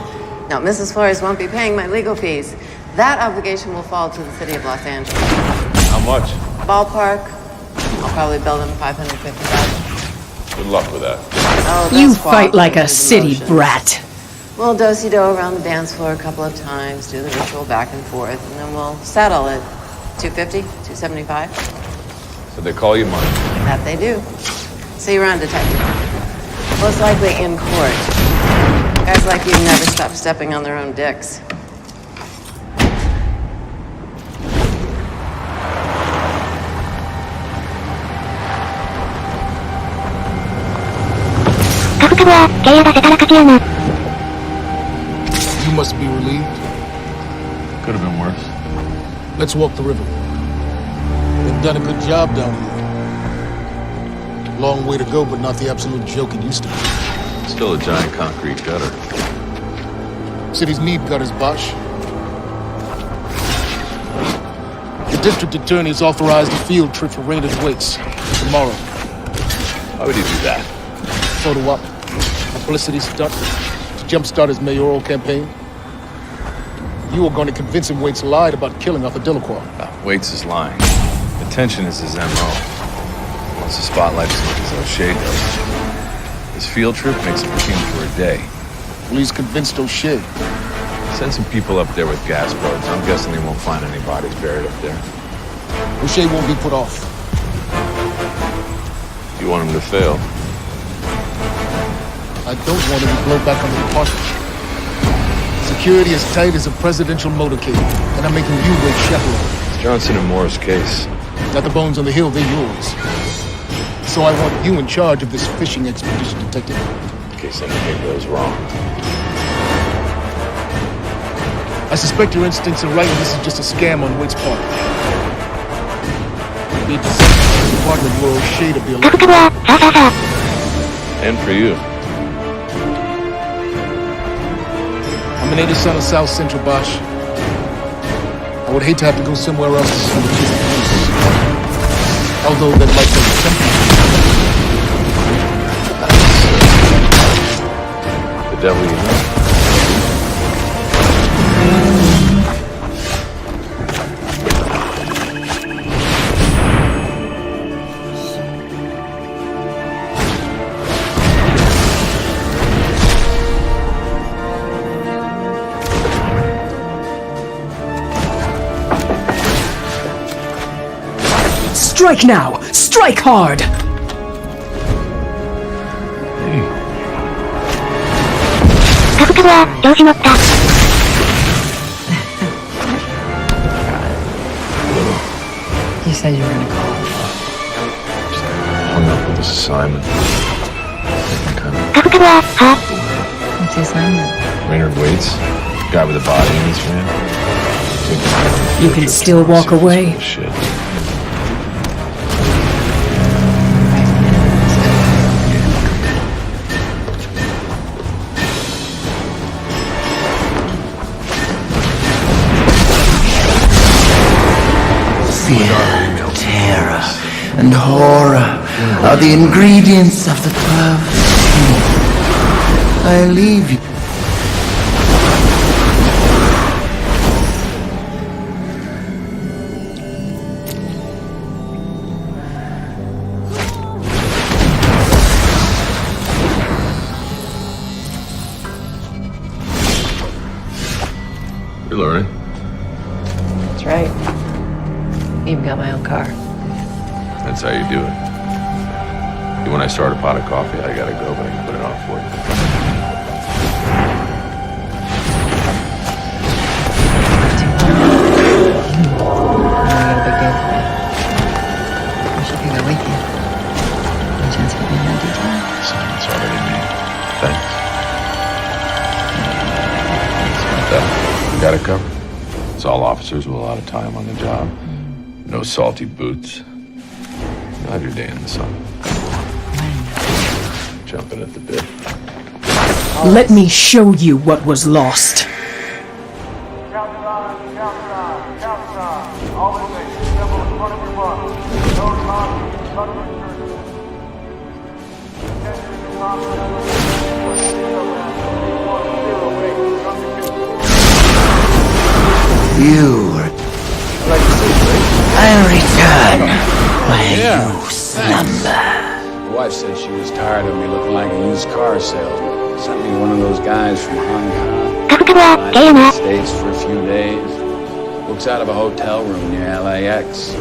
[SPEAKER 13] No, Mrs. Flores won't be paying my legal fees. That obligation will fall to the City of Los Angeles.
[SPEAKER 18] How much?
[SPEAKER 13] Ballpark, I'll probably bill them $550,000.
[SPEAKER 18] Good luck with that.
[SPEAKER 13] Oh,
[SPEAKER 3] You
[SPEAKER 13] those
[SPEAKER 3] fight like a
[SPEAKER 13] qualifications
[SPEAKER 3] city
[SPEAKER 13] and
[SPEAKER 3] brat.
[SPEAKER 13] We'll do-si-do around the dance floor a couple of times, do the ritual back and forth, and then we'll settle at $250, $275.
[SPEAKER 18] So they call you money.
[SPEAKER 13] That they do. See you around, detective. Most likely in court. Guys like you never stop stepping on their own dicks.
[SPEAKER 10] You must be relieved.
[SPEAKER 9] Could have been worse.
[SPEAKER 10] Let's walk the river. They've done a good job down here. Long way to go, but not the absolute joke it used to be.
[SPEAKER 9] Still a giant concrete gutter.
[SPEAKER 22] Cities need gutters, Bosch. The district attorney has authorized a field trip for Rainer's Waits tomorrow.
[SPEAKER 17] Why would he do that?
[SPEAKER 22] Photo op, publicity stunt to jumpstart his mayoral campaign. You are going to convince him Waits lied about killing Arthur Delacroix.
[SPEAKER 17] Waits is lying. Attention is his MO. Wants the spotlight as much as O'Shea does. His field trip makes him king for a day.
[SPEAKER 22] Well, he's convinced O'Shea.
[SPEAKER 17] Send some people up there with gas boats. I'm guessing they won't find any bodies buried up there.
[SPEAKER 22] O'Shea won't be put off.
[SPEAKER 17] You want him to fail?
[SPEAKER 22] I don't want him to blow back under the party. Security as tight as a presidential motorcade, and I'm making you wait chaperone.
[SPEAKER 17] It's Johnson and Moore's case.
[SPEAKER 22] Not the bones on the hill, they're yours. So I want you in charge of this fishing expedition, Detective.
[SPEAKER 17] In case anything goes wrong.
[SPEAKER 22] I suspect your instincts are right and this is just a scam on Waits' part. You need to set the department where O'Shea to be alive.
[SPEAKER 17] And for you.
[SPEAKER 22] I'm an native son of South Central, Bosch. I would hate to have to go somewhere else under his police. Although that might be
[SPEAKER 17] tempting. The devil you know.
[SPEAKER 3] Strike now! Strike hard!
[SPEAKER 6] You said you were gonna call.
[SPEAKER 17] Hung up with this assignment.
[SPEAKER 6] What's the assignment?
[SPEAKER 17] Raynard Waits, guy with a body in his van.
[SPEAKER 3] You can still walk away.
[SPEAKER 17] Shit.
[SPEAKER 2] Fear, terror, and horror are the ingredients of the perfect meal. I leave you.
[SPEAKER 17] You're learning.
[SPEAKER 6] That's right. Even got my own car.
[SPEAKER 17] That's how you do it. When I start a pot of coffee, I gotta go, but I can put it off for you. Assignment's already made. Thanks. We got it covered. It's all officers with a lot of time on the job. No salty boots. You'll have your day in the sun. Jumping at the bit.
[SPEAKER 3] Let me show you what was lost.
[SPEAKER 2] You I return where you slumber.
[SPEAKER 1] My wife said she was tired of me looking like a used car salesman. Sent me one of those guys from Hong Kong. In the States for a few days. Looks out of a hotel room near LAX.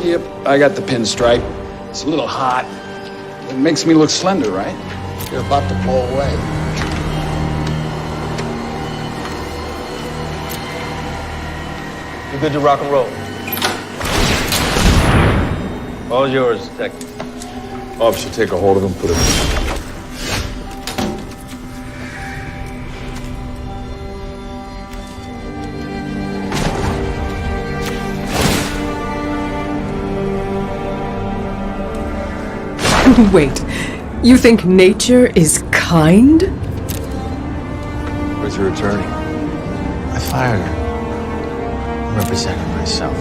[SPEAKER 1] Yep, I got the pinstripe. It's a little hot. It makes me look slender, right?
[SPEAKER 10] You're about to blow away.
[SPEAKER 8] You're good to rock and roll. All yours, Detective.
[SPEAKER 17] Officer, take a hold of him, put him in.
[SPEAKER 3] Wait, you think nature is kind?
[SPEAKER 17] Where's your attorney?
[SPEAKER 2] fired her. I'm representing myself.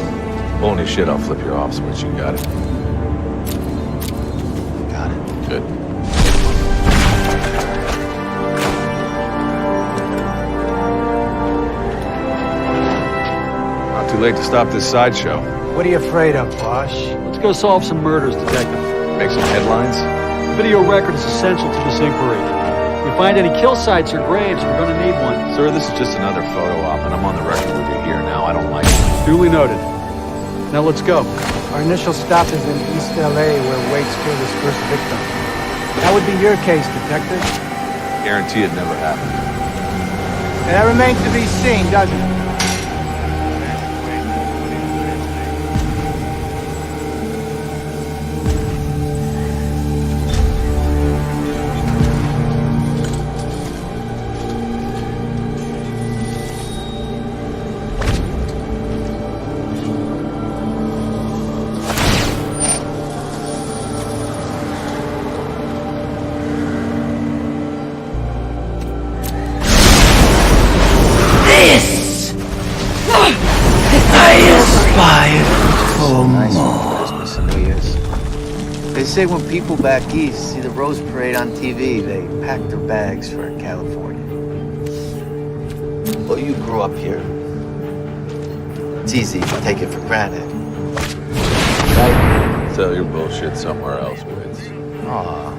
[SPEAKER 17] Pull any shit, I'll flip your off switch. You got it?
[SPEAKER 2] Got it.
[SPEAKER 17] Good. Not too late to stop this sideshow.
[SPEAKER 16] What are you afraid of, Bosh?
[SPEAKER 19] Let's go solve some murders, Detective.
[SPEAKER 17] Make some headlines.
[SPEAKER 19] The video record is essential to this inquiry. If we find any kill sites or graves, we're gonna need one.
[SPEAKER 17] Sir, this is just another photo op, and I'm on the record with you here now. I don't like it.
[SPEAKER 19] Duly noted. Now let's go.
[SPEAKER 16] Our initial stop is in East LA, where Waits killed his first victim. That would be your case, Detective.
[SPEAKER 17] Guarantee it never happened.
[SPEAKER 16] And that remains to be seen, doesn't it?
[SPEAKER 2] They say when people back east see the Rose Parade on TV, they pack their bags for California. Well, you grew up here. It's easy to take it for granted. Right?
[SPEAKER 17] Tell your bullshit somewhere else, Woods.
[SPEAKER 2] Aw.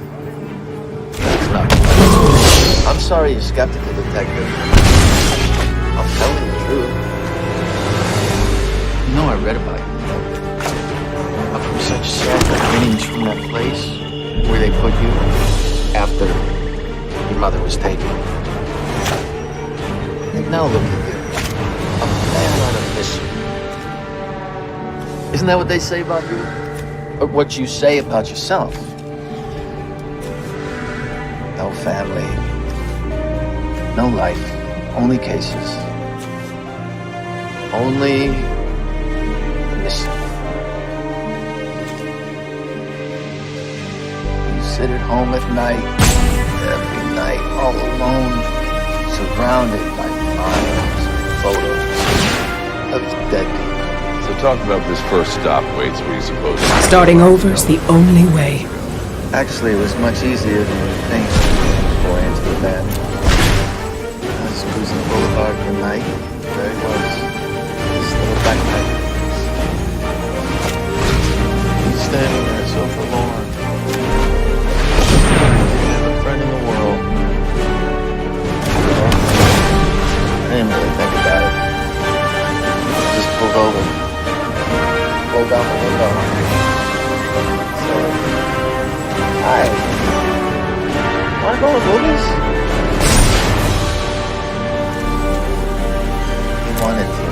[SPEAKER 2] That's not. I'm sorry you're skeptical, Detective. I'm telling the truth. You know, I read about you. Such sad beginnings from that place where they put you after your mother was taken. And now look at you, a man on a mission. Isn't that what they say about you? Or what you say about yourself? No family, no life, only cases. Only the mission. Sit at home at night, every night, all alone, surrounded by files and photos of dead people.
[SPEAKER 17] So talk about this first stop, Waits. What do you suppose?
[SPEAKER 3] Starting over's the only way.
[SPEAKER 2] Actually, it was much easier than you think before I entered the van. I was cruising the boulevard one night. There he was, this little backpacker. He's standing there so forlorn. In the world. I didn't really think about it. I just pulled over. Rolled down the window. Said, "Hi. Wanna go to movies?" He wanted to.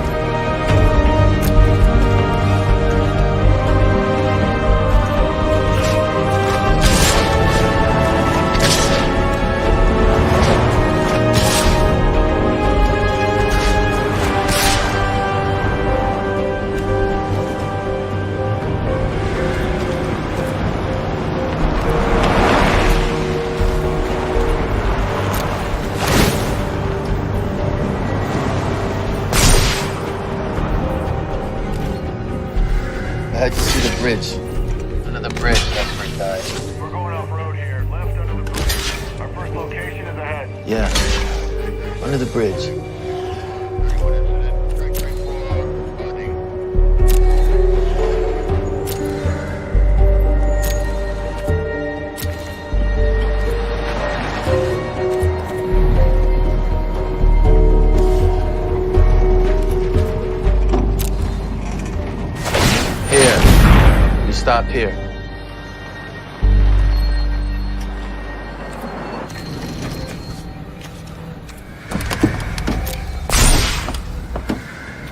[SPEAKER 2] I had to see the bridge. Under the bridge, that's where he died.
[SPEAKER 15] We're going off-road here. Left under the bridge. Our first location is ahead.
[SPEAKER 2] Yeah, under the bridge. Stop here.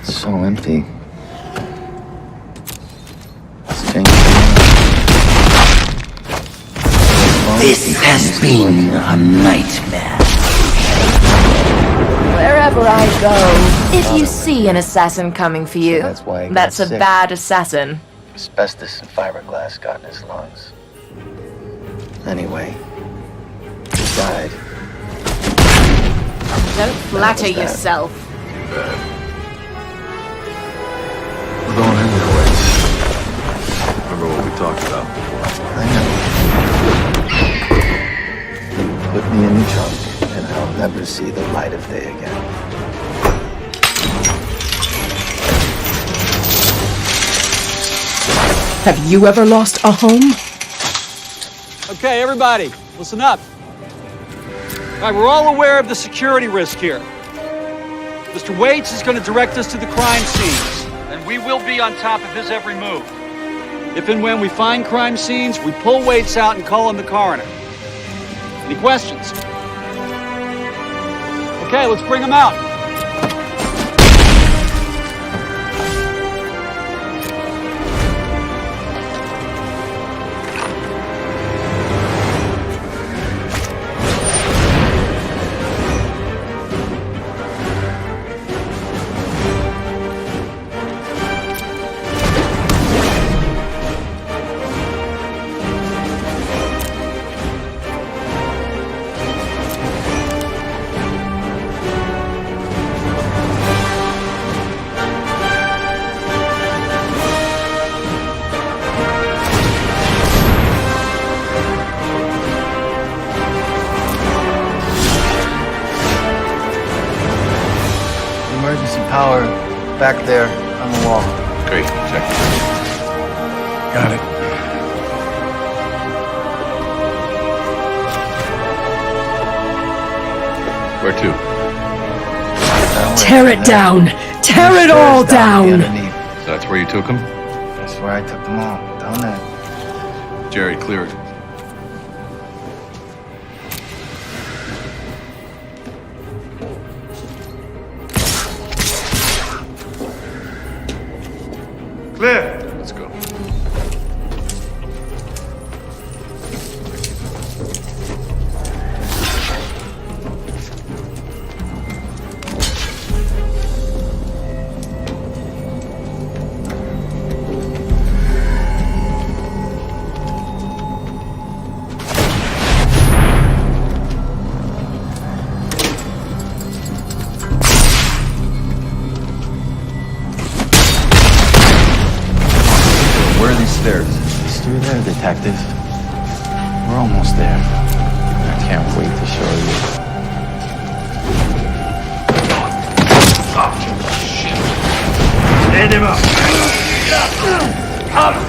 [SPEAKER 2] It's so empty. It's changed.
[SPEAKER 21] This has been a nightmare.
[SPEAKER 14] Wherever I go, if you see an assassin coming for you,
[SPEAKER 2] that's why he
[SPEAKER 14] that's
[SPEAKER 2] got
[SPEAKER 14] a
[SPEAKER 2] sick.
[SPEAKER 14] bad assassin.
[SPEAKER 2] Asbestos and fiberglass got in his lungs. Anyway, he died.
[SPEAKER 14] Don't flatter yourself.
[SPEAKER 9] bad. We're going in there, Waits. Remember what we talked about before?
[SPEAKER 2] I know. Put me in the trunk, and I'll never see the light of day again.
[SPEAKER 3] Have you ever lost a home?
[SPEAKER 19] Okay, everybody, listen up. All right, we're all aware of the security risk here. Mr. Waits is going to direct us to the crime scenes, and we will be on top of his every move. If and when we find crime scenes, we pull Waits out and call in the coroner. Any questions? Okay, let's bring him out.
[SPEAKER 2] Emergency power back there on the wall.
[SPEAKER 9] Great, check.
[SPEAKER 16] Got it.
[SPEAKER 9] Where to?
[SPEAKER 3] Tear it down! Tear it all down!
[SPEAKER 9] So that's where you took him?
[SPEAKER 2] That's where I took them all. Down there.
[SPEAKER 9] Jerry, clear it.
[SPEAKER 18] Clear.
[SPEAKER 9] Let's go.
[SPEAKER 2] Where are these stairs? It's through there, detective. We're almost there. I can't wait to show you.
[SPEAKER 15] Oh, shit. Stand him up. Up.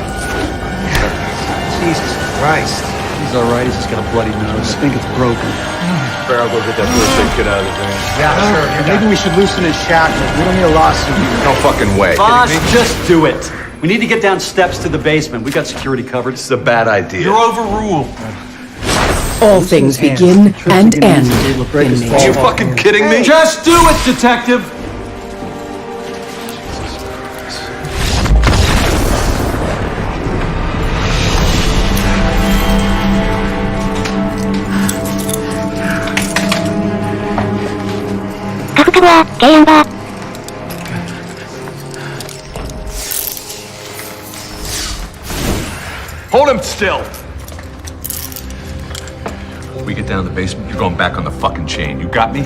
[SPEAKER 2] Jesus Christ.
[SPEAKER 19] He's all right. He's just got a bloody nose. I think it's broken.
[SPEAKER 9] Better, I'll go get that first aid kit out of the van.
[SPEAKER 16] Yeah, sure. Maybe we should loosen his shackles. We don't need a lawsuit.
[SPEAKER 9] No fucking way.
[SPEAKER 19] Boss, just do it. We need to get down steps to the basement. We got security covered.
[SPEAKER 9] This is a bad idea.
[SPEAKER 19] You're overruled.
[SPEAKER 3] All things begin and end in
[SPEAKER 9] Are you
[SPEAKER 3] nature.
[SPEAKER 9] fucking kidding me?
[SPEAKER 19] Just do it, detective.
[SPEAKER 9] Hold him still! We get down in the basement, you're going back on the fucking chain. You got me?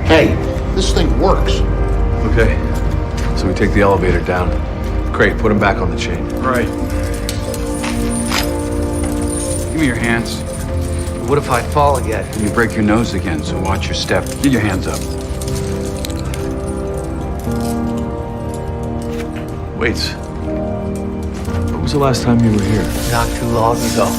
[SPEAKER 10] Hey, this thing works.
[SPEAKER 9] Okay. So we take the elevator down. Great, put him back on the chain.
[SPEAKER 16] Right. Give me your hands.
[SPEAKER 2] What if I fall again?
[SPEAKER 16] You break your nose again, so watch your step. Get your hands up.
[SPEAKER 9] Wait. When was the last time you were here?
[SPEAKER 2] Not too long ago.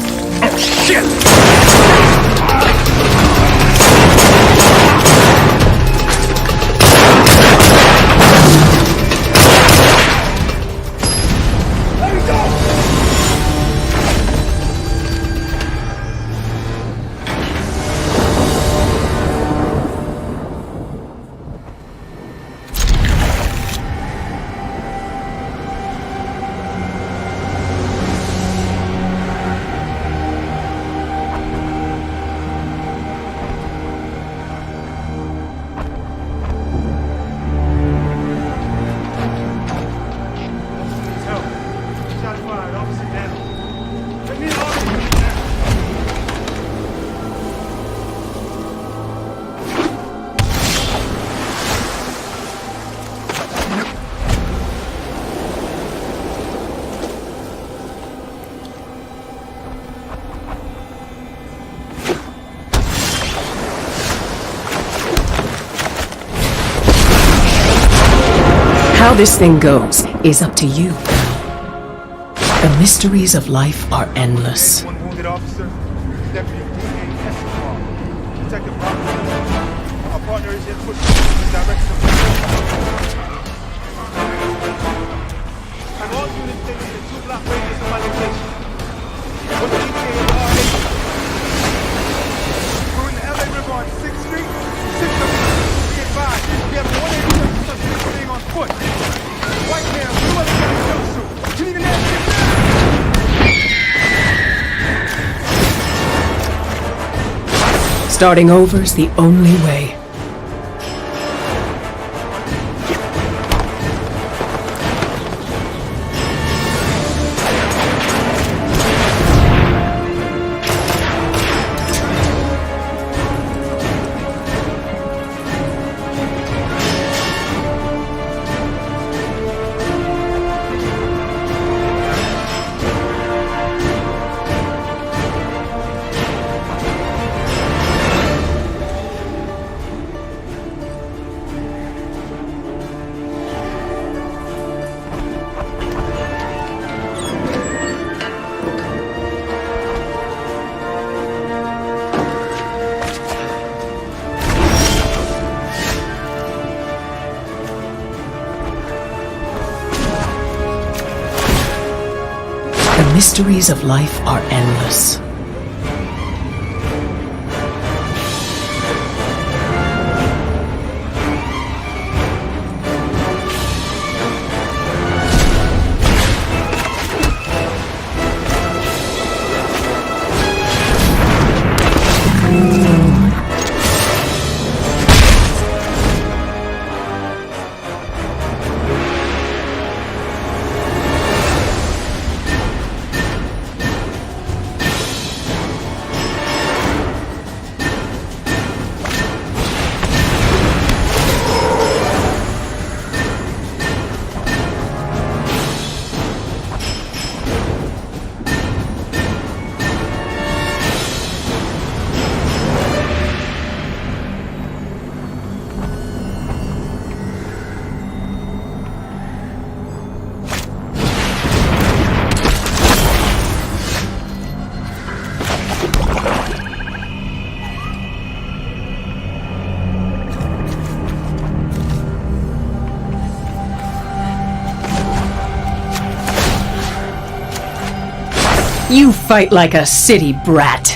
[SPEAKER 3] How this thing goes is up to you. The mysteries of life are endless.
[SPEAKER 15] One wounded officer, Deputy DA Escobar. Detective Robert. Our partner is in foot in the direction of and all units stay within a 2-block radius of my location. What's the ETA of the RA? We're in the LA River on 6th Street. 6 of them. Be advised, we have 187 suspects staying on foot. White hair, blue other guy jumpsuit. You need an air.
[SPEAKER 3] Starting over's the only way. The mysteries of life are endless. You fight like a city brat.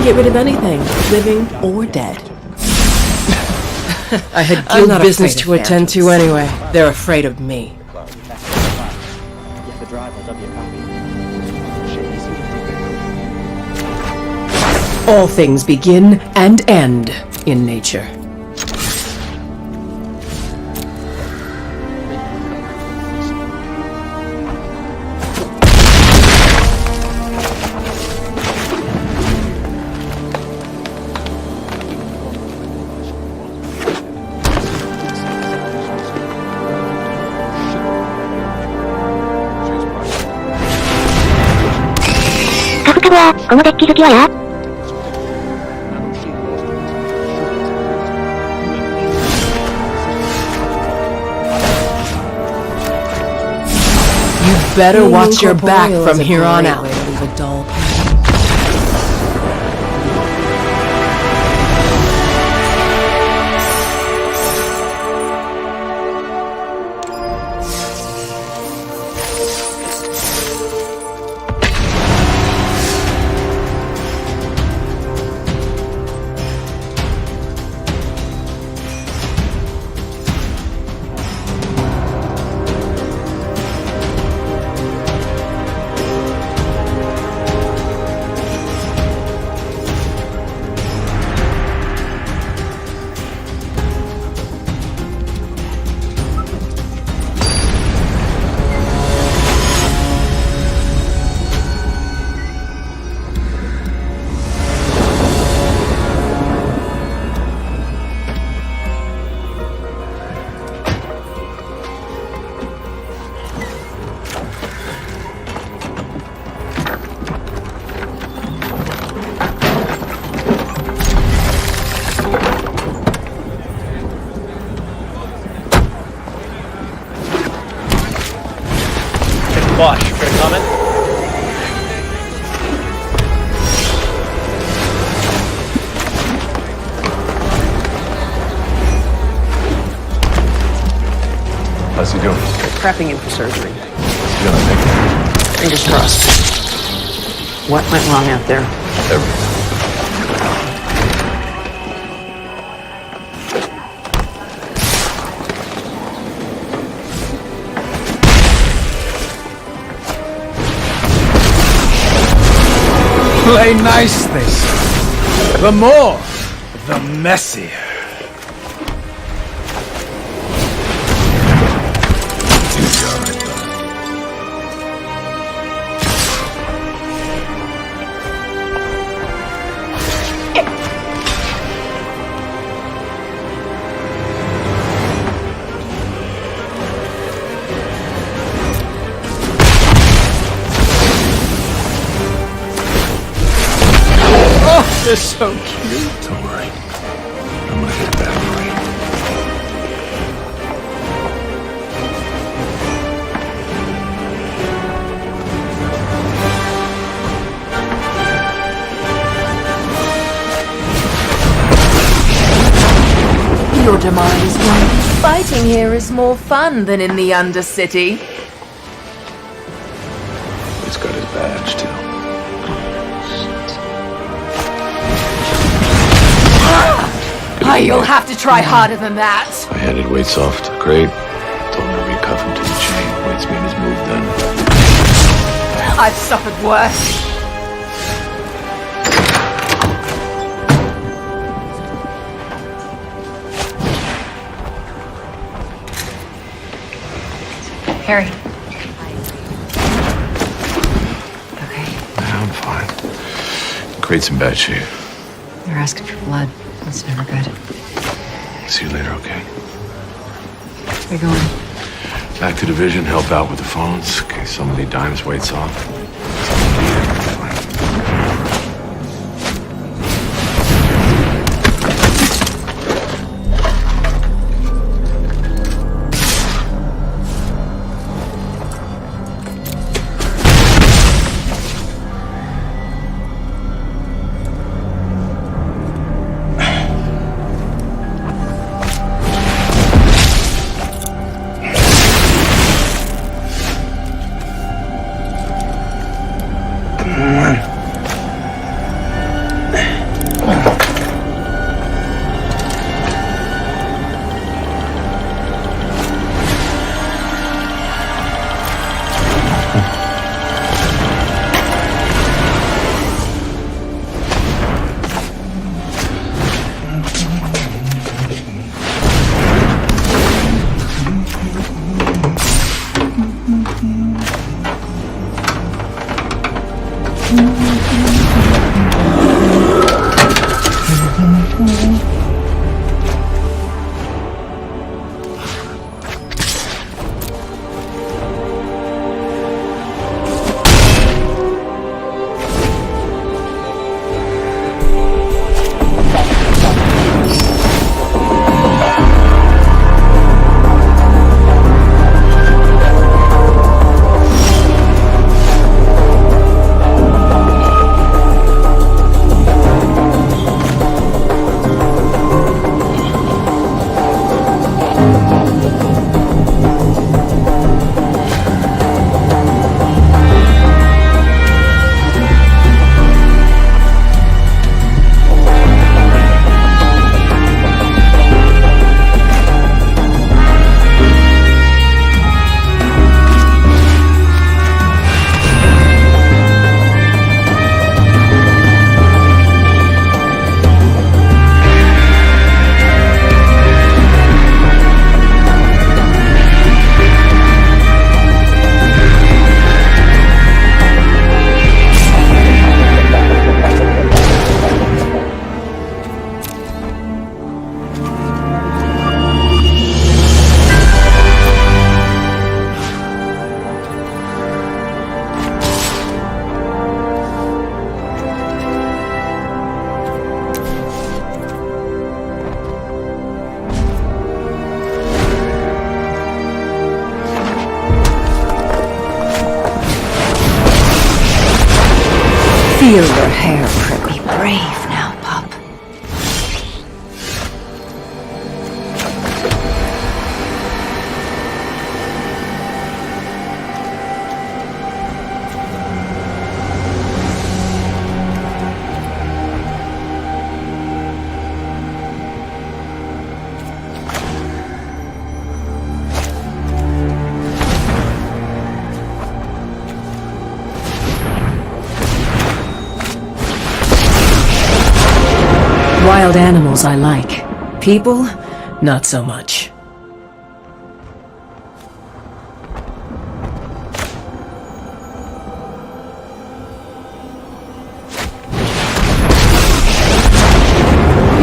[SPEAKER 4] Get rid of anything, living or dead.
[SPEAKER 3] I had guild business to attend to anyway. They're afraid of me. All things begin and end in nature.
[SPEAKER 4] better
[SPEAKER 3] Being
[SPEAKER 4] watch your back
[SPEAKER 3] incorporeal
[SPEAKER 4] from
[SPEAKER 3] is a
[SPEAKER 4] here on
[SPEAKER 3] great
[SPEAKER 4] out.
[SPEAKER 3] way to leave a dull
[SPEAKER 8] Bosh, you got a comment?
[SPEAKER 17] How's he doing?
[SPEAKER 13] Prepping him for surgery.
[SPEAKER 17] He's gonna make it.
[SPEAKER 13] Fingers crossed. What went wrong out there?
[SPEAKER 17] Everything.
[SPEAKER 16] Play nice, they say. The more, the messier.
[SPEAKER 19] They're so cute.
[SPEAKER 17] Don't worry. I'm gonna get back for you.
[SPEAKER 14] Your demise won't be. Fighting here is more fun than in the Undercity.
[SPEAKER 17] He's got his badge, too.
[SPEAKER 14] You'll have to try harder than that.
[SPEAKER 17] I handed Waits off to Crate. Told him to recuff him to the chain. Waits made his move then.
[SPEAKER 14] I've suffered worse.
[SPEAKER 6] Harry.
[SPEAKER 17] Yeah, I'm fine. Crate's in bad shape.
[SPEAKER 6] They're asking for blood. That's never good.
[SPEAKER 17] See you later, okay?
[SPEAKER 6] Where you going?
[SPEAKER 17] Back to division, help out with the phones, in case somebody dimes Waits off.
[SPEAKER 14] Feel your hair prick. Be brave now, pup.
[SPEAKER 3] Wild animals I like. People, not so much.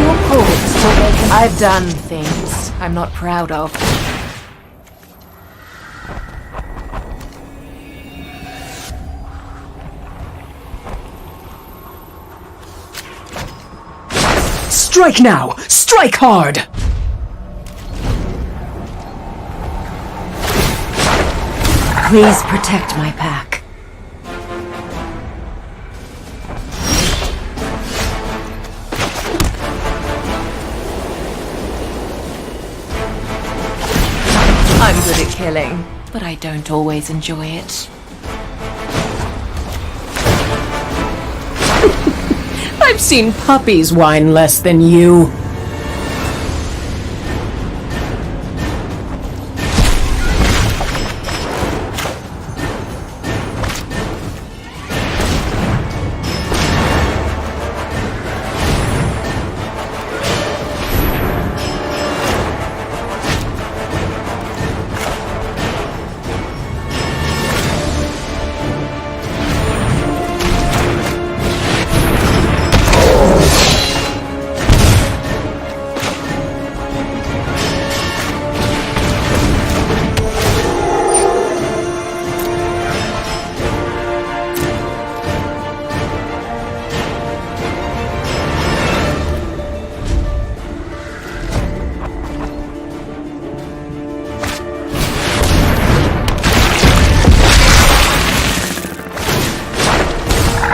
[SPEAKER 14] Your corpse will make I've done things I'm not proud of.
[SPEAKER 3] Strike now! Strike hard!
[SPEAKER 14] Please protect my pack. I'm good at killing, but I don't always enjoy it.
[SPEAKER 3] I've seen puppies whine less than you.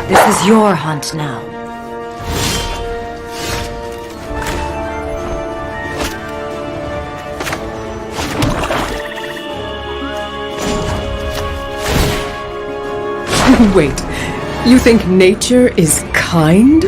[SPEAKER 14] This is your hunt now.
[SPEAKER 3] Wait, you think nature is kind?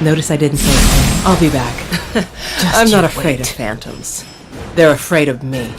[SPEAKER 3] Notice I didn't say anything. I'll be back. I'm not afraid of phantoms. They're afraid of me.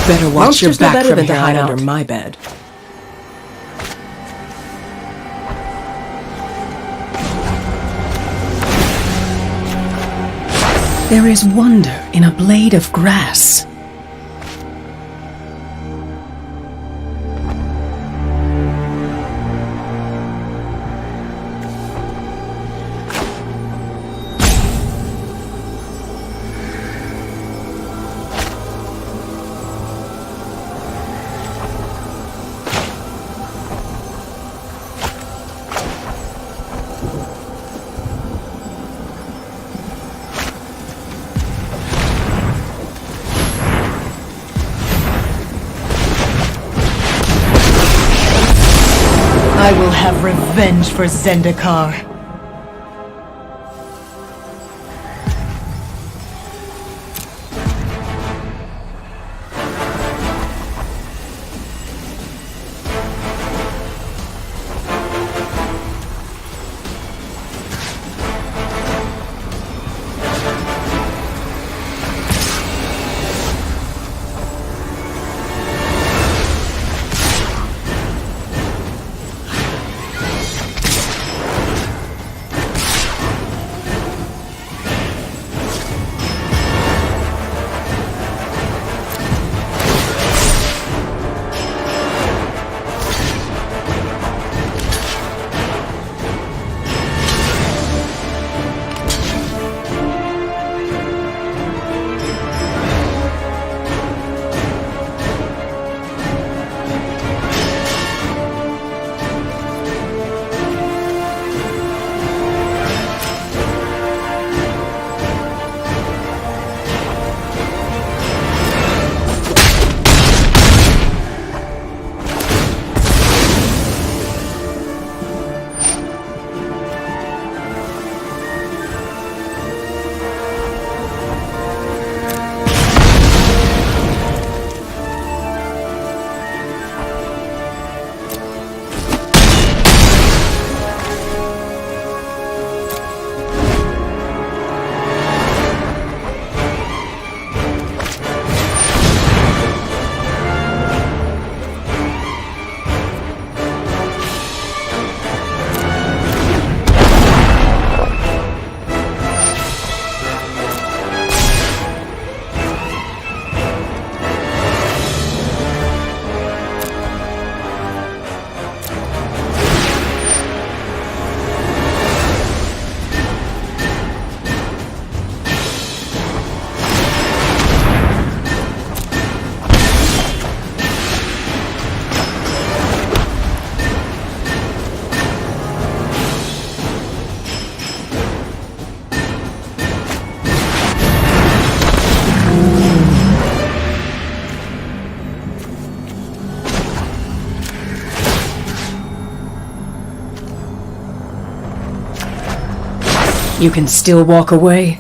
[SPEAKER 3] Better watch your back from here on out. Under my bed. There is wonder in a blade of grass.
[SPEAKER 5] have revenge for Zendikar.
[SPEAKER 3] You can still walk away.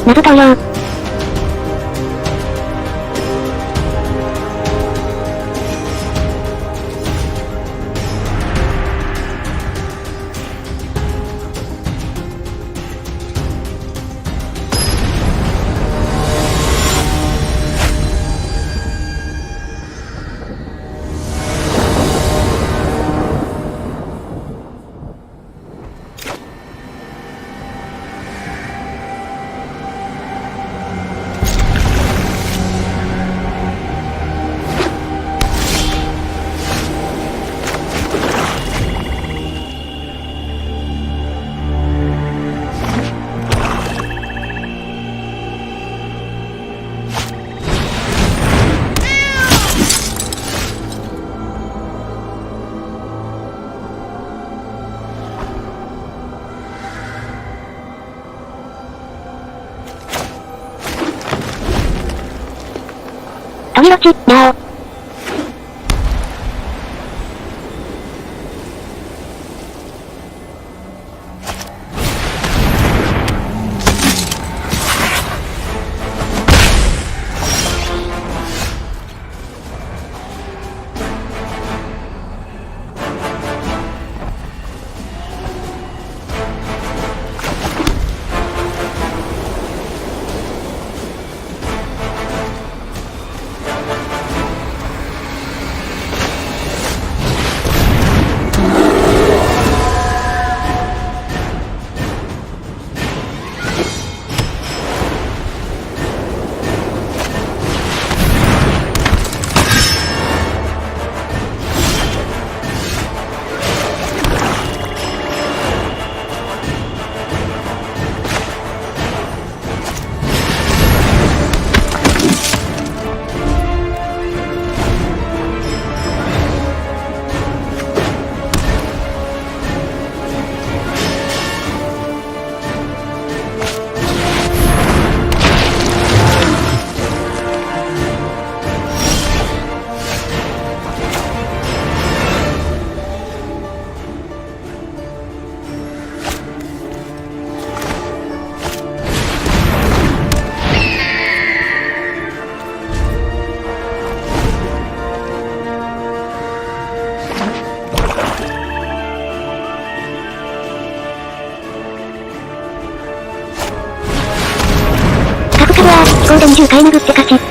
[SPEAKER 20] 謎投了。鬼ロチ、なお。飛行で20回殴って勝ち。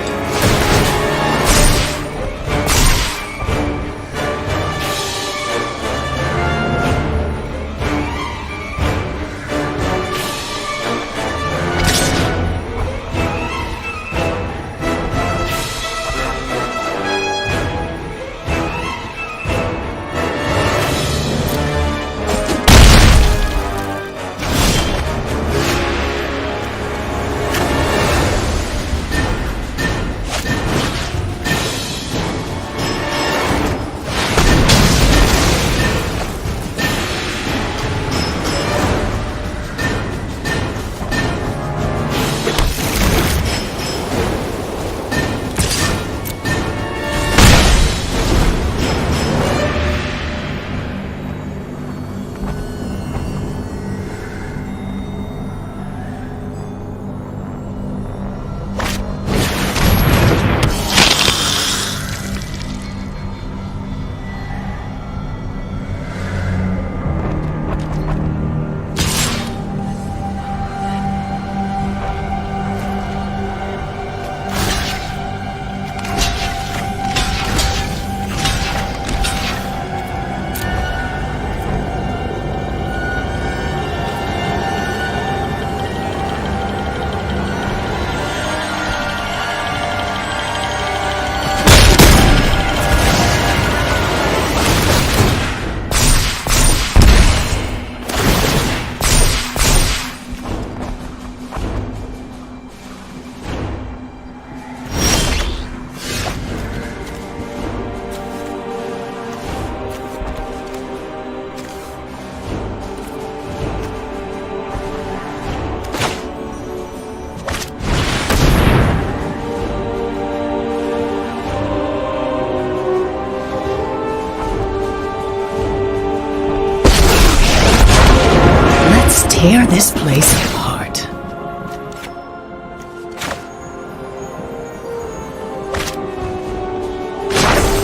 [SPEAKER 3] Tear this place apart.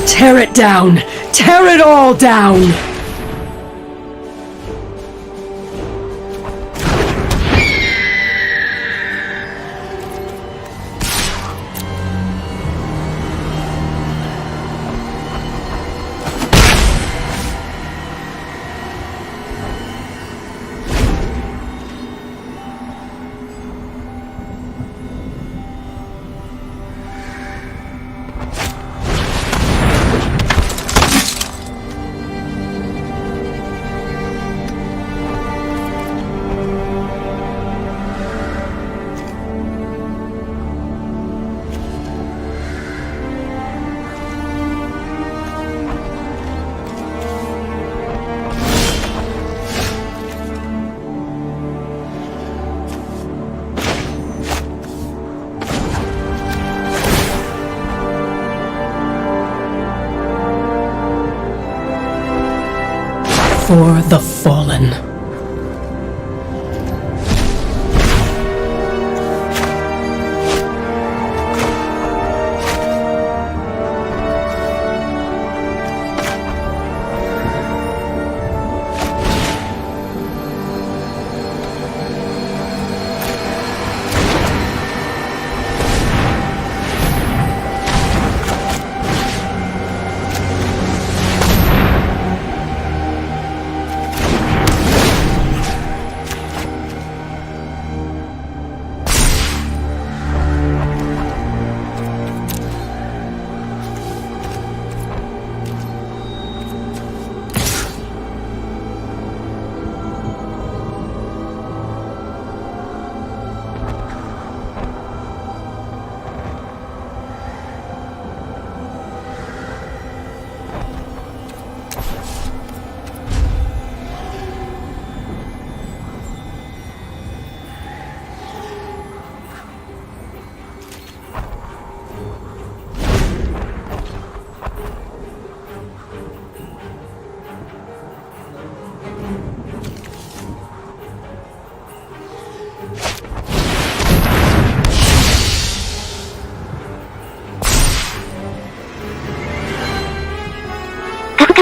[SPEAKER 3] Tear it down! Tear it all down! for the fallen.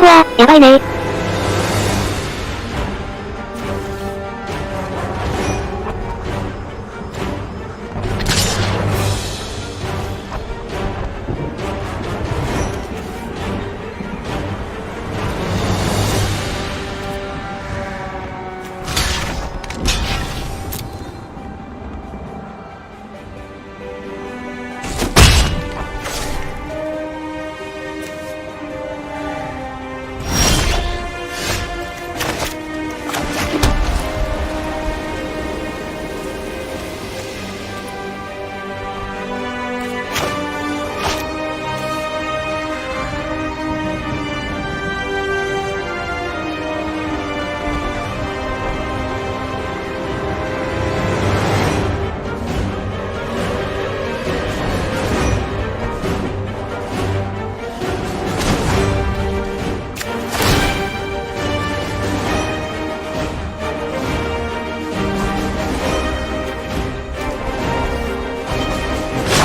[SPEAKER 20] うわー、やばいね。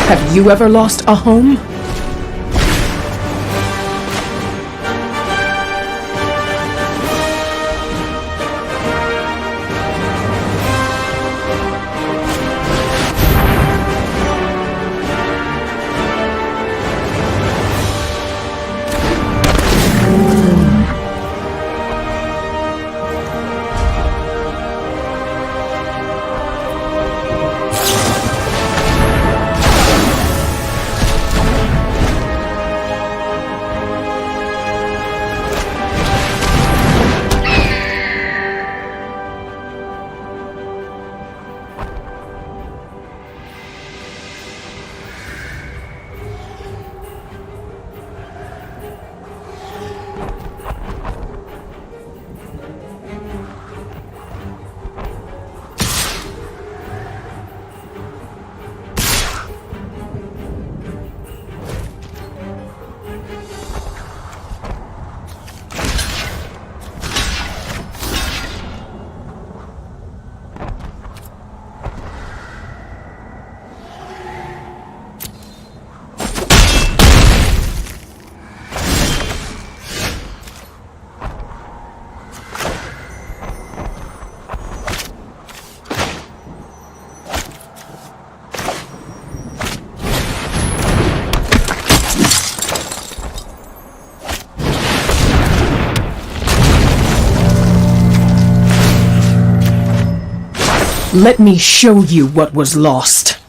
[SPEAKER 3] Have you ever lost a home? Let me show you what was lost.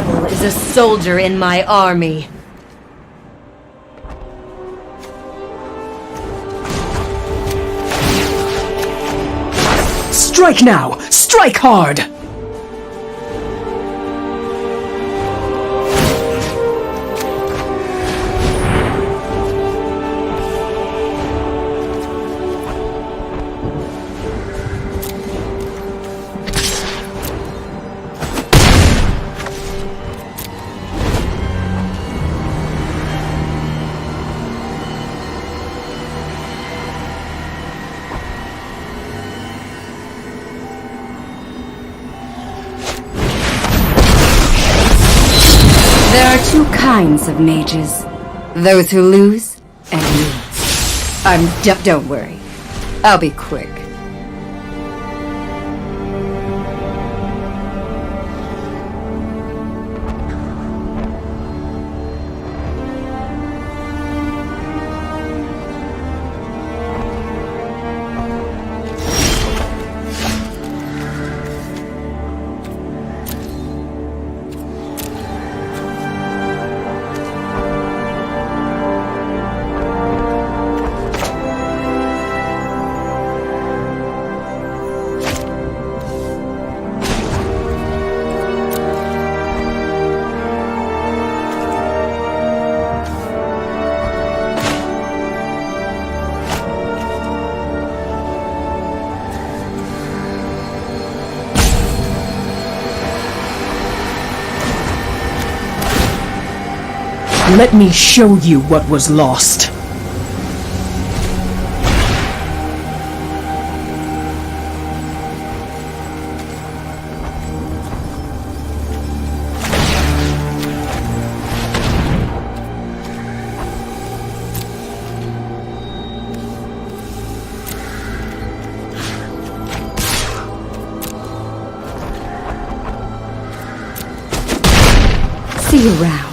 [SPEAKER 7] devil is a soldier in my army.
[SPEAKER 3] Strike now! Strike hard!
[SPEAKER 12] There are two kinds of mages. Those who lose, and me. Don't worry. I'll be quick.
[SPEAKER 3] Let me show you what was lost.
[SPEAKER 12] See you around.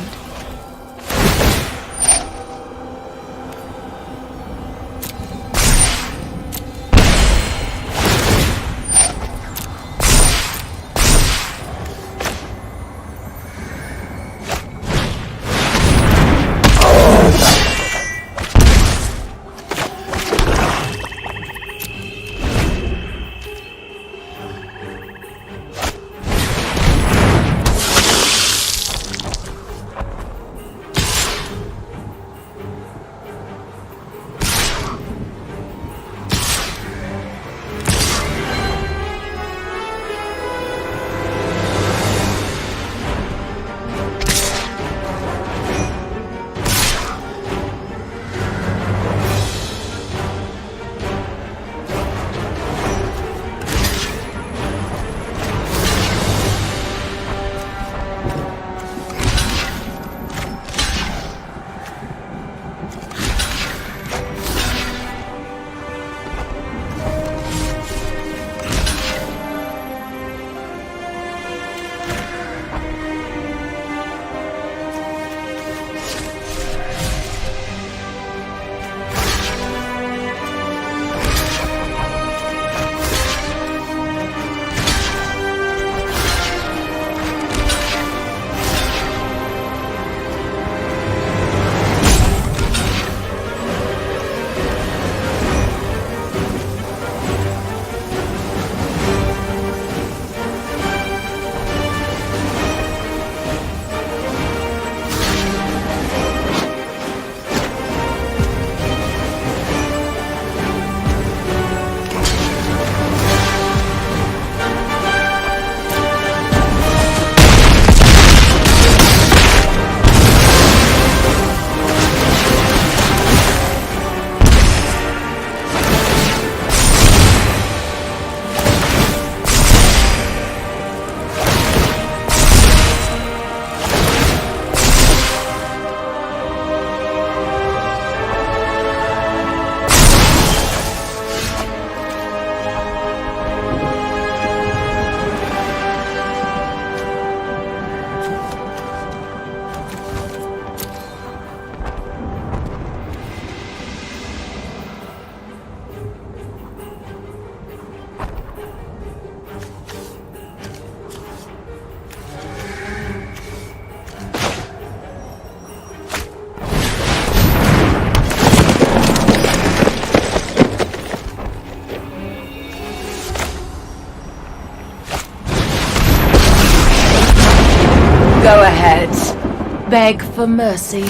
[SPEAKER 14] beg for mercy.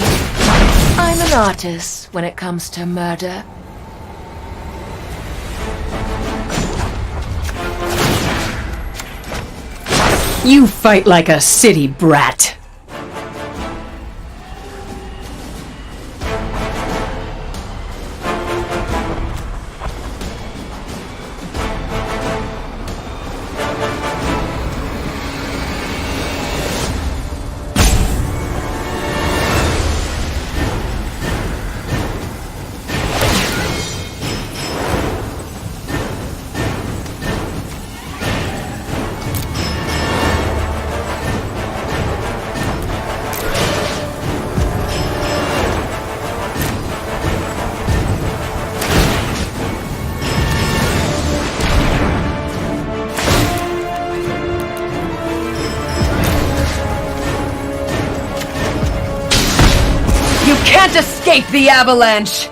[SPEAKER 14] I'm an artist when it comes to murder.
[SPEAKER 3] You fight like a city brat.
[SPEAKER 7] You can't escape the avalanche!